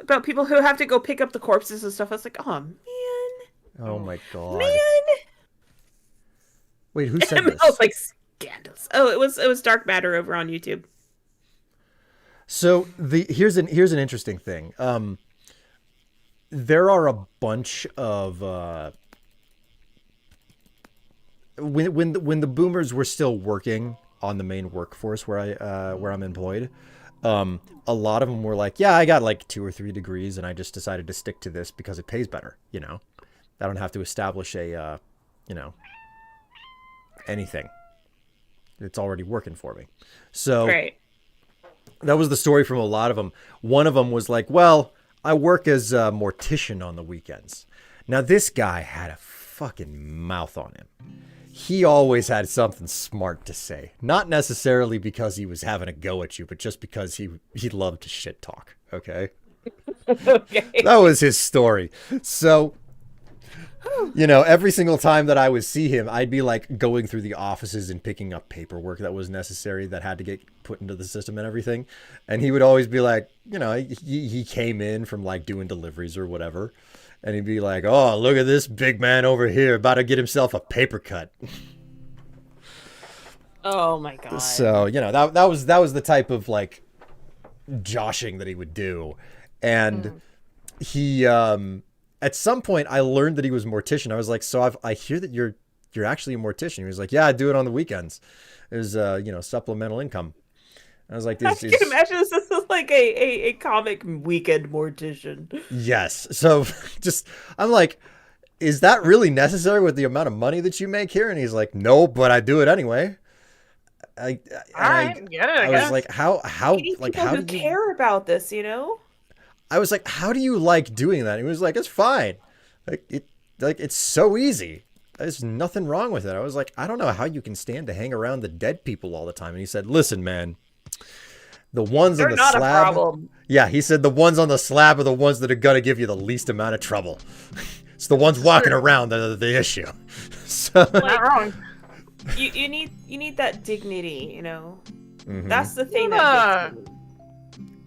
about people who have to go pick up the corpses and stuff. I was like, oh man. Oh my god. Man. Wait, who said And I this? was like, Scandals. Oh, it was Dark Matter over on YouTube. So here's an interesting thing. There are a bunch of when the boomers were still working on the main workforce where I'm employed. A lot of them were like, yeah, I got like 2 or 3 degrees and I just decided to stick to this because it pays better. You know, I don't have to establish a, anything. It's already working for me. So Right. that was the story from a lot of them. One of them was like, well, I work as a mortician on the weekends. Now this guy had a fucking mouth on him. He always had something smart to say. Not necessarily because he was having a go at you, but just because he loved to shit talk. Okay? Okay. That was his story. So, every single time that I would see him, I'd be like going through the offices and picking up paperwork that was necessary that had to get put into the system and everything. And he would always be like, he came in from like doing deliveries or whatever. And he'd be like, oh, look at this big man over here about to get himself a paper cut. Oh my god. So, that was the type of like joshing that he would do. And he at some point I learned that he was a mortician. I was like, so I hear that you're actually a mortician. He was like, yeah, I do it on the weekends. There's supplemental income. I was like, I can imagine this is like a comic weekend mortician. Yes. So I'm like, is that really necessary with the amount of money that you make here? And he's like, no, but I do it anyway. I get it. I was guess. like, how You need like people how who do you? care about this, you know? I was like, how do you like doing that? And he was like, it's fine. It's so easy. There's nothing wrong with it. I was like, I don't know how you can stand to hang around the dead people all the time. And he said, listen, man. The ones They're on the not slab. a problem. Yeah, he said the ones on the slab are the ones that are gonna give you the least amount of trouble. It's the ones walking around that are the issue. So Not wrong. You need that dignity, you know? Mhm. That's the thing Luna. that gets me.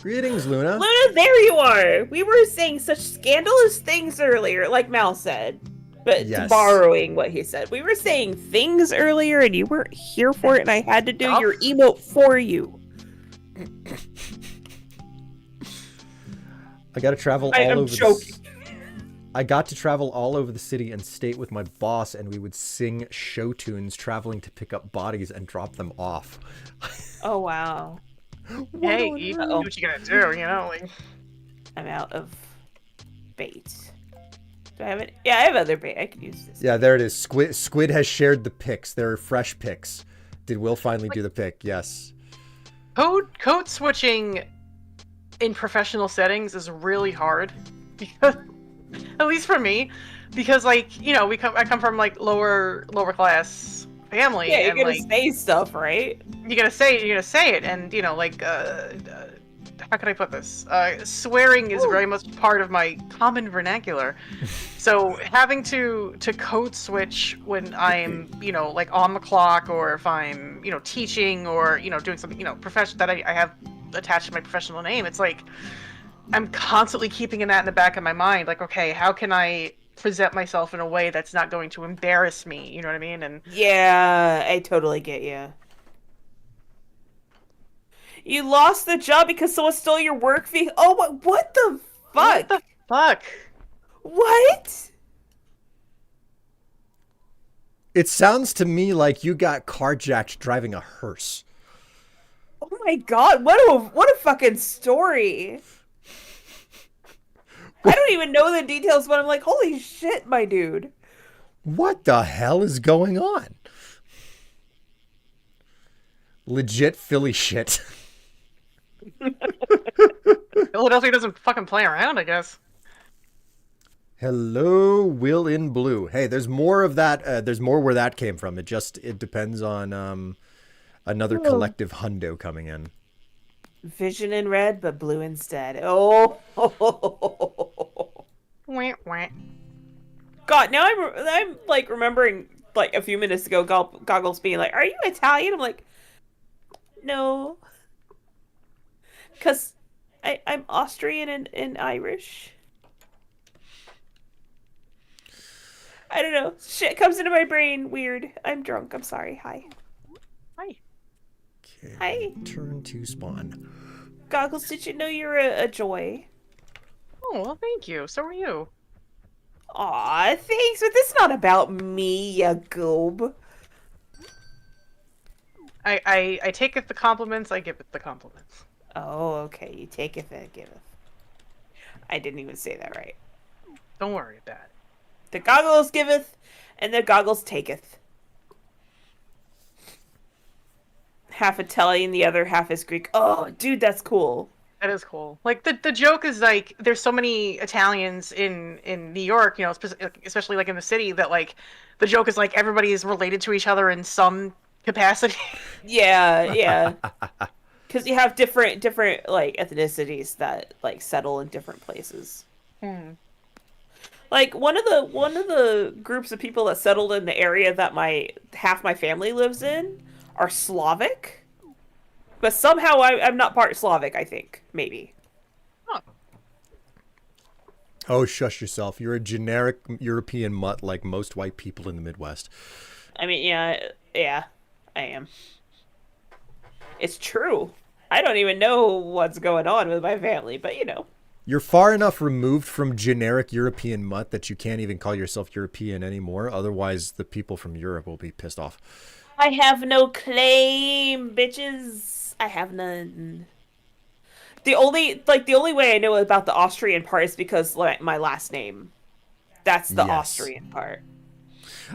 Greetings, Luna. Luna, there you are! We were saying such scandalous things earlier, like Mal said. But Yes. borrowing what he said. We were saying things earlier and you weren't here for it and I had to do your emote for you. I got to travel I all am over. joking. I got to travel all over the city and state with my boss, and we would sing show tunes, traveling to pick up bodies and drop them off. Oh wow. Hey, you do what you gotta do, like. I'm out of bait. Do I have it? Yeah, I have other bait. I could use this. Yeah, there it is. Squid has shared the pics. They're fresh pics. Did Will finally do the pic? Yes. Code switching in professional settings is really hard because, at least for me, because I come from like lower class family. Yeah, you're and, gonna like, say stuff, right? you're gonna say it, and how can I put this? Swearing is very much part of my common vernacular. So having to code switch when I'm, like on the clock, or if I'm, teaching, or, doing something, professional that I have attached to my professional name, it's like I'm constantly keeping that in the back of my mind. Like, okay, how can I present myself in a way that's not going to embarrass me? You know what I mean? And Yeah, I totally get you. You lost the job because someone stole your work fee. Oh, what the fuck? what the fuck? What? It sounds to me like you got carjacked driving a hearse. Oh my god, what a fucking story. I don't even know the details, but I'm like, holy shit, my dude. What the hell is going on? Legit Philly shit. Philadelphia doesn't fucking play around, I guess. Hello, Will in Blue. Hey, there's more of that. There's more where that came from. It depends on another collective hundo coming in. Vision in red, but blue instead. Oh. Wah, wah. God, now I'm like remembering like a few minutes ago, Goggles being like, "Are you Italian?" I'm like, "No," because I'm Austrian and Irish. I don't know. Shit comes into my brain. Weird. I'm drunk. I'm sorry. Hi. Hi. Okay. Hi. Turn to spawn. Goggles, did you know you're a joy? Oh, well, thank you. So are you. Aw, thanks, but this is not about me, ya goob. I taketh the compliments, I giveth the compliments. Oh, okay, you taketh and giveth. I didn't even say that right. Don't worry about it. The goggles giveth, and the goggles taketh. Half Italian, the other half is Greek. Oh, dude, that's cool. That is cool. Like the joke is like there's so many Italians in New York, you know, especially like in the city that like the joke is like everybody is related to each other in some capacity. Yeah, yeah. Because you have different like ethnicities that like settle in different places. Hmm. Like one of the groups of people that settled in the area that half my family lives in are Slavic. But somehow I'm not part Slavic, I think. Maybe. Huh. Oh, shush yourself. You're a generic European mutt like most white people in the Midwest. I mean, yeah, I am. It's true. I don't even know what's going on with my family, but you know. You're far enough removed from generic European mutt that you can't even call yourself European anymore. Otherwise, the people from Europe will be pissed off. I have no claim, bitches. I have none. The only way I know about the Austrian part is because like, my last name. That's the Yes. Austrian part.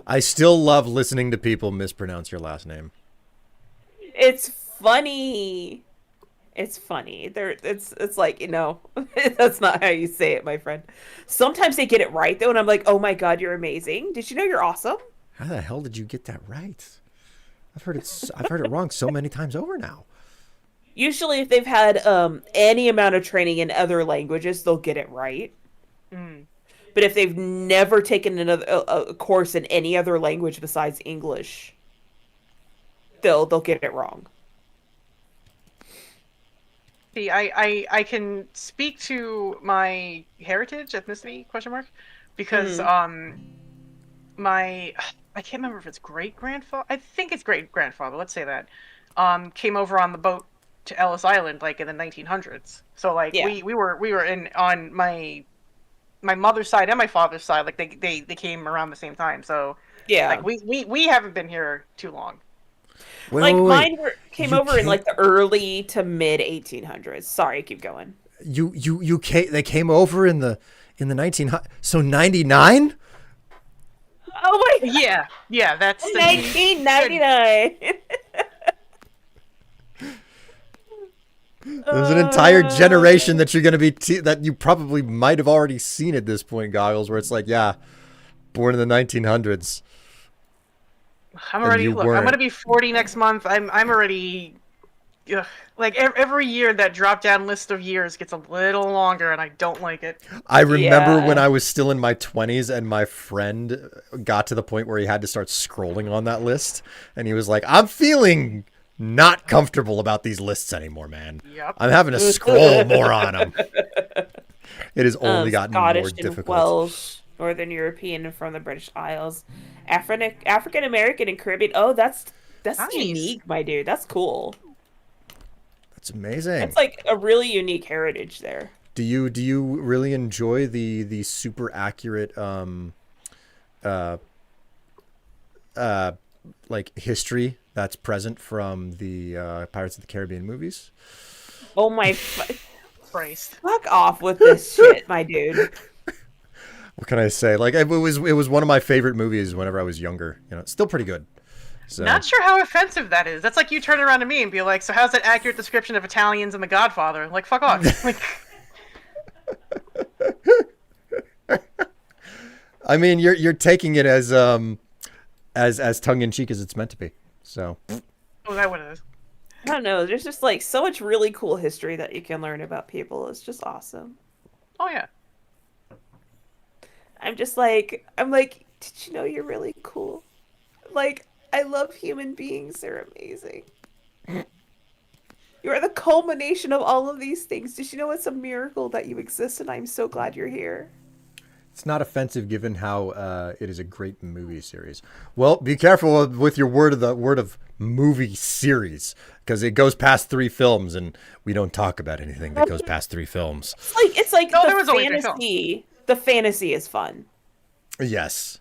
I still love listening to people mispronounce your last name. It's funny. It's funny. It's like, you know, that's not how you say it, my friend. Sometimes they get it right though, and I'm like, oh my god, you're amazing. Did you know you're awesome? How the hell did you get that right? I've heard it wrong so many times over now. Usually, if they've had any amount of training in other languages, they'll get it right. Mm. But if they've never taken a course in any other language besides English, they'll get it wrong. See, I can speak to my heritage, ethnicity, question mark, because my I can't remember if it's great grandfather. I think it's great grandfather. Let's say that came over on the boat to Ellis Island like in the 1900s. So like Yeah. we were in on my mother's side and my father's side. Like they came around the same time. So Yeah. like we haven't been here too long. Wait, Like wait, wait. mine came You over in can't- like the early to mid 1800s. Sorry, keep going. You came, they came over in the 1900s. So 99? Oh my god, Yeah, that's the 1999. There's an entire generation that you're going to be that you probably might have already seen at this point, Goggles, where it's like, yeah, born in the 1900s. I'm And already you look. I'm weren't. gonna be 40 next month. I'm already ugh. Like every year that drop down list of years gets a little longer, and I don't like it. I remember Yeah. when I was still in my 20s and my friend got to the point where he had to start scrolling on that list. And he was like, I'm feeling not comfortable about these lists anymore, man. Yep. I'm having to scroll more on them. It has only gotten Scottish more and difficult. Welsh, Northern European, and from the British Isles, African American and Caribbean. Oh, that's Nice. unique, my dude. That's cool. That's amazing. It's like a really unique heritage there. Do you really enjoy the super accurate like history that's present from the Pirates of the Caribbean movies? Oh my, Christ. fuck off with this shit, my dude. What can I say? Like it was one of my favorite movies whenever I was younger. You know, it's still pretty good. So Not sure how offensive that is. That's like you turn around to me and be like, "So how's that accurate description of Italians in The Godfather?" Like, fuck off. Like, I mean, you're taking it as tongue in cheek as it's meant to be. So oh, that what it is. I don't know. There's just like so much really cool history that you can learn about people. It's just awesome. Oh yeah. I'm like, did you know you're really cool? Like, I love human beings. They're amazing. You are the culmination of all of these things. Did you know it's a miracle that you exist and I'm so glad you're here? It's not offensive given how it is a great movie series. Well, be careful with your word of movie series, because it goes past 3 films, and we don't talk about anything that goes past 3 films. It's like No, the there was only 3 fantasy. The fantasy is fun. Yes.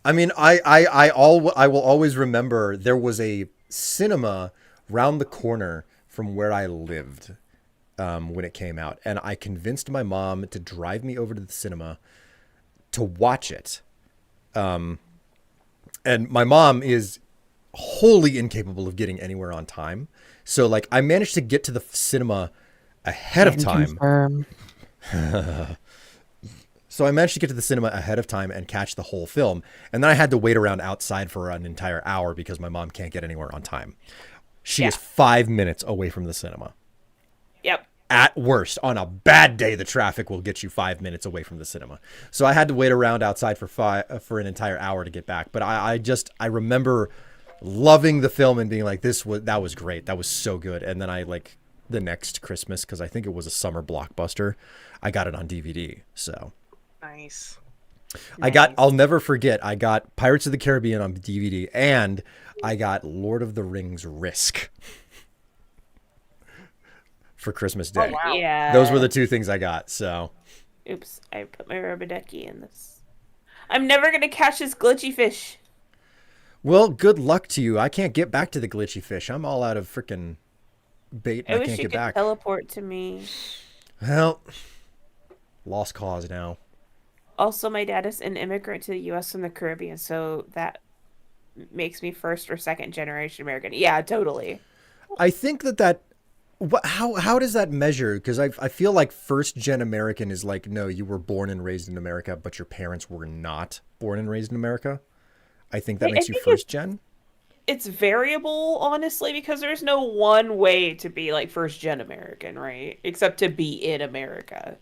I mean, I will always remember there was a cinema round the corner from where I lived when it came out, and I convinced my mom to drive me over to the cinema to watch it. And my mom is wholly incapable of getting anywhere on time. So like I managed to get to the cinema ahead of time. So I managed to get to the cinema ahead of time and catch the whole film. And then I had to wait around outside for an entire hour because my mom can't get anywhere on time. She is 5 minutes away from the cinema. Yep. At worst, on a bad day, the traffic will get you 5 minutes away from the cinema. So I had to wait around outside for an entire hour to get back. But I remember loving the film and being like, that was great. That was so good. And then I like the next Christmas, because I think it was a summer blockbuster, I got it on DVD. So Nice. I'll never forget, I got Pirates of the Caribbean on DVD, and I got Lord of the Rings Risk for Christmas Day. Oh, wow. Yeah. Those were the 2 things I got. So Oops, I put my rubber ducky in this. I'm never gonna catch this glitchy fish. well, good luck to you. I can't get back to the glitchy fish. I'm all out of freaking bait, and I I wish can't you get could back. teleport to me. Well, lost cause now. Also, my dad is an immigrant to the U.S. from the Caribbean, so that makes me first or second generation American. Yeah, totally. I think how does that measure? Because I feel like first gen American is like, no, you were born and raised in America, but your parents were not born and raised in America. I think that I makes you think first gen. It's variable, honestly, because there's no one way to be like first gen American, right? Except to be in America.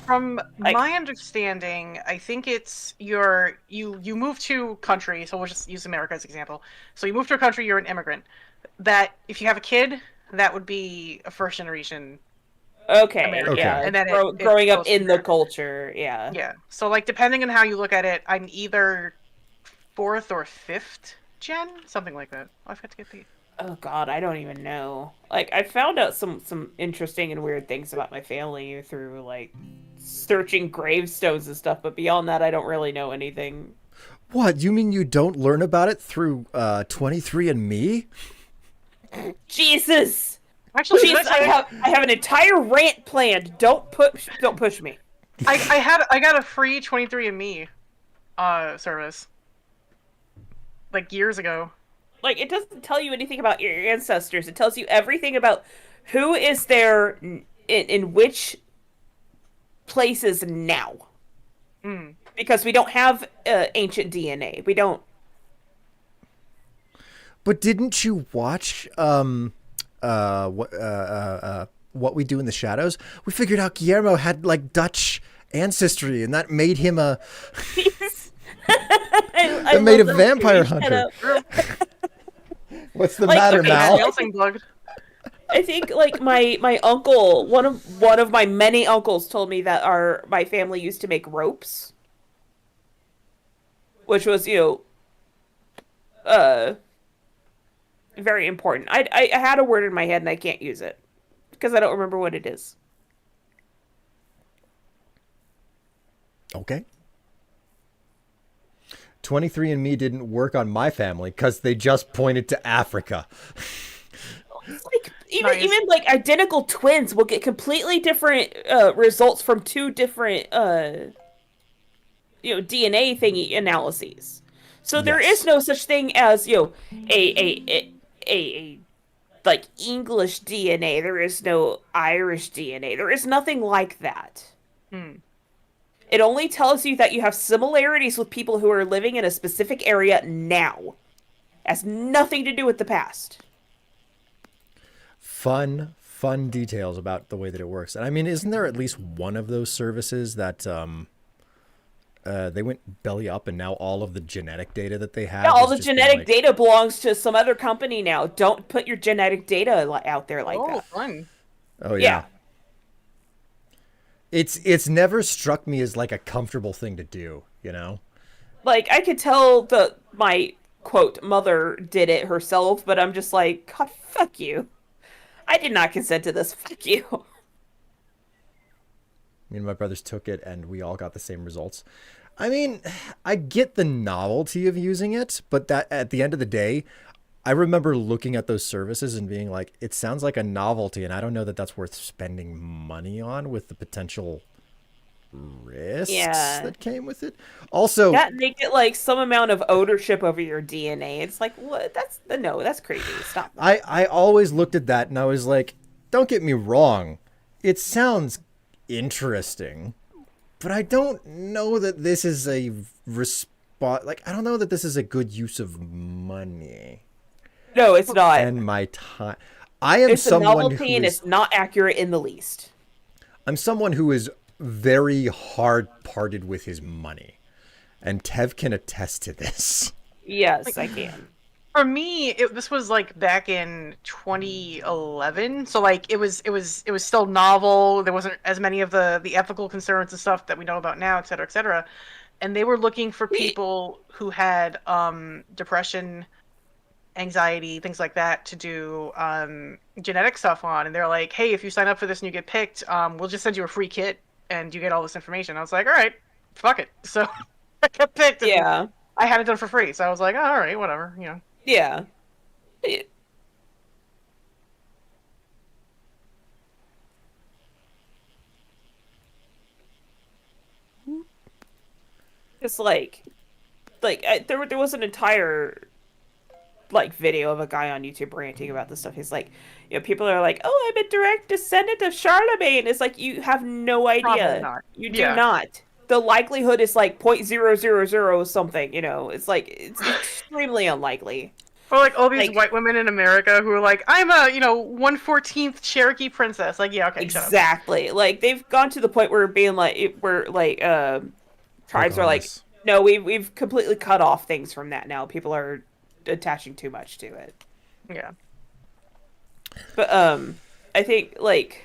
From Like- my understanding, I think it's you move to country, so we'll just use America as example. So you move to a country, you're an immigrant. That if you have a kid, that would be a first generation. Okay, American. yeah. And then growing up goes in from the there. culture, yeah. Yeah. So like depending on how you look at it, I'm either 4th or 5th gen, something like that. I have to get the. Oh God, I don't even know. Like, I found out some interesting and weird things about my family through like searching gravestones and stuff, but beyond that, I don't really know anything. What, you mean you don't learn about it through 23andMe? Jesus! Actually, Jeez, I have an entire rant planned. Don't push me. I got a free 23andMe service like years ago. Like, it doesn't tell you anything about your ancestors. It tells you everything about who is there in which places now. Mm. Because we don't have ancient DNA. We don't. But didn't you watch what we do in the shadows? We figured out Guillermo had like Dutch ancestry, and that made him a I made a love that vampire series. hunter. Shut up. What's the Like, matter, okay, Mal? Melting bug. I think like my uncle, one of my many uncles, told me that my family used to make ropes, which was very important. I had a word in my head and I can't use it because I don't remember what it is. Okay. 23andMe didn't work on my family because they just pointed to Africa. It's like Nice. even like identical twins will get completely different results from 2 different DNA thingy analyses. So there Yes. is no such thing as a like English DNA. There is no Irish DNA. There is nothing like that. Hmm. It only tells you that you have similarities with people who are living in a specific area now. It has nothing to do with the past. Fun details about the way that it works. And I mean, isn't there at least one of those services that they went belly up, and now all of the genetic data that they have? Yeah, all has the just been, genetic like- data belongs to some other company now. Don't put your genetic data out there like Oh, that. fun. Oh Yeah. It's never struck me as like a comfortable thing to do, you know? Like, I could tell my quote mother did it herself, but I'm just like, God, fuck you. I did not consent to this. Fuck you. Me and my brothers took it and we all got the same results. I mean, I get the novelty of using it, but that at the end of the day, I remember looking at those services and being like, it sounds like a novelty, and I don't know that that's worth spending money on with the potential risks Yeah. that came with it. Also, That make it like some amount of ownership over your DNA. It's like, what? That's crazy. Stop. I always looked at that and I was like, don't get me wrong, it sounds interesting, but I don't know that this is a response. Like, I don't know that this is a good use of money No, it's not. and my time. I am It's a someone novelty who and is, it's not accurate in the least. I'm someone who is very hard parted with his money, and Tev can attest to this. Yes, I can. For me, this was like back in 2011, so like it was still novel. There wasn't as many of the ethical concerns and stuff that we know about now, et cetera, et cetera. And they were looking for people who had depression, anxiety, things like that, to do genetic stuff on. And they're like, hey, if you sign up for this and you get picked, we'll just send you a free kit and you get all this information. I was like, all right, fuck it. So I got picked. And Yeah. I had it done for free, so I was like, oh, all right, whatever, you know. Yeah. It's like there was an entire like video of a guy on YouTube ranting about this stuff. He's like, people are like, "Oh, I'm a direct descendant of Charlemagne." It's like you have no Probably idea. not. You do Yeah. not. The likelihood is like 0.000 something. It's like it's extremely unlikely. Or like all these Like- white women in America who are like, I'm a 1/14th Cherokee princess. Like, yeah, okay, shut up. Exactly. Like they've gone to the point where tribes are like, Pocahontas. no, we've completely cut off things from that now. People are attaching too much to it. Yeah. But I think like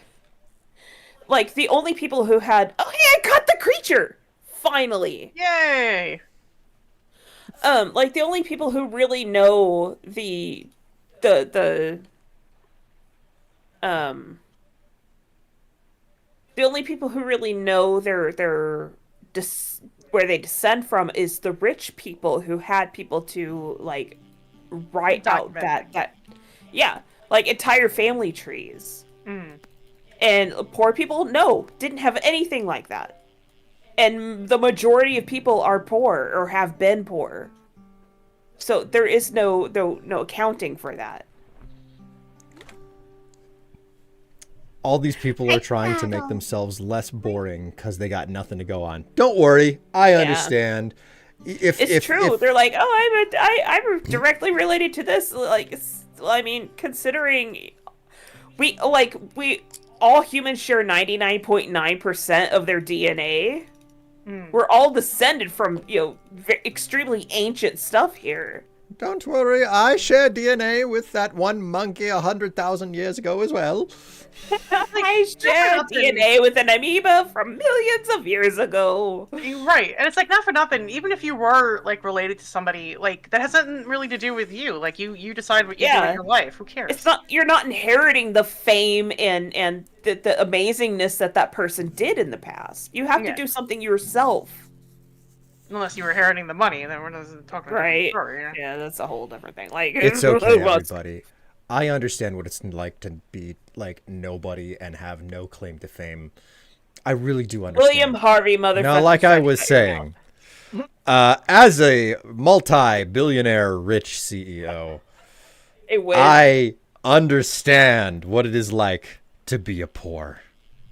the only people who had, oh hey, I caught the creature finally. Yay! Like the only people who really know the only people who really know where they descend from is the rich people who had people to like write out that yeah, like entire family trees. Mm. And poor people, no, didn't have anything like that. And the majority of people are poor or have been poor. So there is no accounting for that. All these people are trying to make themselves less boring because they got nothing to go on. Don't worry, I understand. It's true. They're like, oh, I'm directly related to this. Like, I mean, considering we all humans share 99.9% of their DNA. We're all descended from extremely ancient stuff here. Don't worry, I share DNA with that one monkey 100,000 years ago as well. I share nothing. DNA with an amoeba from millions of years ago. You're right, and it's like not for nothing. Even if you were like related to somebody, like that has nothing really to do with you. Like you decide what you do in your life. Who cares? It's not, you're not inheriting the fame and the amazingness that person did in the past. You have to do something yourself. Unless you were inheriting the money, then we're not talking about Right. the story. Yeah. Yeah, that's a whole different thing. Like, It's okay, everybody. I understand what it's like to be like nobody and have no claim to fame. I really do understand. William Harvey, motherfucker. Now, like I was saying, as a multi-billionaire rich CEO, I understand what it is like to be a poor.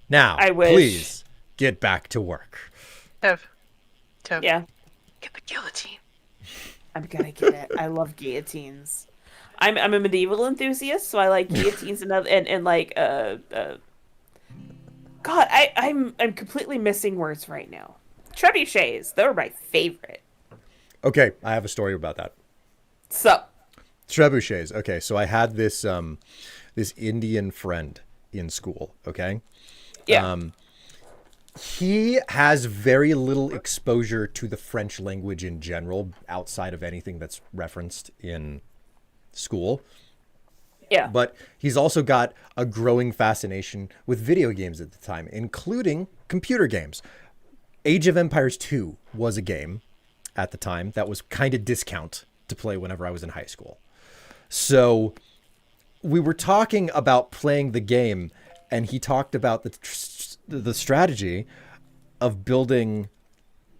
Now, I wish. please get back to work. Tev, Yeah, get the guillotine. I'm gonna get it. I love guillotines. I'm a medieval enthusiast, so I like guillotines and like God, I'm completely missing words right now. Trebuchets, they're my favorite. Okay, I have a story about that. So, Trebuchets. Okay, so I had this this Indian friend in school. Okay. yeah. he has very little exposure to the French language in general outside of anything that's referenced in school. Yeah. But he's also got a growing fascination with video games at the time, including computer games. Age of Empires 2 was a game at the time that was kind of discount to play whenever I was in high school. So we were talking about playing the game, and he talked about the strategy of building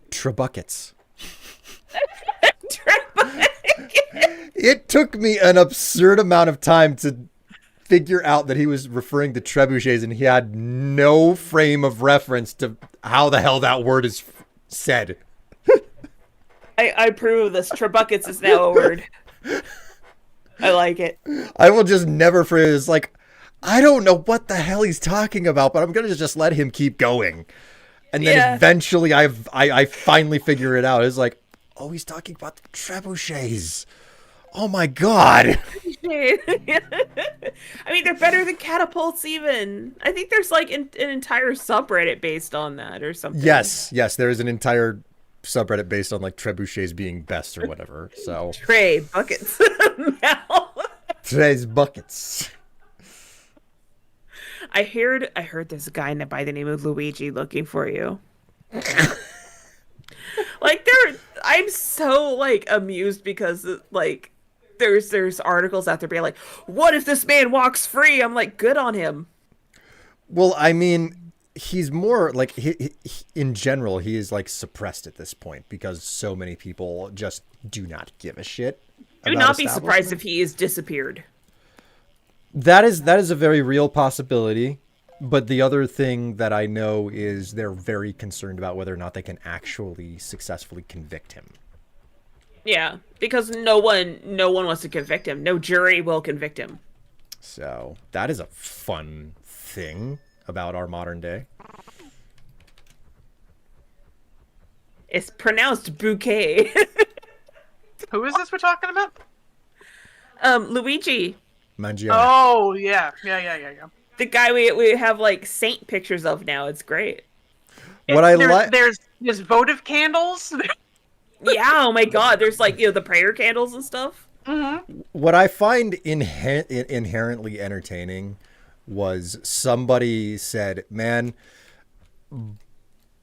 trebuckets. It took me an absurd amount of time to figure out that he was referring to trebuchets, and he had no frame of reference to how the hell that word is said. I approve of this. Trebuckets is now a word. I like it. I will just never forget. It's like, I don't know what the hell he's talking about, but I'm going to just let him keep going. And then eventually I finally figure it out. It's like, oh, he's talking about the trebuchets. Oh my God. I mean, they're better than catapults even. I think there's like an entire subreddit based on that or something. Yes, there is an entire subreddit based on like trebuchets being best or whatever. So Trey buckets. Trey's buckets. I heard there's a guy by the name of Luigi looking for you. Like I'm so like amused because like there's articles out there being like, what if this man walks free? I'm like, good on him. Well, I mean, he's more like he in general, he is like suppressed at this point because so many people just do not give a shit. Do not be surprised if he is disappeared. That is a very real possibility. But the other thing that I know is they're very concerned about whether or not they can actually successfully convict him. Yeah, because no one wants to convict him. No jury will convict him. So that is a fun thing about our modern day. It's pronounced bouquet. Who is this we're talking about? Luigi. Mangione. Oh, yeah. The guy we have like saint pictures of now. It's great. What I like, there's votive candles. Yeah, oh my God. There's like, the prayer candles and stuff. Mm-hmm. what I find inherently entertaining was somebody said, man,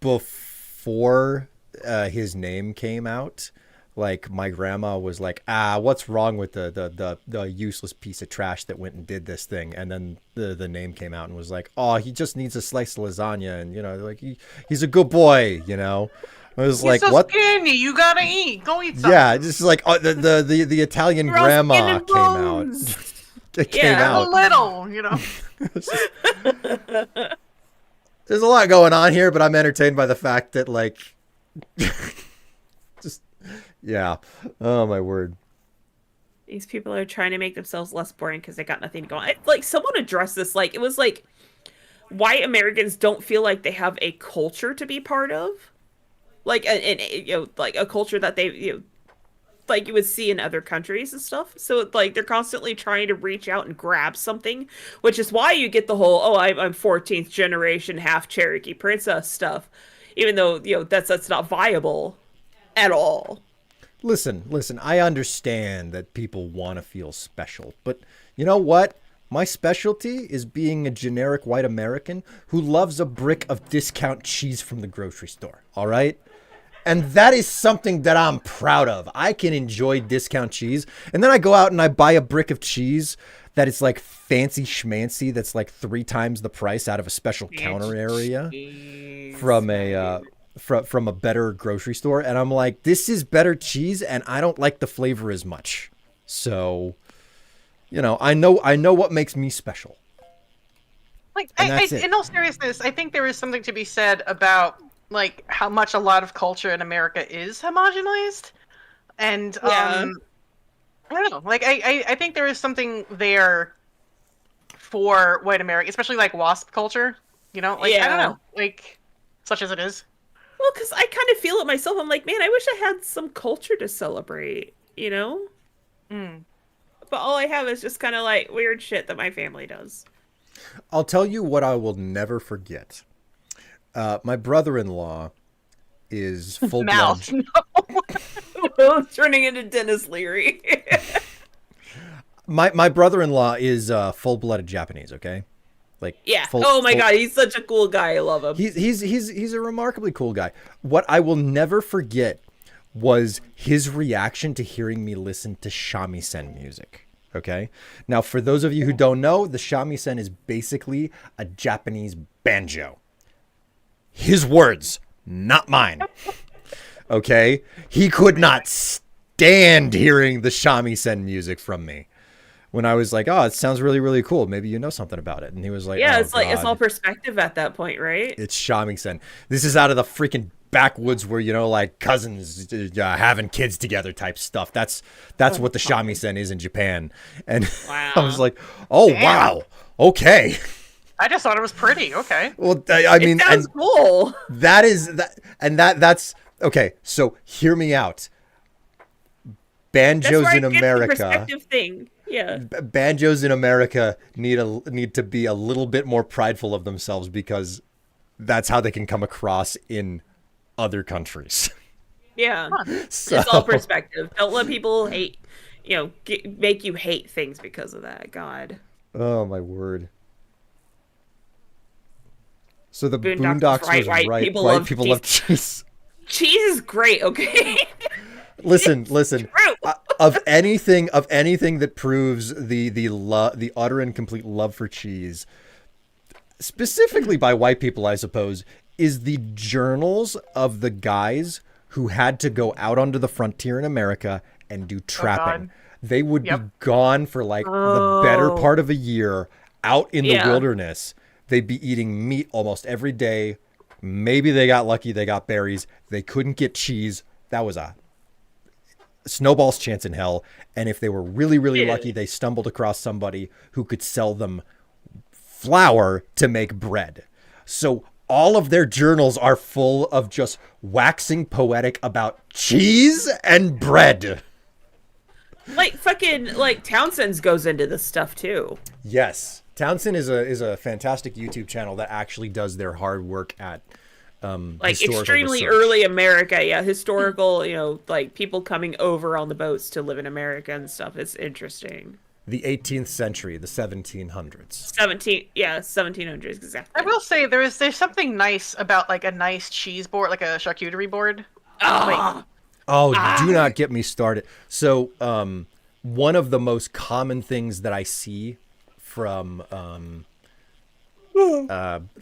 before his name came out, like my grandma was like, what's wrong with the useless piece of trash that went and did this thing? And then the name came out and was like, oh, he just needs a slice of lasagna, and like he's a good boy, I was like, so what? Skinny, you gotta eat. Go eat something. Yeah, just like the Italian You're all grandma skin and came out. bones. It came Yeah. out. A little, There's a lot going on here, but I'm entertained by the fact that like, just yeah. Oh my word. These people are trying to make themselves less boring because they got nothing to go on. Like someone addressed this, like it was like white Americans don't feel like they have a culture to be part of, like like a culture that they like you would see in other countries and stuff. So like they're constantly trying to reach out and grab something, which is why you get the whole I'm 14th generation half Cherokee princess stuff, even though that's not viable at all. Listen, I understand that people want to feel special, but you know what? My specialty is being a generic white American who loves a brick of discount cheese from the grocery store, all right? And that is something that I'm proud of. I can enjoy discount cheese, and then I go out and I buy a brick of cheese that is like fancy schmancy, that's like 3 times the price out of a special counter area from a better grocery store, and I'm like, this is better cheese, and I don't like the flavor as much. So, I know what makes me special. Like, And that's it. in all seriousness, I think there is something to be said about like how much a lot of culture in America is homogenized, and Yeah. I don't know. Like, I think there is something there for white America, especially like WASP culture. Like I don't Yeah. know, like such as it is. Well, because I kind of feel it myself. I'm like, man, I wish I had some culture to celebrate, Mm. But all I have is just kind of like weird shit that my family does. I'll tell you what I will never forget. My brother-in-law is full Mouth. blood. Will's turning into Dennis Leary. My brother-in-law is full-blooded Japanese. Okay, like Yeah. Oh my god, he's such a cool guy. I love him. He's a remarkably cool guy. What I will never forget was his reaction to hearing me listen to shamisen music. Okay, now for those of you who don't know, the shamisen is basically a Japanese banjo. His words, not mine. Okay, he could not stand hearing the shamisen music from me. When I was like, "Oh, it sounds really, really cool. Maybe you know something about it," and he was like, Yeah, "Oh, it's like it's God. all perspective at that point, right? It's shamisen. This is out of the freaking backwoods where, you know, like cousins having kids together type stuff. That's what the shamisen is in Japan." And I was Wow. like, "Oh, Damn. wow. Okay." I just thought it was pretty. Okay. Well, I mean, It sounds and cool. that's okay. So hear me out. That's Banjos where I in get the America. perspective thing. Yeah. Banjos in America need to be a little bit more prideful of themselves because that's how they can come across in other countries. Yeah. So, It's all perspective. Don't let people hate, make you hate things because of that. God. oh my word. So the Boondocks Boondocks was right. was White right. people White love people cheese. love cheese. Cheese is great, okay? Listen. True. Of anything that proves the utter and complete love for cheese, specifically by white people, I suppose, is the journals of the guys who had to go out onto the frontier in America and do trapping. God. They would Yep. be gone for like the better Oh. part of a year out in the Yeah. wilderness. They'd be eating meat almost every day. Maybe they got lucky, they got berries. They couldn't get cheese. That was a snowball's chance in hell. And if they were really, really Yeah. lucky, they stumbled across somebody who could sell them flour to make bread. So all of their journals are full of just waxing poetic about cheese and bread. Like fucking Townsend's goes into this stuff too. Yes. Townsend is a fantastic YouTube channel that actually does their hard work at historical Extremely research. early America, yeah, historical, like people coming over on the boats to live in America and stuff. It's interesting. The 18th century, the 1700s. 1700s exactly. I will say there's something nice about like a nice cheese board, like a charcuterie board. Ah, Oh, do not get me started. So, one of the most common things that I see from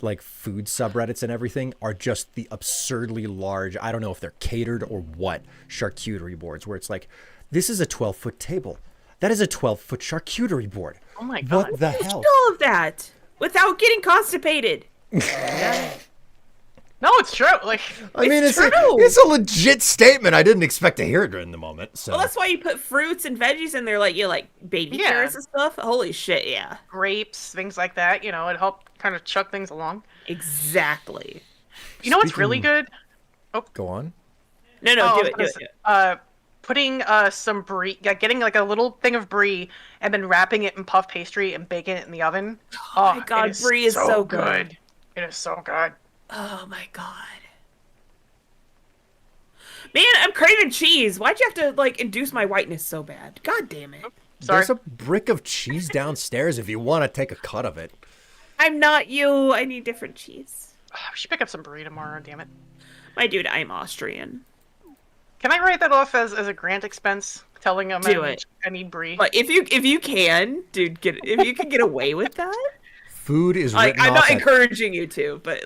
like food subreddits and everything are just the absurdly large, I don't know if they're catered or what, charcuterie boards where it's like, this is a 12-foot table. That is a 12-foot charcuterie board. Oh my God. What the Did hell? all of that without getting constipated. No, it's true. Like, I mean, It's true. it's a legit statement. I didn't expect to hear it in the moment. So Well, that's why you put fruits and veggies in there, like baby Yeah. carrots and stuff. Holy shit, yeah, grapes, things like that. You know, it helped kind of chuck things along. exactly. You know what's really Speaking- good? go on. No, Oh, I do was it, gonna do say, it. putting some brie, getting like a little thing of brie, and then wrapping it in puff pastry and baking it in the oven. Oh my God, it brie is so good. It is so good. Oh my god. Man, I'm craving cheese. Why'd you have to induce my whiteness so bad? God damn it. Sorry. There's a brick of cheese downstairs if you want to take a cut of it. I'm not you. I need different cheese. We should pick up some brie tomorrow. Damn it. My dude, I'm Austrian. Can I write that off as a grant expense? Telling them Do it. I need brie. But if you can, dude, if you can get away with that, Food is written I'm off not at, encouraging you to, but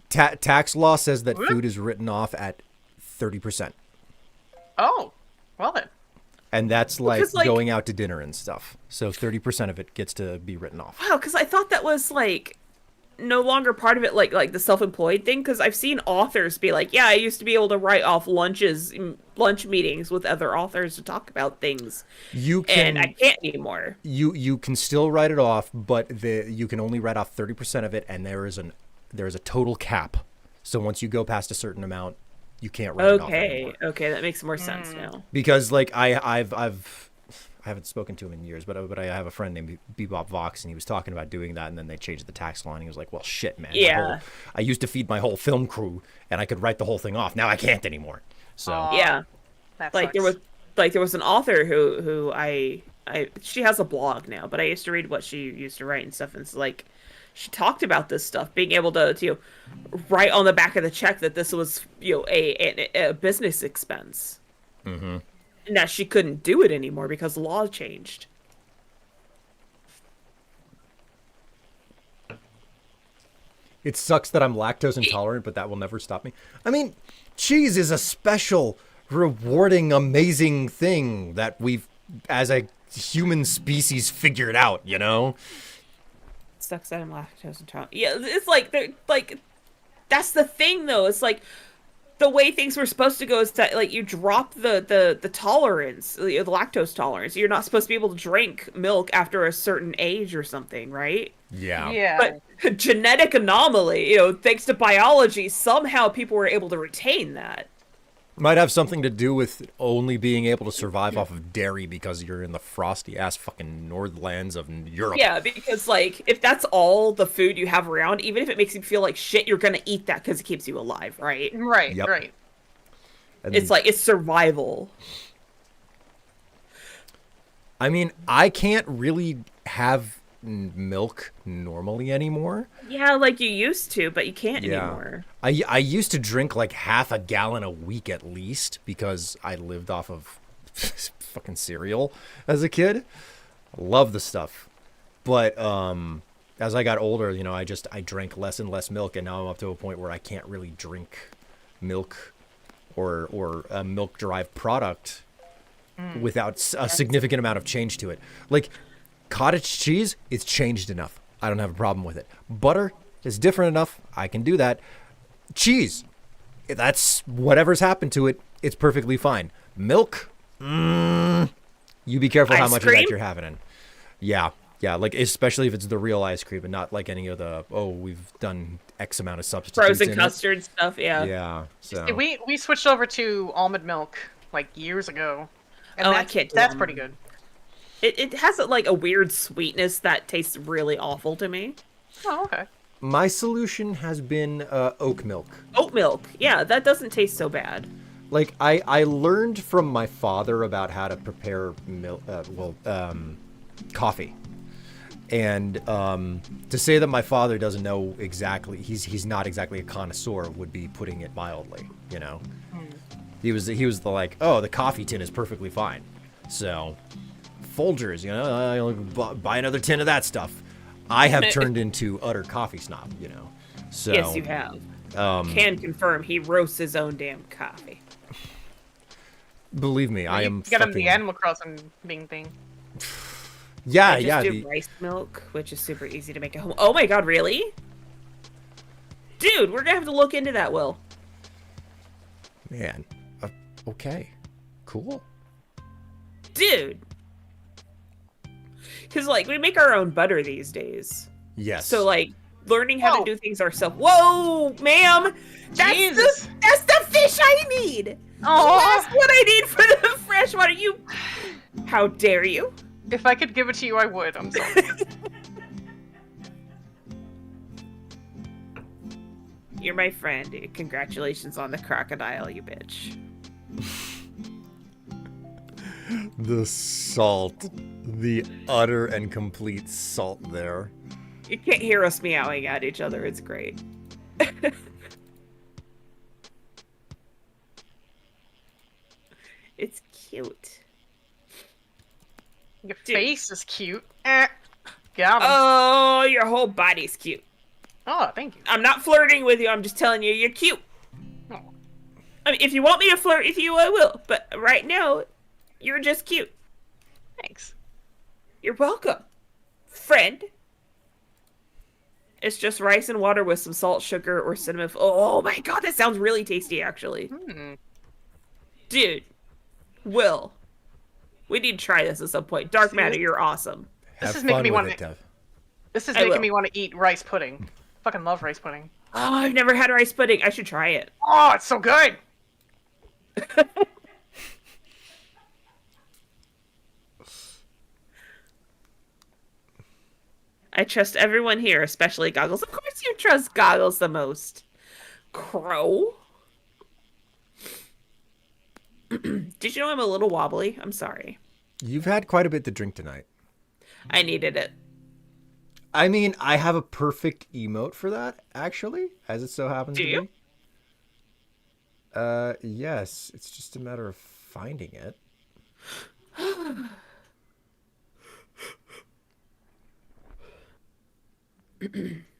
tax law says that What? food is written off at 30%. Oh, well then. And that's like 'cause, going out to dinner and stuff. So 30% of it gets to be written off. wow, because I thought that was no longer part of it, like the self-employed thing. Because I've seen authors be like, yeah, I used to be able to write off lunch meetings with other authors to talk about things, You and can I can't anymore. you can still write it off, but you can only write off 30% of it, and there is a total cap. So once you go past a certain amount, you can't write it off anymore. Okay, that makes more sense now. Because like I've I haven't spoken to him in years, but I have a friend named Bebop Vox, and he was talking about doing that, and then they changed the tax law, and he was like, "Well, shit, man. Yeah. I used to feed my whole film crew, and I could write the whole thing off. Now I can't anymore." So Aw. Yeah. That Like sucks. there was an author who she has a blog now, but I used to read what she used to write and stuff, and it's like she talked about this stuff, being able to write on the back of the check that this was a business expense, and that she couldn't do it anymore because the law changed. it sucks that I'm lactose intolerant, but that will never stop me. I mean, cheese is a special, rewarding, amazing thing that we've, as a human species, figured out. You know. Sucks that I'm lactose intolerant. Yeah, it's like they're like that's the thing though. It's like the way things were supposed to go is that like you drop the tolerance, the lactose tolerance. You're not supposed to be able to drink milk after a certain age or something, right? Yeah. Yeah. But genetic anomaly, thanks to biology, somehow people were able to retain that. Might have something to do with only being able to survive off of dairy because you're in the frosty ass fucking Northlands of Europe. Yeah, because like if that's all the food you have around, even if it makes you feel like shit, you're gonna eat that because it keeps you alive, right? Right, Yep. right. And It's like it's survival. I mean, I can't really have milk normally anymore. Yeah, like you used to, but you can't anymore. I used to drink like half a gallon a week at least because I lived off of fucking cereal as a kid. I love the stuff. But as I got older, I drank less and less milk, and now I'm up to a point where I can't really drink milk or a milk derived product without a significant amount of change to it. Like cottage cheese, it's changed enough. I don't have a problem with it. Butter is different enough. I can do that. Cheese, that's whatever's happened to it. It's perfectly fine. Milk, you be careful how Ice much of that cream? you're having in. Yeah, like especially if it's the real ice cream and not like any of the we've done X amount of substitutes. Frozen in it. custard stuff, yeah. Yeah. So We switched over to almond milk like years ago. And Oh, I that's, can't do that's almond pretty milk. good. It has like a weird sweetness that tastes really awful to me. Oh, okay. my solution has been oat milk. Oat milk, yeah, that doesn't taste so bad. Like I learned from my father about how to prepare coffee, and to say that my father doesn't know exactly, he's not exactly a connoisseur would be putting it mildly. He was the like, oh, the coffee tin is perfectly fine, so Folgers, I'll buy another tin of that stuff. I have turned into utter coffee snob, So Yes, you have. Can confirm he roasts his own damn coffee. believe me, I am You got him fucking the Animal Crossing Bing thing. yeah, I just yeah. do rice milk, which is super easy to make at home. Oh my god, really? Dude, we're gonna have to look into that, Will. Man, okay, cool. Dude. Because, like, we make our own butter these days. Yes. So, like, learning how Whoa. to do things ourselves. Whoa, ma'am! Jesus. That's the fish I need! Oh, That's what I need for the freshwater. You. How dare you? if I could give it to you, I would. I'm sorry. You're my friend. Congratulations on the crocodile, you bitch. The salt, the utter and complete salt there. You can't hear us meowing at each other. It's great. It's cute. Your Dude. face is cute. Got him. Oh, your whole body's cute. Oh, thank you. I'm not flirting with you. I'm just telling you, you're cute. Oh. I mean, if you want me to flirt with you, I will. But right now, you're just cute. Thanks. You're welcome, friend. It's just rice and water with some salt, sugar, or cinnamon. Oh my god, that sounds really tasty, actually. Dude, Will, we need to try this at some point. Dark Matter, you're awesome. This Have is making fun me with want it, to. Dev. This is I making will. me want to eat rice pudding. Fucking love rice pudding. Oh, I've never had rice pudding. I should try it. Oh, it's so good. I trust everyone here, especially Goggles. Of course you trust Goggles the most. Crow? Did you know I'm a little wobbly? I'm sorry. You've had quite a bit to drink tonight. I needed it. I mean, I have a perfect emote for that, actually, as it so happens Do to you? be. Yes. It's just a matter of finding it.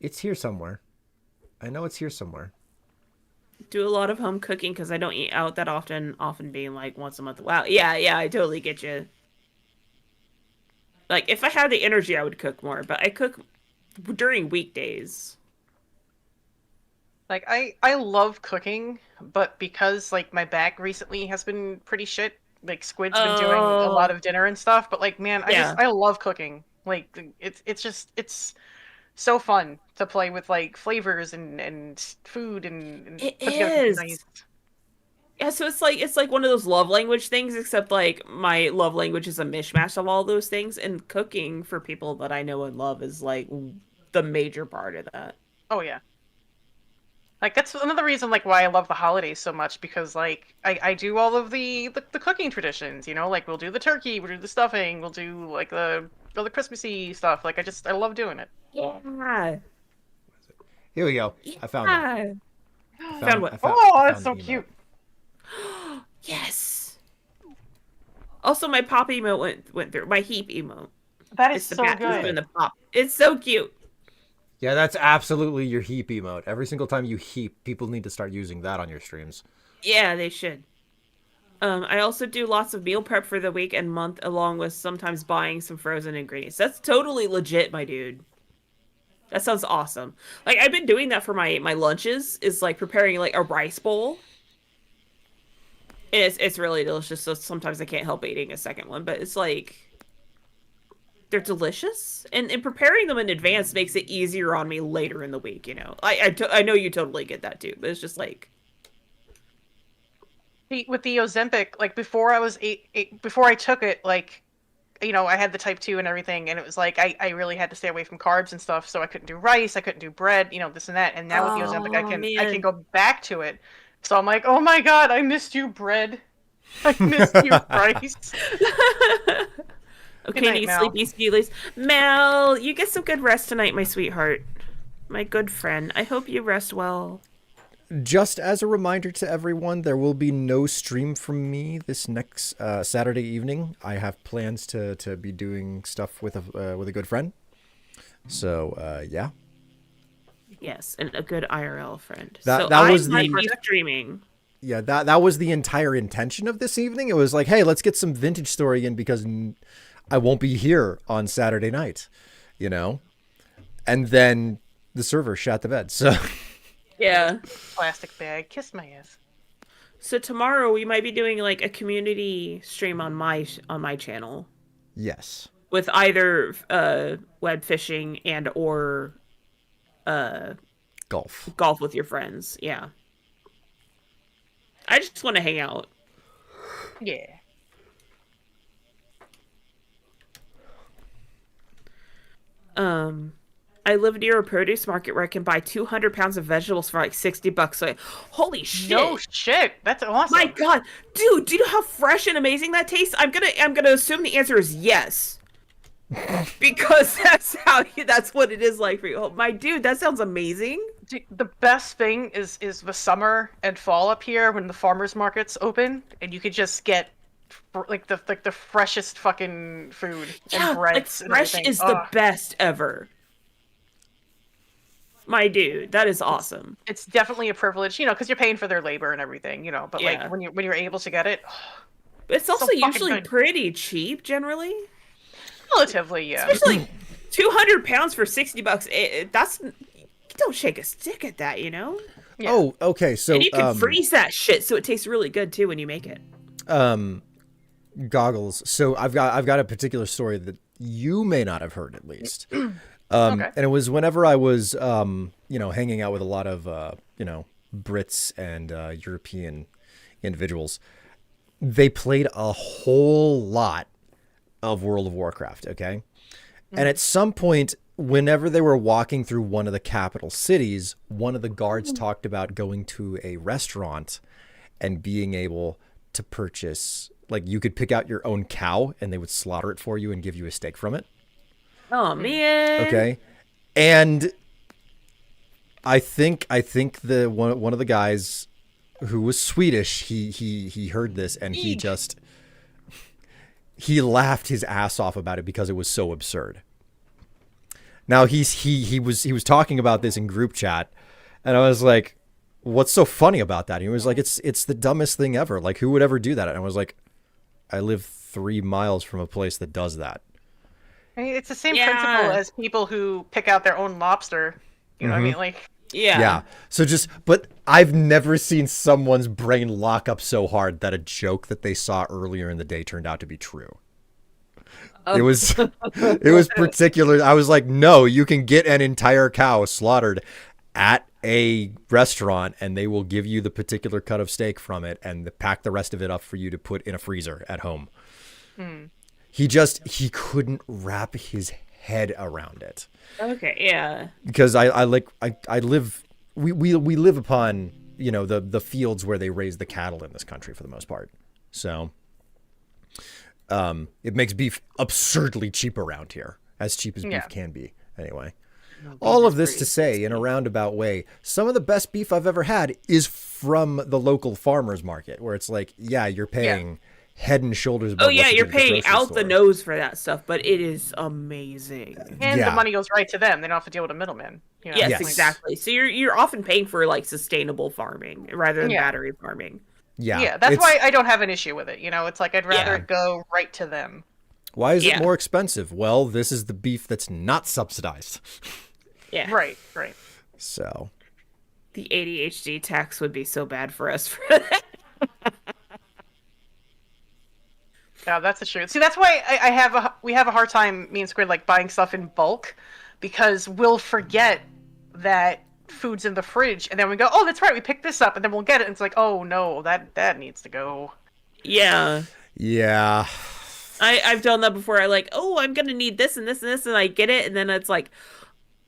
It's here somewhere. I know it's here somewhere. Do a lot of home cooking because I don't eat out that often. Often being like once a month. Wow. Yeah, I totally get you. Like, if I had the energy, I would cook more, but I cook during weekdays. Like I love cooking, but because like my back recently has been pretty shit, like Squid's been doing a lot of dinner and stuff, but like man, Yeah. I love cooking. Like it's so fun to play with like flavors and food and It put together something is. nice. Yeah, so it's like one of those love language things, except like my love language is a mishmash of all those things, and cooking for people that I know and love is like the major part of that. Oh yeah. Like that's another reason like why I love the holidays so much because like I do all of the cooking traditions, you know, like we'll do the turkey, we'll do the stuffing, we'll do like the Christmassy stuff. Like I love doing it. Yeah. Here we go. I found it. Yeah. Found what? Oh, I that's so found the emote. cute. Yes. Also, my pop emote went through. My heap emote. That is It's the so bat who's good. doing the pop. It's so cute. Yeah, that's absolutely your heap emote. Every single time you heap, people need to start using that on your streams. Yeah, they should. I also do lots of meal prep for the week and month, along with sometimes buying some frozen ingredients. That's totally legit, my dude. That sounds awesome. Like I've been doing that for my lunches. Is like preparing like a rice bowl. It's really delicious. So sometimes I can't help eating a second one, but it's like they're delicious, and preparing them in advance makes it easier on me later in the week. You know, I know you totally get that too, but it's just like With the Ozempic, like before I was before I took it, like you know, I had the type 2 and everything, and it was like I really had to stay away from carbs and stuff, so I couldn't do rice, I couldn't do bread, you know, this and that. And now with the Ozempic, oh I can man. go back to it. So I'm like, oh my god, I missed you, bread. I missed you, rice. Okay, night, you Mel. sleepy skeelies. Mel, you get some good rest tonight, my sweetheart. My good friend. I hope you rest well. Just as a reminder to everyone, there will be no stream from me this next Saturday evening. I have plans to be doing stuff with a good friend. So yeah, Yes, and a good IRL friend. That- so that I was might the- be streaming. yeah. That was the entire intention of this evening. It was like, hey, let's get some vintage story in because I won't be here on Saturday night, you know. And then the server shot the bed. So Yeah. Plastic bag, kiss my ass. So tomorrow we might be doing like a community stream on my channel yes. with either web fishing and or Golf. golf with your friends. Yeah. I just want to hang out. Yeah. I live near a produce market where I can buy 200 pounds of vegetables for like $60. So, holy shit! No shit, that's awesome. My God, dude, do you know how fresh and amazing that tastes? I'm gonna assume the answer is yes, because that's what it is like for you. Oh, my dude, that sounds amazing. Dude, the best thing is the summer and fall up here when the farmers markets open and you could just get like the freshest fucking food Yeah, and like breads and fresh everything. is the Ugh. best ever. My dude, that is awesome. It's definitely a privilege, you know, because you're paying for their labor and everything, you know. But Yeah. like when you're able to get it, It's also fucking usually good. pretty cheap, generally. relatively, yeah. Especially like 200 pounds for $60. That's you don't shake a stick at that, you know. Yeah. Oh, okay. So And you can freeze that shit, so it tastes really good too when you make it. Goggles. So I've got a particular story that you may not have heard at least. Okay. And it was whenever I was, hanging out with a lot of, Brits and European individuals. They played a whole lot of World of Warcraft. Okay. And at some point whenever they were walking through one of the capital cities, one of the guards talked about going to a restaurant and being able to purchase, like, you could pick out your own cow and they would slaughter it for you and give you a steak from it. Oh man. Okay. And I think the one of the guys who was Swedish, he heard this and he laughed his ass off about it because it was so absurd. Now he was talking about this in group chat, and I was like, "What's so funny about that?" And he was like, "It's the dumbest thing ever. Like, who would ever do that?" And I was like, "I live 3 miles from a place that does that." I mean, it's the same principle as people who pick out their own lobster. You know what I mean? Like, Yeah. So but I've never seen someone's brain lock up so hard that a joke that they saw earlier in the day turned out to be true. It was particular. I was like, no, you can get an entire cow slaughtered at a restaurant and they will give you the particular cut of steak from it and pack the rest of it up for you to put in a freezer at home. He couldn't wrap his head around it. Okay, yeah. Because I live, we live upon, you know, the fields where they raise the cattle in this country for the most part. So it makes beef absurdly cheap around here, as cheap as beef can be anyway. All of this to say, in a roundabout way, some of the best beef I've ever had is from the local farmer's market, where it's like, yeah, you're paying head and shoulders above. Oh yeah, what you you're get at the paying grocery out store. the nose for that stuff, but it is amazing. and the money goes right to them. They don't have to deal with a middleman. You know? Yes, exactly. So you're often paying for like sustainable farming rather than battery farming. Yeah, that's why I don't have an issue with it. You know, it's like I'd rather it go right to them. Why is it more expensive? Well, this is the beef that's not subsidized. Yeah. Right. So the ADHD tax would be so bad for us for that. Yeah, that's the truth. See, that's why we have a hard time, me and Squid, like buying stuff in bulk, because we'll forget that food's in the fridge, and then we go, oh, that's right, we picked this up, and then we'll get it, and it's like, oh no, that needs to go. Yeah. Yeah. I've done that before. I like, oh, I'm gonna need this and this and this, and I get it, and then it's like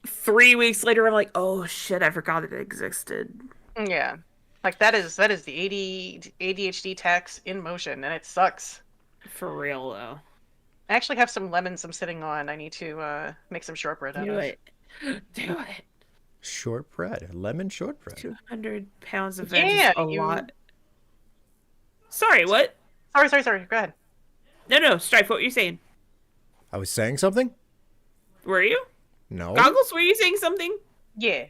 3 weeks later, I'm like, oh shit, I forgot it existed. Yeah, like that is the ADHD tax in motion, and it sucks. For real though. I actually have some lemons I'm sitting on. I need to make some shortbread out of. Do it. Shortbread, lemon shortbread. 200 pounds of veg is a lot. Sorry, what? Sorry. Go ahead. No, Strife, what were you saying? I was saying something? Were you? No. Goggles, were you saying something? Yeah.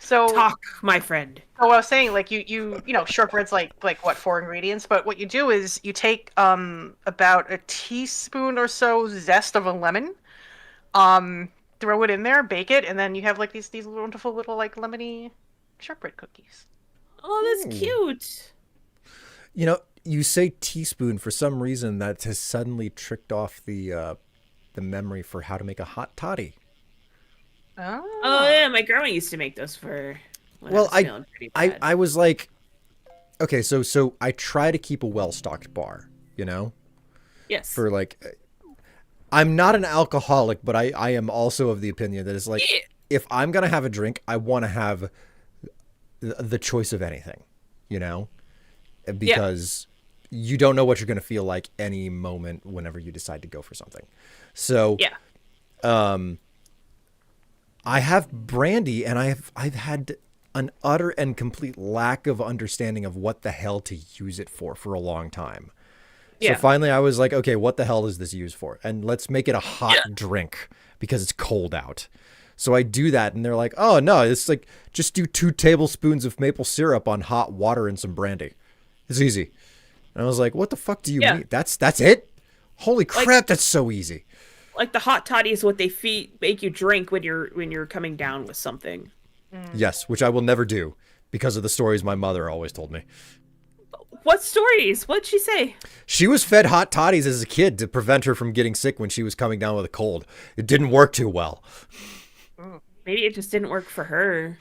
So talk, my friend. So I was saying, like, you know, shortbread's like what, 4 ingredients, but what you do is you take about a teaspoon or so zest of a lemon, throw it in there, bake it, and then you have like these wonderful little like lemony shortbread cookies. Oh, that's cute. You know, you say teaspoon, for some reason that has suddenly tricked off the memory for how to make a hot toddy. Oh yeah, my grandma used to make those for. Well, I was like, okay, so I try to keep a well-stocked bar, you know. Yes. For like, I'm not an alcoholic, but I am also of the opinion that it's like, if I'm gonna have a drink, I want to have the choice of anything, you know, because you don't know what you're gonna feel like any moment whenever you decide to go for something. So I have brandy, and I've had an utter and complete lack of understanding of what the hell to use it for a long time. So finally I was like, okay, what the hell is this used for? And let's make it a hot drink because it's cold out. So I do that, and they're like, oh no, it's like, just do 2 tablespoons of maple syrup on hot water and some brandy. It's easy. And I was like, what the fuck do you mean? That's it? Holy crap, that's so easy. Like the hot toddy is what they make you drink when you're coming down with something. Yes, which I will never do because of the stories my mother always told me. What stories? What'd she say? She was fed hot toddies as a kid to prevent her from getting sick when she was coming down with a cold. It didn't work too well. Maybe it just didn't work for her.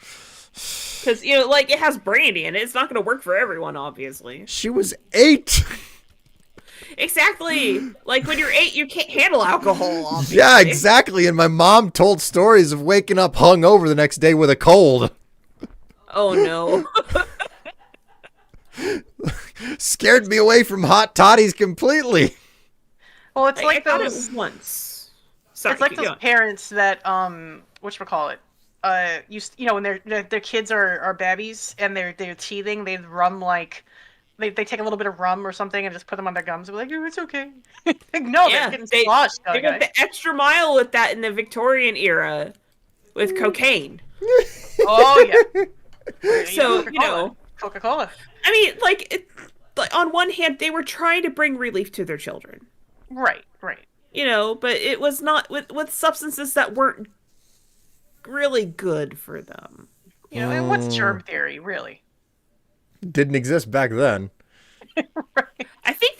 Because, you know, like, it has brandy in it. It's not going to work for everyone, obviously. She was 8. Exactly. Like when you're 8, you can't handle alcohol. Obviously. Yeah, exactly. And my mom told stories of waking up hungover the next day with a cold. Oh no. Scared me away from hot toddies completely. Well, it's I like got those. it once. Sorry, It's like keep those going. parents that whatchamacallit, you know when their kids are babies and they're teething, they rum like they take a little bit of rum or something and just put them on their gums and be like, oh, it's okay. Like, no, they're Yeah, getting they sloshed, they guy. went the extra mile with that in the Victorian era with cocaine. Oh yeah. So, Coca-Cola. I mean, like on one hand, they were trying to bring relief to their children, Right. but it was not with substances that weren't really good for them. You know, and what's germ theory, really? Didn't exist back then. Right. I think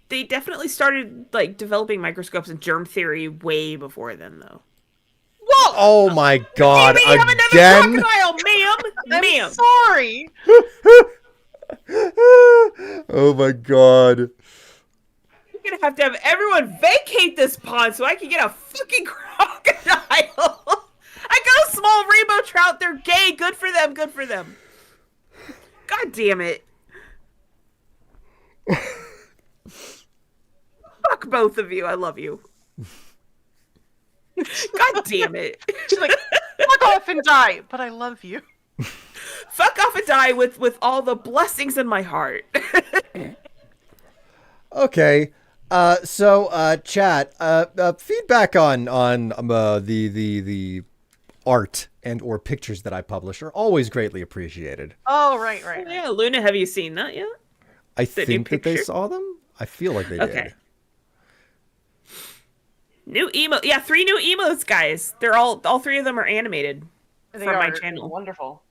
they definitely started like developing microscopes and germ theory way before then, though. Whoa! Oh my god, You have another again? crocodile, ma'am! I'm Ma'am! sorry. Oh my god. You're gonna have everyone vacate this pond so I can get a fucking crocodile! I got a small rainbow trout, they're gay, good for them, good for them. God damn it. Fuck both of you, I love you. God damn it. She's like, fuck off and die, but I love you. Fuck off and die with all the blessings in my heart. Okay. So, chat, feedback on the art and or pictures that I publish are always greatly appreciated. Oh, right. Yeah, Luna, have you seen that yet? I new think that they picture? saw them. I feel like they Okay. did. New emo, yeah, 3 new emotes, guys. They're all 3 of them are animated They from my are channel. wonderful.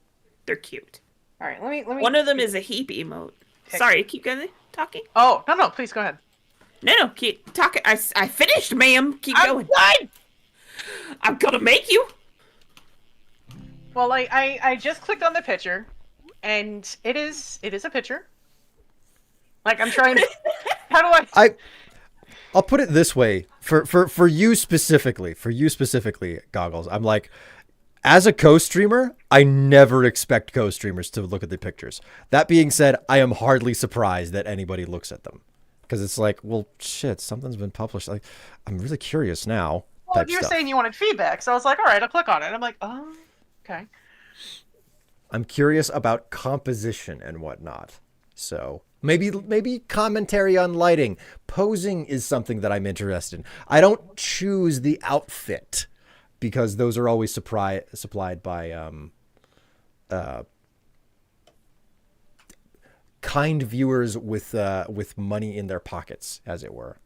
They're cute. All right, let me. One of them is a heap emote. Sorry, keep going talking. Oh no, please go ahead. No, keep talking. I finished, ma'am. Keep I'm going. done! I'm gonna make you. Well, I just clicked on the picture, and it is a picture. Like I'm trying to. How do I? I'll put it this way for you specifically, Goggles. I'm like, as a co-streamer, I never expect co-streamers to look at the pictures. That being said, I am hardly surprised that anybody looks at them. Because it's like, well, shit, something's been published. Like, I'm really curious now. Well, you're saying you wanted feedback, so I was like, all right, I'll click on it. And I'm like, oh, okay. I'm curious about composition and whatnot. So maybe commentary on lighting. Posing is something that I'm interested in. I don't choose the outfit because those are always supplied by kind viewers with money in their pockets, as it were.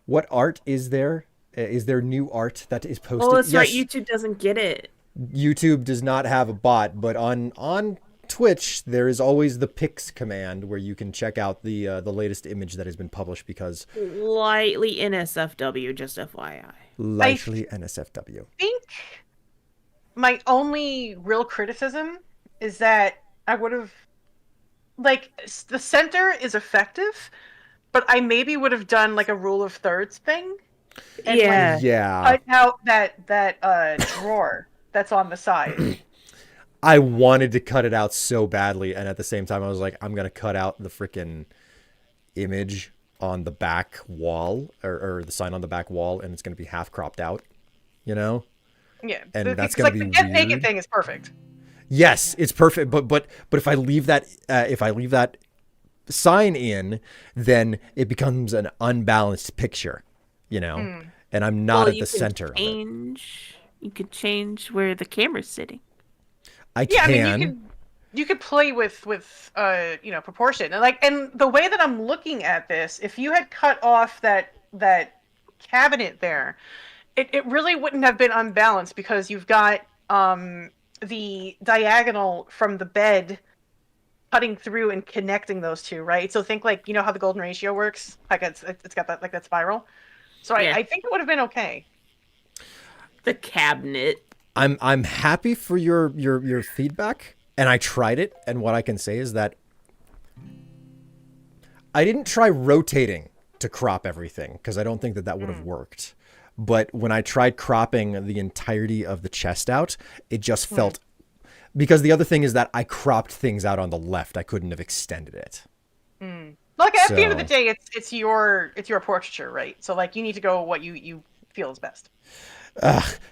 What art is there? Is there new art that is posted? Oh, that's right. Yes, YouTube doesn't get it. YouTube does not have a bot, but on Twitch there is always the pics command where you can check out the latest image that has been published because Lightly NSFW, just FYI. likely NSFW. I think my only real criticism is that I would have, like, the center is effective, but I maybe would have done like a rule of thirds thing. And, Yeah. like, Yeah, cut out that drawer that's on the side. I wanted to cut it out so badly, and at the same time I was like, I'm gonna cut out the freaking image on the back wall or the sign on the back wall, and it's gonna be half cropped out, you know. Yeah, And that's it's gonna like be the get naked weird. thing is perfect. Yes, it's perfect, but if I leave that sign in, then it becomes an unbalanced picture, you know. And I'm not at the center of it. You could change where the camera's sitting. I Yeah, can. I mean you could play with proportion, and the way that I'm looking at this, if you had cut off that cabinet there, it really wouldn't have been unbalanced because you've got the diagonal from the bed cutting through and connecting those two, right? So think like, you know how the golden ratio works, like it's got that, like, that spiral. So Yeah. I think it would have been okay. The cabinet. I'm happy for your feedback, and I tried it, and what I can say is that I didn't try rotating to crop everything because I don't think that would have worked. But when I tried cropping the entirety of the chest out, it just felt, because the other thing is that I cropped things out on the left. I couldn't have extended it. Like at the end of the So- day, it's your portraiture, right? So like you need to go what you feel is best.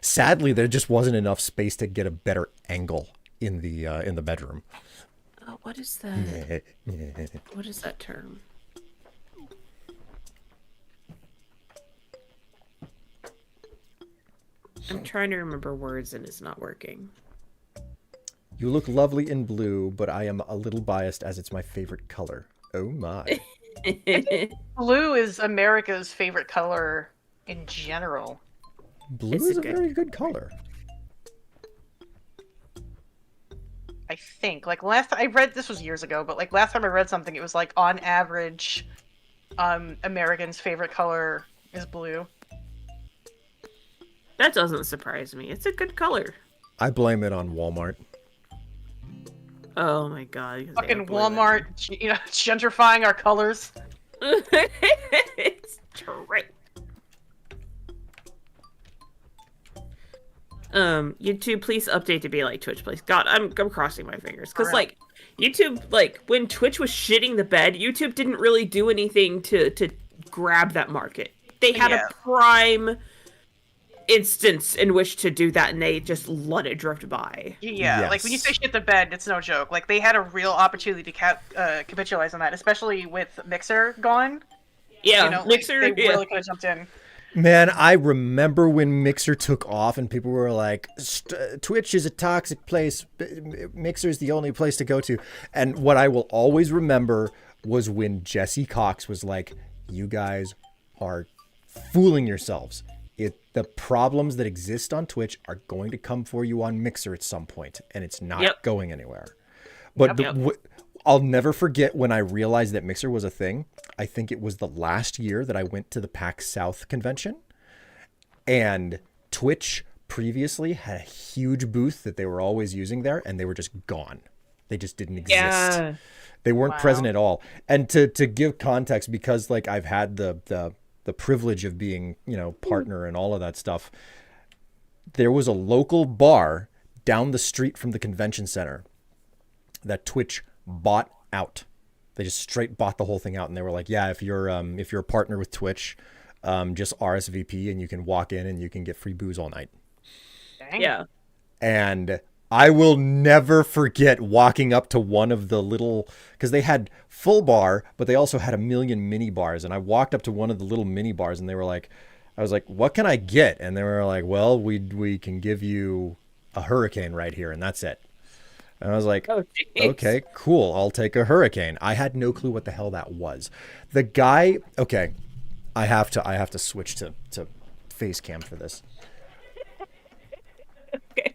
Sadly, there just wasn't enough space to get a better angle in the bedroom. Oh, what is that? What is that term? I'm trying to remember words and it's not working. You look lovely in blue, but I am a little biased as it's my favorite color. Oh my. Blue is America's favorite color in general. Blue It's is a a good- very good color. I think. Like last I read, this was years ago, but like last time I read something, it was like on average, Americans' favorite color is blue. That doesn't surprise me. It's a good color. I blame it on Walmart. Oh my god. 'cause they Fucking have blue in Walmart, gentrifying our colors. it. It's true. YouTube, please update to be like Twitch, please. God, I'm crossing my fingers because like YouTube, like when Twitch was shitting the bed, YouTube didn't really do anything to grab that market. They had Yeah. a prime instance in which to do that, and they just let it drift by. Yeah, like when you Yes. say shit the bed, it's no joke. Like they had a real opportunity to capitalize on that, especially with Mixer gone. Yeah, You know, like, Mixer. they Yeah. really could have jumped in. Man, I remember when Mixer took off and people were like, Twitch is a toxic place. Mixer is the only place to go to. And what I will always remember was when Jesse Cox was like, you guys are fooling yourselves. The problems that exist on Twitch are going to come for you on Mixer at some point, and it's not Yep. going anywhere. But I'll never forget when I realized that Mixer was a thing. I think it was the last year that I went to the PAX South convention, and Twitch previously had a huge booth that they were always using there, and they were just gone. They just didn't exist. Yeah. They weren't Wow. present at all. And to give context, because like I've had the privilege of being, partner and all of that stuff, there was a local bar down the street from the convention center that Twitch bought out. They just straight bought the whole thing out, and they were like, yeah, if you're a partner with Twitch, just RSVP and you can walk in and you can get free booze all night. Dang. Yeah. And I will never forget walking up to one of the little, because they had full bar, but they also had a million mini bars. And I walked up to one of the little mini bars, and they were like, I was like, what can I get? And they were like, well, we can give you a hurricane right here, and that's it. And I was like, Oh, jeez. okay, cool. I'll take a hurricane. I had no clue what the hell that was. The guy, okay, I have to switch to face cam for this. Okay.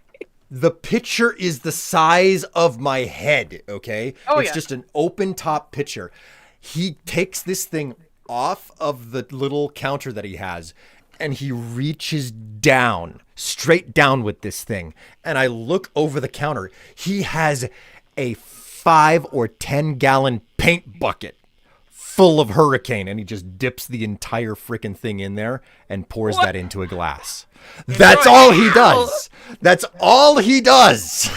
The picture is the size of my head, okay? Oh, it's yeah. just an open top picture. He takes this thing off of the little counter that he has, and he reaches down, straight down with this thing. And I look over the counter. He has a 5 or 10 gallon paint bucket full of hurricane, and he just dips the entire freaking thing in there and pours that into a glass. That's all he does. That's all he does.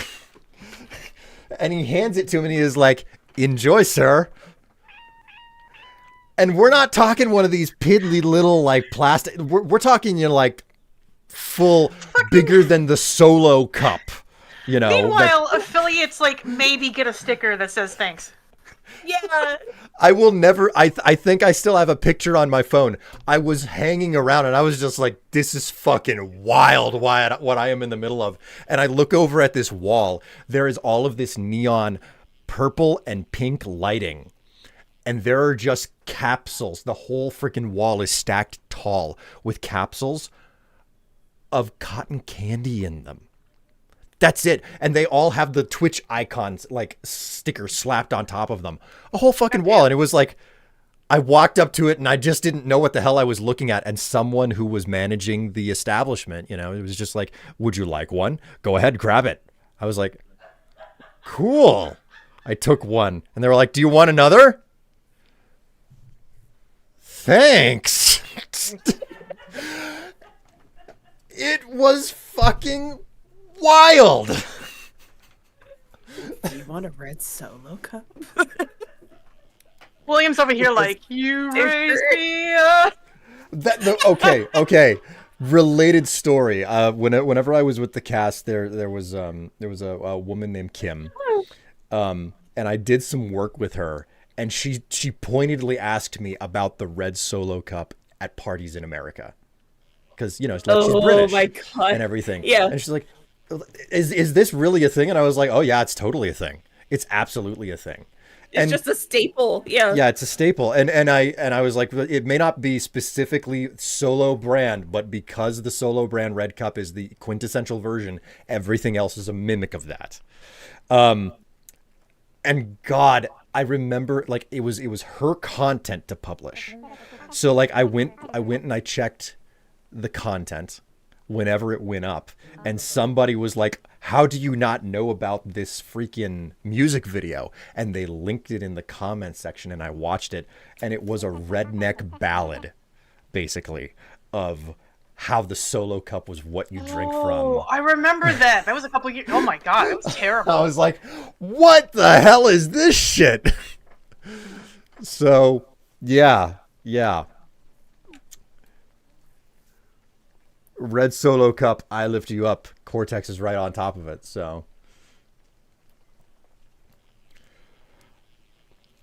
And he hands it to him, and he is like, enjoy, sir. And we're not talking one of these piddly little like plastic. We're talking, like full, bigger than the Solo cup. Meanwhile, affiliates like maybe get a sticker that says thanks. Yeah. I will never. I think I still have a picture on my phone. I was hanging around, and I was just like, "This is fucking wild! What I am in the middle of." And I look over at this wall. There is all of this neon, purple and pink lighting. And there are just capsules. The whole freaking wall is stacked tall with capsules of cotton candy in them. That's it. And they all have the Twitch icons, like stickers slapped on top of them. A whole fucking wall. And it was like, I walked up to it and I just didn't know what the hell I was looking at. And someone who was managing the establishment, it was just like, would you like one? Go ahead, grab it. I was like, cool. I took one. And they were like, do you want another? thanks. It was fucking wild. Do you want a red solo cup? William's over here like, you raised me up. Okay. Related story. Whenever I was with the cast, there was a woman named Kim, and I did some work with her, and she pointedly asked me about the red solo cup at parties in America, because she's British my God. and everything. Yeah. And she's like, "Is this really a thing?" And I was like, "Oh yeah, it's totally a thing. It's absolutely a thing." It's just a staple. Yeah. Yeah, it's a staple. And I was like, it may not be specifically Solo brand, but because the Solo brand Red Cup is the quintessential version, everything else is a mimic of that. And God, I remember like it was her content to publish. So like I went and I checked the content whenever it went up, and somebody was like, how do you not know about this freaking music video? And they linked it in the comments section, and I watched it, and it was a redneck ballad, basically, of how the solo cup was what you drink Oh, from. I remember that. That was a couple years. Oh my God, it was terrible. I was like, what the hell is this shit? So, yeah. Red solo cup, I lift you up. Cortex is right on top of it. So,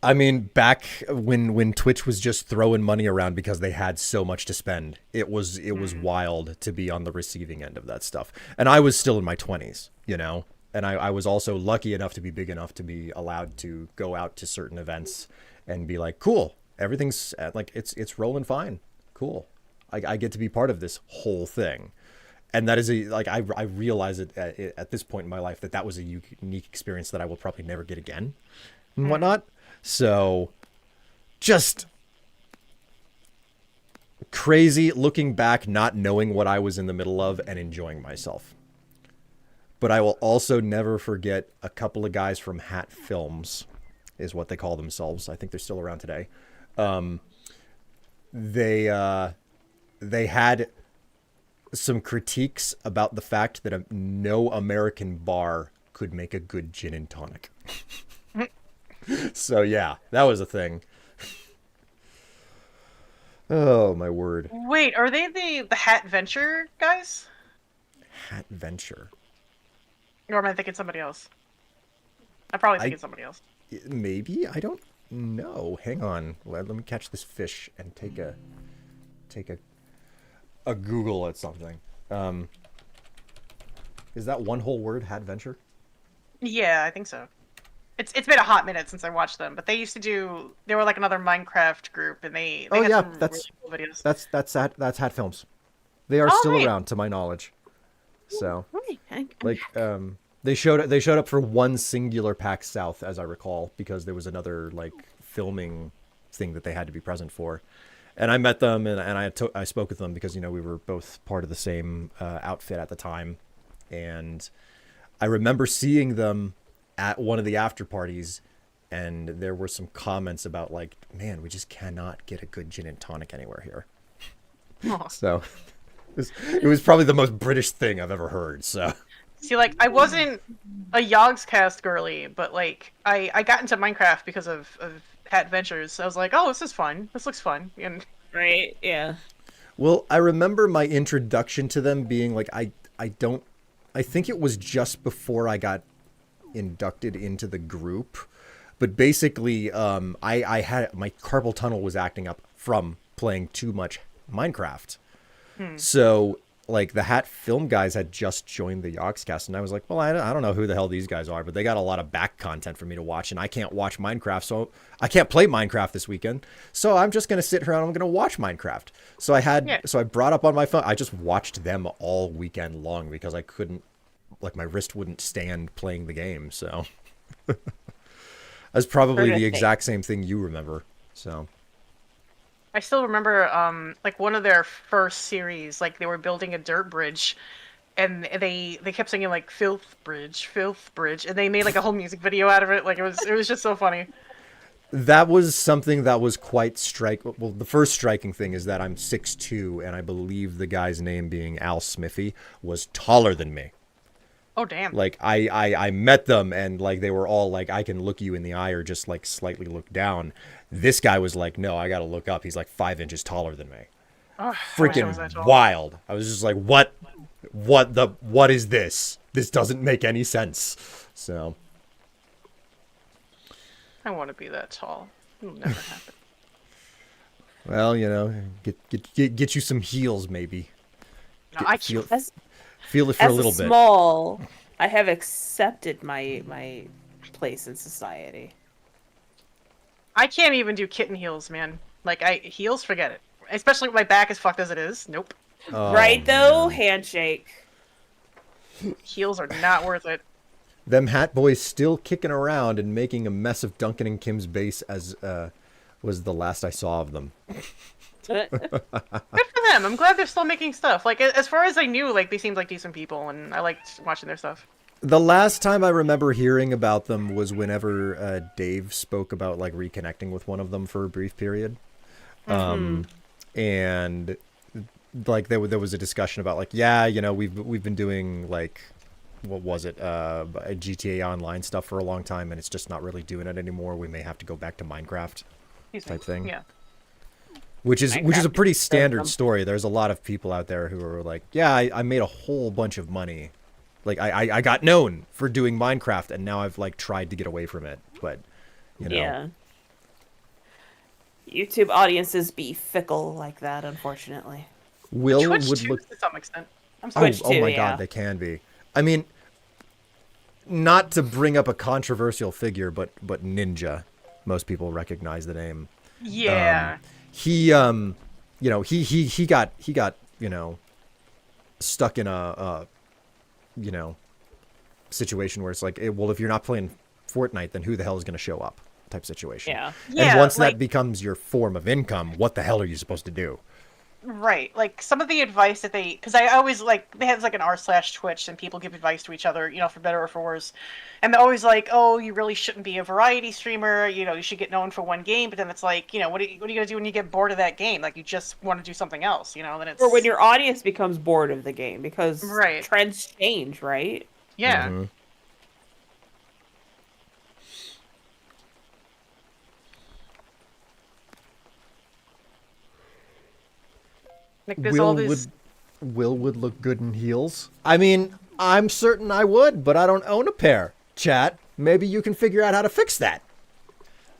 I mean, back when Twitch was just throwing money around because they had so much to spend, it was wild to be on the receiving end of that stuff. And I was still in my 20s, and I was also lucky enough to be big enough to be allowed to go out to certain events and be like, cool, everything's like it's rolling fine, cool. I get to be part of this whole thing. And that is I realize it at this point in my life that was a unique experience that I will probably never get again and whatnot. So just crazy looking back, not knowing what I was in the middle of and enjoying myself. But I will also never forget a couple of guys from Hat Films is what they call themselves. I think they're still around today. They had some critiques about the fact that no American bar could make a good gin and tonic. So yeah, that was a thing. Oh my word. Wait, are they the Hat Venture guys? Hat Venture. Or am I thinking somebody else? I'm probably thinking somebody else. Maybe, I don't know. Hang on, let me catch this fish and take a Google at something. Is that one whole word, Hat Venture? Yeah, I think so. It's been a hot minute since I watched them, but they were like another Minecraft group, and they had some really cool videos. That's Hat Films. They are still around, to my knowledge. So, like, they showed up for one singular PAX South, as I recall, because there was another like filming thing that they had to be present for. And I met them, and I spoke with them because we were both part of the same outfit at the time, and I remember seeing them at one of the after parties, and there were some comments about like, man, we just cannot get a good gin and tonic anywhere here. Oh. So it was probably the most British thing I've ever heard. So see, like, I wasn't a Yogscast girly, but like I got into Minecraft because of Hat Ventures. I was like, oh, this is fun. This looks fun. And right, yeah. Well, I remember my introduction to them being like, I think it was just before I got inducted into the group, but basically I had my carpal tunnel was acting up from playing too much Minecraft. So like the Hat Film guys had just joined the Yogscast, and I was like, well, I don't know who the hell these guys are, but they got a lot of back content for me to watch, and I can't watch Minecraft, so I can't play Minecraft this weekend, so I'm just going to sit here and I'm going to watch Minecraft. So I brought up on my phone, I just watched them all weekend long because I couldn't, like, my wrist wouldn't stand playing the game. So that's probably the exact same thing you remember. So I still remember, like, one of their first series, like, they were building a dirt bridge, and they kept singing, like, filth bridge, and they made, like, a whole music video out of it. Like, it was just so funny. That was something that was quite Well, the first striking thing is that I'm 6'2", and I believe the guy's name being Al Smithy was taller than me. Oh damn. Like I met them, and like they were all like, I can look you in the eye or just like slightly look down. This guy was like, no, I got to look up. He's like 5 inches taller than me. Oh, I wish I was Freaking that tall. wild. I was just like, what is this? This doesn't make any sense. So I want to be that tall. It'll never happen. well, you know, get you some heels maybe. No, I Feel, can't. feel it for a little bit. Small, I have accepted my place in society. I can't even do kitten heels, man. Like heels, forget it. Especially with my back as fucked as it is. Nope. Oh, Right though, man. handshake. Heels are not worth it. Them Hat Boys still kicking around and making a mess of Duncan and Kim's base as was the last I saw of them. Good for them. I'm glad they're still making stuff. Like as far as I knew, like they seemed like decent people, and I liked watching their stuff. The last time I remember hearing about them was whenever Dave spoke about like reconnecting with one of them for a brief period. And like there was a discussion about like, yeah, you know, we've been doing like, what was it, GTA Online stuff for a long time, and it's just not really doing it anymore. We may have to go back to Minecraft type thing. Yeah. Which is Minecraft a pretty is standard awesome. story. There's a lot of people out there who are like, yeah, I made a whole bunch of money. Like I got known for doing Minecraft, and now I've like tried to get away from it, but you know. Yeah. YouTube audiences be fickle like that, unfortunately. Will Twitch would too, look. to some extent. I'm Oh, sorry. Twitch oh too, my yeah. God, they can be. I mean, not to bring up a controversial figure, but Ninja, most people recognize the name. Yeah. He you know, he got you know, stuck in a you know, situation where it's like, well, if you're not playing Fortnite, then who the hell is going to show up? Type situation. Yeah. And Yeah, once like- that becomes your form of income, what the hell are you supposed to do? Right. Like some of the advice that because I always like they have like an r/Twitch and people give advice to each other, you know, for better or for worse. And they're always like, oh, you really shouldn't be a variety streamer. You know, you should get known for one game. But then it's like, you know, what are you gonna do when you get bored of that game? Like you just want to do something else, you know? Then it's Or when your audience becomes bored of the game because Right. trends change, right? yeah. Mhm. Like there's all Will this. would look good in heels. I mean, I'm certain I would, but I don't own a pair. Chat, maybe you can figure out how to fix that.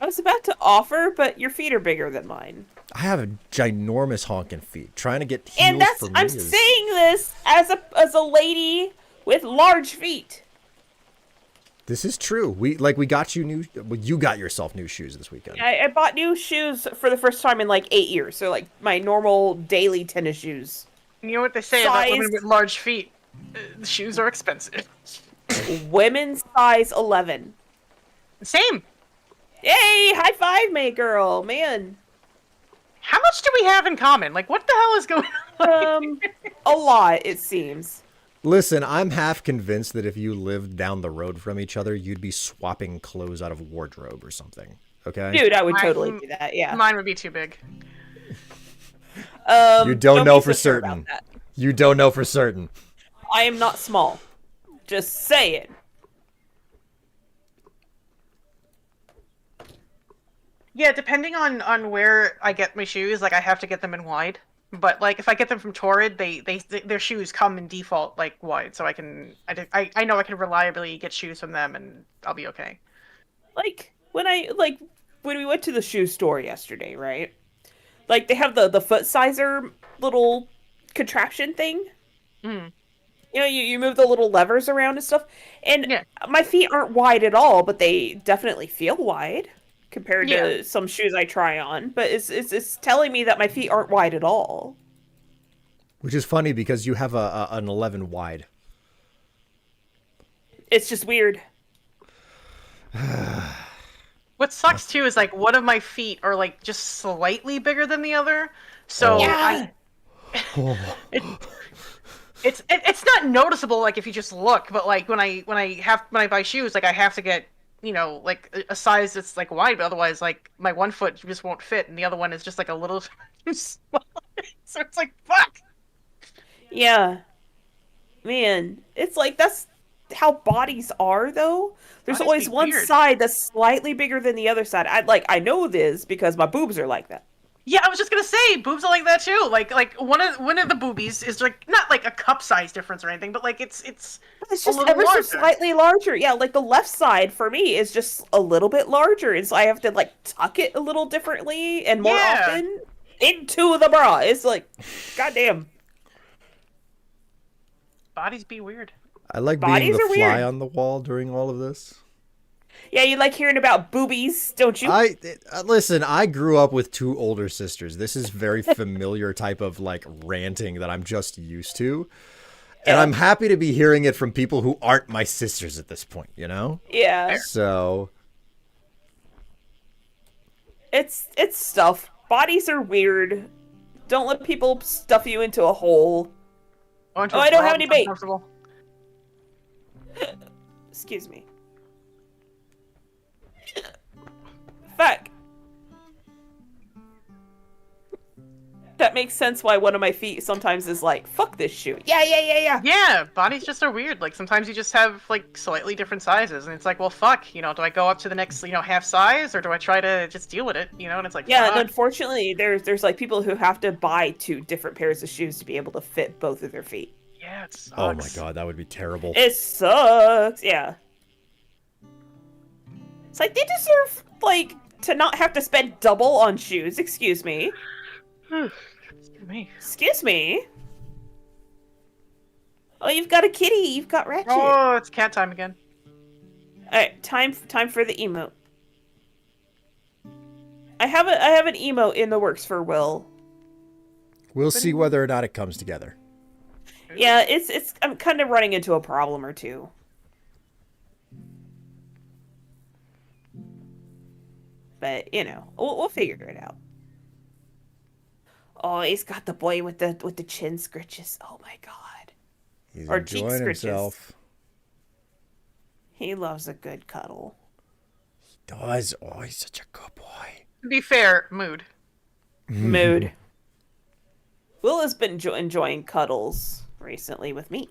I was about to offer, but your feet are bigger than mine. I have a ginormous honking feet. Trying to get heels And that's for me I'm is... saying this as a lady with large feet. This is true. We got you new. Well, you got yourself new shoes this weekend. I bought new shoes for the first time in like 8 years. So like my normal daily tennis shoes. You know what they say about women Size- with large feet? The shoes are expensive. Women's size 11. Same. Yay! High five, May girl. Man. How much do we have in common? Like, what the hell is going on? A lot, it seems. Listen, I'm half convinced that if you lived down the road from each other, you'd be swapping clothes out of wardrobe or something. Okay? Dude, I would I- totally do that, yeah. Mine would be too big. You don't know be for so sure about certain. that. You don't know for certain. I am not small. Just saying. Yeah, depending on where I get my shoes, like I have to get them in wide. But like if I get them from Torrid, their shoes come in default like wide, so I know I can reliably get shoes from them and I'll be okay. Like when we went to the shoe store yesterday, right? Like they have the foot sizer little contraption thing. Mm. You know, you move the little levers around and stuff. And Yeah. my feet aren't wide at all, but they definitely feel wide compared Yeah. to some shoes I try on. But it's telling me that my feet aren't wide at all. Which is funny because you have an 11 wide. It's just weird. What sucks too is like one of my feet are like just slightly bigger than the other. So Oh. Yeah. it's not noticeable like if you just look, but like when I buy shoes, like I have to get like a size that's like wide, but otherwise like my 1 foot just won't fit, and the other one is just like a little too small. So it's like fuck. Yeah. Man, it's like that's how bodies are though. There's Bodies always be one weird. side that's slightly bigger than the other side. I know this because my boobs are like that. Yeah, I was just gonna say boobs are like that too. Like one of the boobies is like not like a cup size difference or anything, but like it's It's a just little ever so larger. slightly larger. Yeah, like the left side for me is just a little bit larger, and so I have to like tuck it a little differently and more Yeah. often into the bra. It's like, goddamn. Bodies be weird. I like being Bodies the are fly weird. on the wall during all of this. Yeah, you like hearing about boobies, don't you? Listen, I grew up with 2 older sisters. This is very familiar type of like ranting that I'm just used to. And Yeah. I'm happy to be hearing it from people who aren't my sisters at this point, you know? Yeah, So, it's stuff. Bodies are weird. Don't let people stuff you into a hole. Into Oh, a I don't bra have any that's bait. uncomfortable. Excuse me. Fuck. That makes sense why one of my feet sometimes is like, fuck this shoe. Yeah. Yeah, bodies just are weird. Like sometimes you just have like slightly different sizes, and it's like, well, fuck. Do I go up to the next half size, or do I try to just deal with it? And it's like, Yeah, and fuck. unfortunately, there's like people who have to buy 2 different pairs of shoes to be able to fit both of their feet. Yeah, it sucks. oh my god, that would be terrible. It sucks. Yeah. It's like they deserve like to not have to spend double on shoes. Excuse me. Excuse me. Excuse me. Oh, you've got a kitty. You've got Ratchet. Oh, it's cat time again. All right, time for the emote. I have an emote in the works for Will. We'll see whether or not it comes together. Yeah, it's I'm kind of running into a problem or two. But we'll figure it out. Oh, he's got the boy with the chin scritches. Oh my god, He's Or cheek enjoying scritches. himself. he loves a good cuddle. Does. Oh, he's such a good boy. To be fair, mood. Mood. Will has been enjoying cuddles recently with me.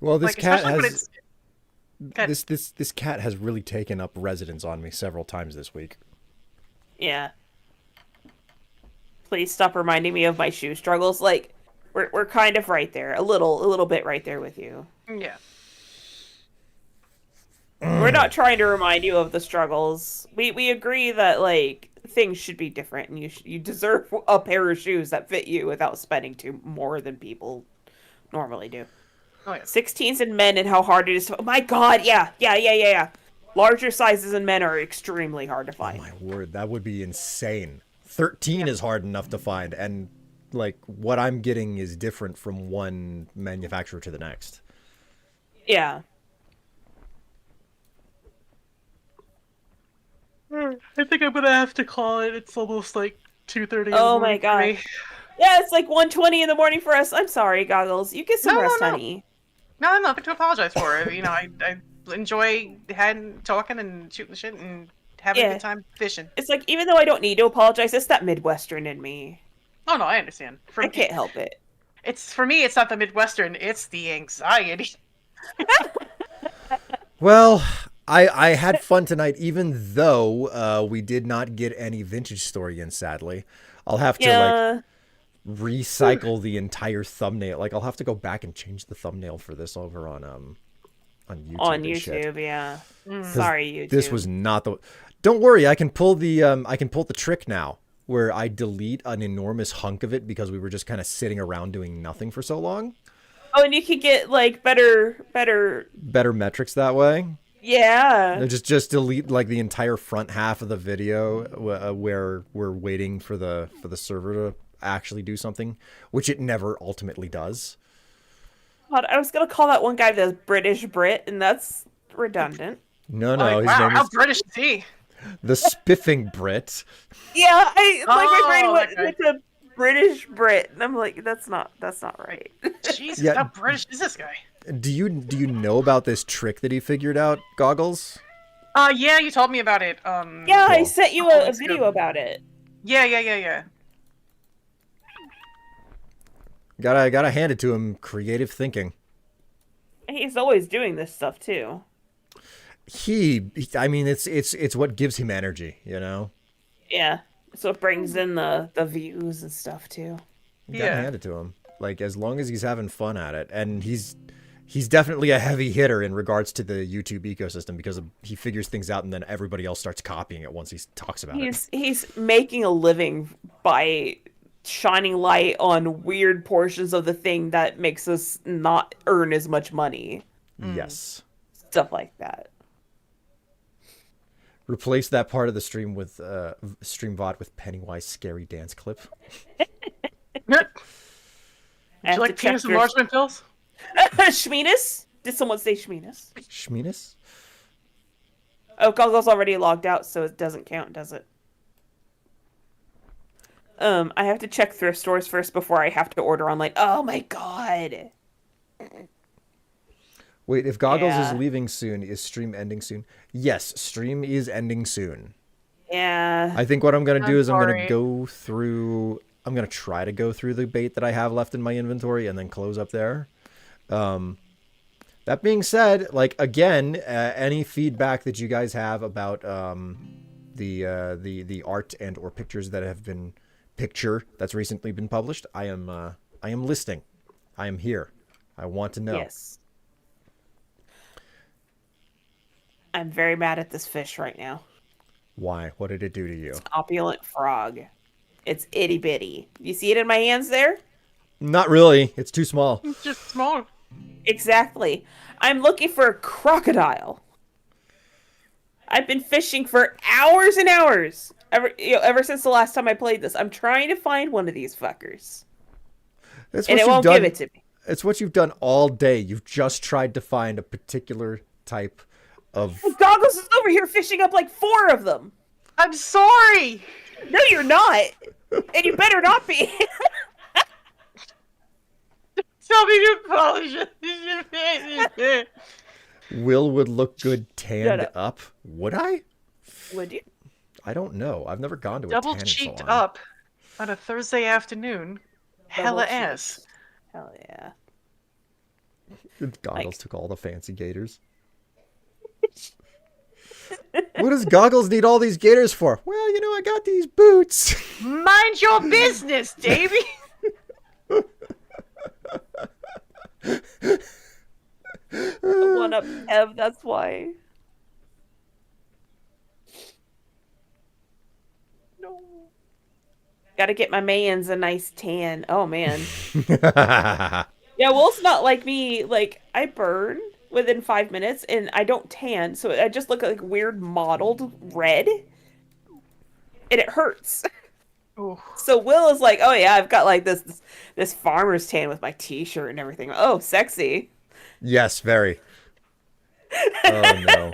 Well, this Like cat especially when has it's this cat has really taken up residence on me several times this week. Yeah. Please stop reminding me of my shoe struggles. Like, we're kind of right there, a little bit right there with you. yeah. We're not trying to remind you of the struggles. We agree that like things should be different, and you deserve a pair of shoes that fit you without spending more than people normally do. Oh yeah. 16s in men and how hard it is to. Oh my god, yeah. Larger sizes in men are extremely hard to Oh find. my word, that would be insane. 13 is hard enough to find, and like what I'm getting is different from one manufacturer to the next. Yeah. I think I'm gonna have to call it. It's almost like 2:30. Oh my god. Yeah, it's like 1:20 in the morning for us. I'm sorry, Goggles. You get some No, rest, no. honey. No, nothing to apologize for. I enjoy talking and shooting the shit and having a Yeah. good time fishing. It's like, even though I don't need to apologize, it's that Midwestern in me. Oh no, I understand. I can't help it. For me, it's not the Midwestern. It's the anxiety. Well, I had fun tonight, even though we did not get any vintage story in, sadly. I'll have to Yeah. recycle the entire thumbnail. Like I'll have to go back and change the thumbnail for this over on YouTube. On and shit. YouTube, yeah. 'Cause Sorry, YouTube. This was not the. Don't worry, I can pull the trick now, where I delete an enormous hunk of it because we were just kind of sitting around doing nothing for so long. Oh, and you could get like better. Better metrics that way. Yeah. And just delete like the entire front half of the video where we're waiting for the server to actually do something, which it never ultimately does. God, I was gonna call that one guy the British Brit, and that's redundant. No, Like, his wow, name how is British is he? the Spiffing Brit. Yeah, my brain Oh, went okay. with the British Brit, and I'm like, that's not right. Jesus, Yeah. how British is this guy? Do you know about this trick that he figured out, Goggles? Yeah, you told me about it. Yeah, I Cool. sent you couple a weeks video ago. about it. Yeah. Gotta hand it to him. Creative thinking. He's always doing this stuff too. I mean, it's what gives him energy, you know. Yeah. So it brings in the views and stuff too. You gotta Yeah. hand it to him. Like, as long as he's having fun at it, and he's definitely a heavy hitter in regards to the YouTube ecosystem because he figures things out, and then everybody else starts copying it once he talks about it. He's making a living by shining light on weird portions of the thing that makes us not earn as much money. Yes. Stuff like that. Replace that part of the stream with stream VOD with Pennywise scary dance clip. Would I have you like to check penis your- enlargement pills? Schmeenus? Did someone say Schmeenus? Schmeenus? Oh, Goggle's already logged out, so it doesn't count, does it? I have to check thrift stores first before I have to order online. Oh my god! Wait, if Goggles Yeah. is leaving soon, is stream ending soon? Yes, stream is ending soon. Yeah. I think what I'm gonna do I'm is I'm gonna sorry. go through. I'm gonna try to go through the bait that I have left in my inventory and then close up there. That being said, like again, any feedback that you guys have about the art and or pictures that have been that's recently been published, I am listening. I am here. I want to know. Yes. I'm very mad at this fish right now. Why? What did it do to you? Opulent frog. It's itty bitty. You see it in my hands there? Not really. It's too small. It's just small. Exactly. I'm looking for a crocodile. I've been fishing for hours and hours. Ever since the last time I played this. I'm trying to find one of these fuckers. That's And what it you've won't done. give it to me. It's what you've done all day. You've just tried to find a particular type of. Goggles is over here fishing up like 4 of them. I'm sorry. No, you're not. And you better not be. Tell me to polish it. Will would look good tanned Shut up. Would I? Would you? I don't know. I've never gone to a Double tanning cheeked salon. up on a Thursday afternoon. Hella Double ass. cheeks. Hell yeah. Goggles took all the fancy gators. What does Goggles need all these gators for? Well, I got these boots. Mind your business, Davey. One up Ev, that's why. No. Gotta get my man's a nice tan. Oh man. Yeah, Will's not like me. Like, I burn within 5 minutes and I don't tan, so I just look like weird mottled red. And it hurts. Ooh. So Will is like, oh yeah, I've got like this farmer's tan with my t-shirt and everything. Oh, sexy. Yes, very. Oh no.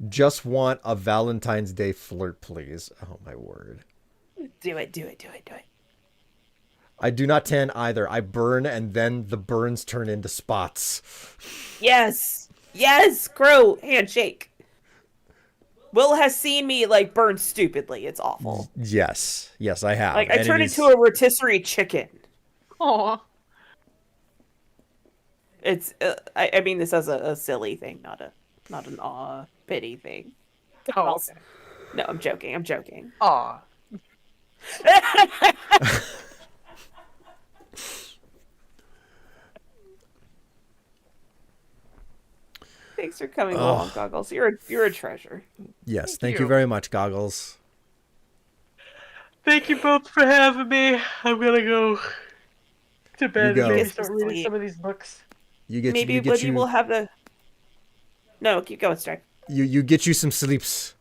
Just want a Valentine's Day flirt, please. Oh my word. Do it. I do not tan either. I burn and then the burns turn into spots. Yes, Crow, handshake. Will has seen me like burn stupidly. It's awful. Yes, I have. Like I And turn it is- into a rotisserie chicken. Aw. It's I mean this as a silly thing, not an aw pity thing. Oh, okay. No, I'm joking. Aw. Thanks for coming along, Goggles. You're a treasure. Yes, thank you. you very much, Goggles. Thank you both for having me. I'm gonna go to bed You and go. maybe Get start some reading sleep. some of these books. Maybe Woody will have the. No, keep going, Strife. you get you some sleeps.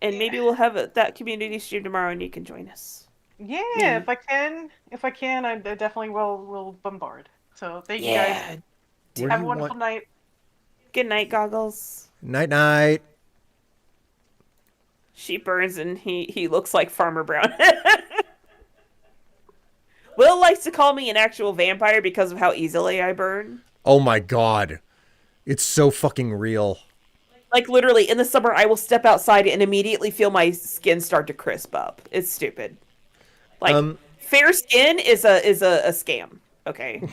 And maybe we'll have that community stream tomorrow, and you can join us. Yeah, if I can, I definitely will bombard. So thank you Yeah. guys. Where Have do a you wonderful want... night. Good night, Goggles. Night. She burns, and he looks like Farmer Brown. Will likes to call me an actual vampire because of how easily I burn. Oh my god. It's so fucking real. Like literally, in the summer, I will step outside and immediately feel my skin start to crisp up. It's stupid. Like fair skin is a scam. Okay.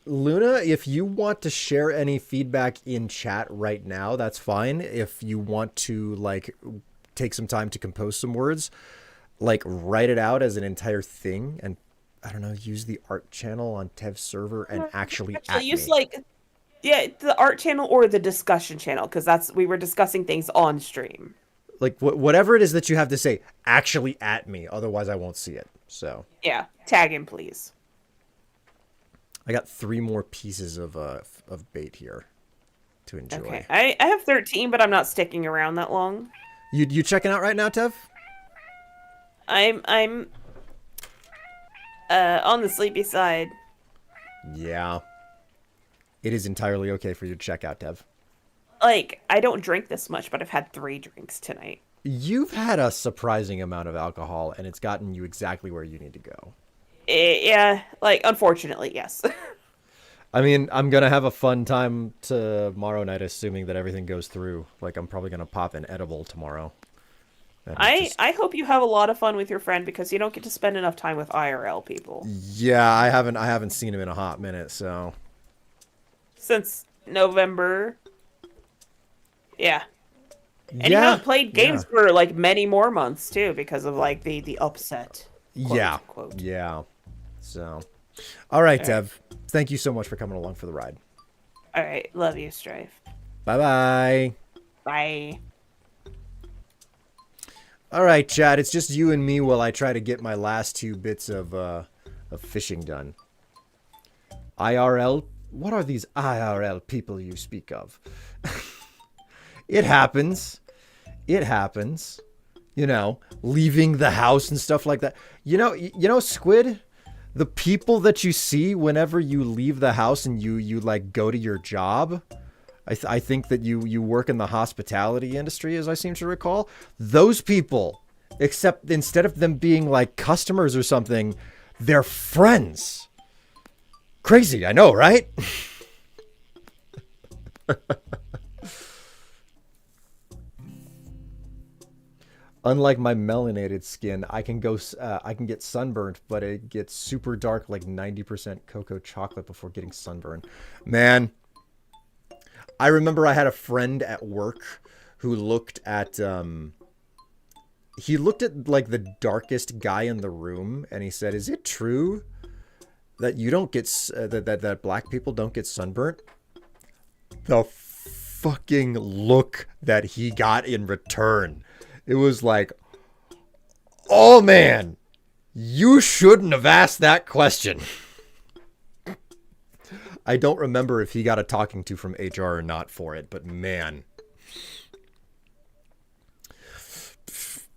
Luna, if you want to share any feedback in chat right now, that's fine. If you want to like take some time to compose some words, like write it out as an entire thing and I don't know, use the art channel on Tev's server and actually at use me. like the art channel or the discussion channel because we were discussing things on stream. Like whatever it is that you have to say, actually at me. Otherwise, I won't see it. So Yeah, tag him, please. I got 3 more pieces of bait here to enjoy. Okay, I have 13, but I'm not sticking around that long. You checking out right now, Tev? I'm on the sleepy side. Yeah. It is entirely okay for you to check out, Tev. Like, I don't drink this much, but I've had 3 drinks tonight. You've had a surprising amount of alcohol, and it's gotten you exactly where you need to go. Yeah, like, unfortunately, yes. I mean, I'm going to have a fun time tomorrow night, assuming that everything goes through. Like, I'm probably going to pop an edible tomorrow. I hope you have a lot of fun with your friend because you don't get to spend enough time with IRL people. Yeah, I haven't seen him in a hot minute, so... Since November. Yeah. And you yeah, haven't played games for, like, many more months, too, because of, like, the upset. Quote, yeah. Quote. Yeah. So... All right, Tev. Thank you so much for coming along for the ride. All right. Love you, Strife. Bye-bye. Bye. All right, Chad. It's just you and me while I try to get my last 2 bits of fishing done. IRL? What are these IRL people you speak of? It happens. It happens. You know, leaving the house and stuff like that. You know, Squid? The people that you see whenever you leave the house and you like go to your job, I think that you work in the hospitality industry, as I seem to recall. Those people, except instead of them being like customers or something, they're friends. Crazy, I know, right? Unlike my melanated skin, I can get sunburned, but it gets super dark, like 90% cocoa chocolate before getting sunburned. Man, I remember I had a friend at work who looked at he looked at like the darkest guy in the room, and he said, "Is it true that you don't get that black people don't get sunburnt?" The fucking look that he got in return. It was like, oh man, you shouldn't have asked that question. I don't remember if he got a talking to from HR or not for it, but man.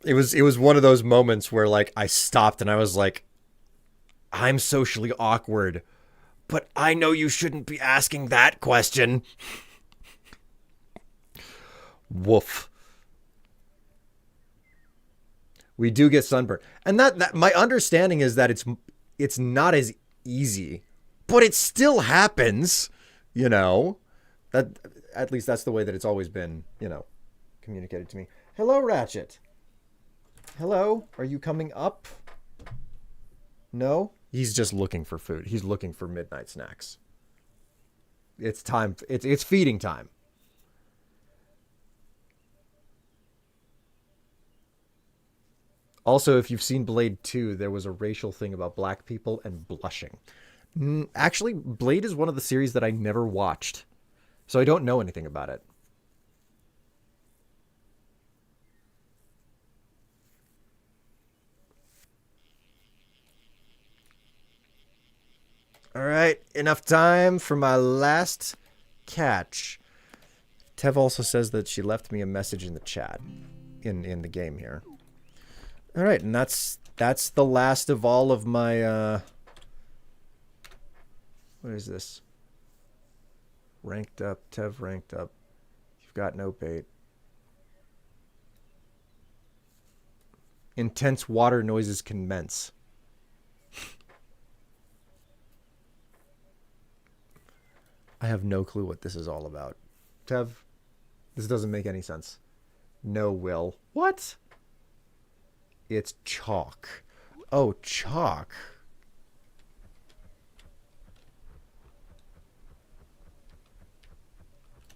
It was one of those moments where like I stopped and I was like, I'm socially awkward, but I know you shouldn't be asking that question. Woof. We do get sunburn. And that my understanding is that it's not as easy, but it still happens, you know. That at least that's the way that it's always been, you know, communicated to me. Hello, Ratchet. Hello, are you coming up? No? He's just looking for food. He's looking for midnight snacks. It's time. It's feeding time. Also, if you've seen Blade 2, there was a racial thing about black people and blushing. Actually, Blade is one of the series that I never watched, so I don't know anything about it. All right, enough time for my last catch. Tev also says that she left me a message in the chat in the game here. All right, and that's the last of all of my what is this? Ranked up, Tev ranked up. You've got no bait. Intense water noises commence. I have no clue what this is all about. Tev, this doesn't make any sense. No, Will. What? It's chalk. Oh, chalk.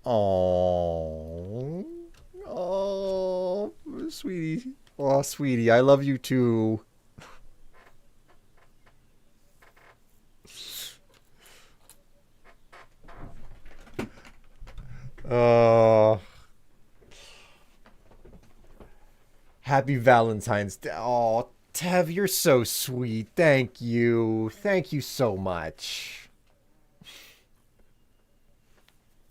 Oh, oh, sweetie. Oh, sweetie, I love you too. Oh, happy Valentine's Day. Oh, Tev, you're so sweet. Thank you. Thank you so much.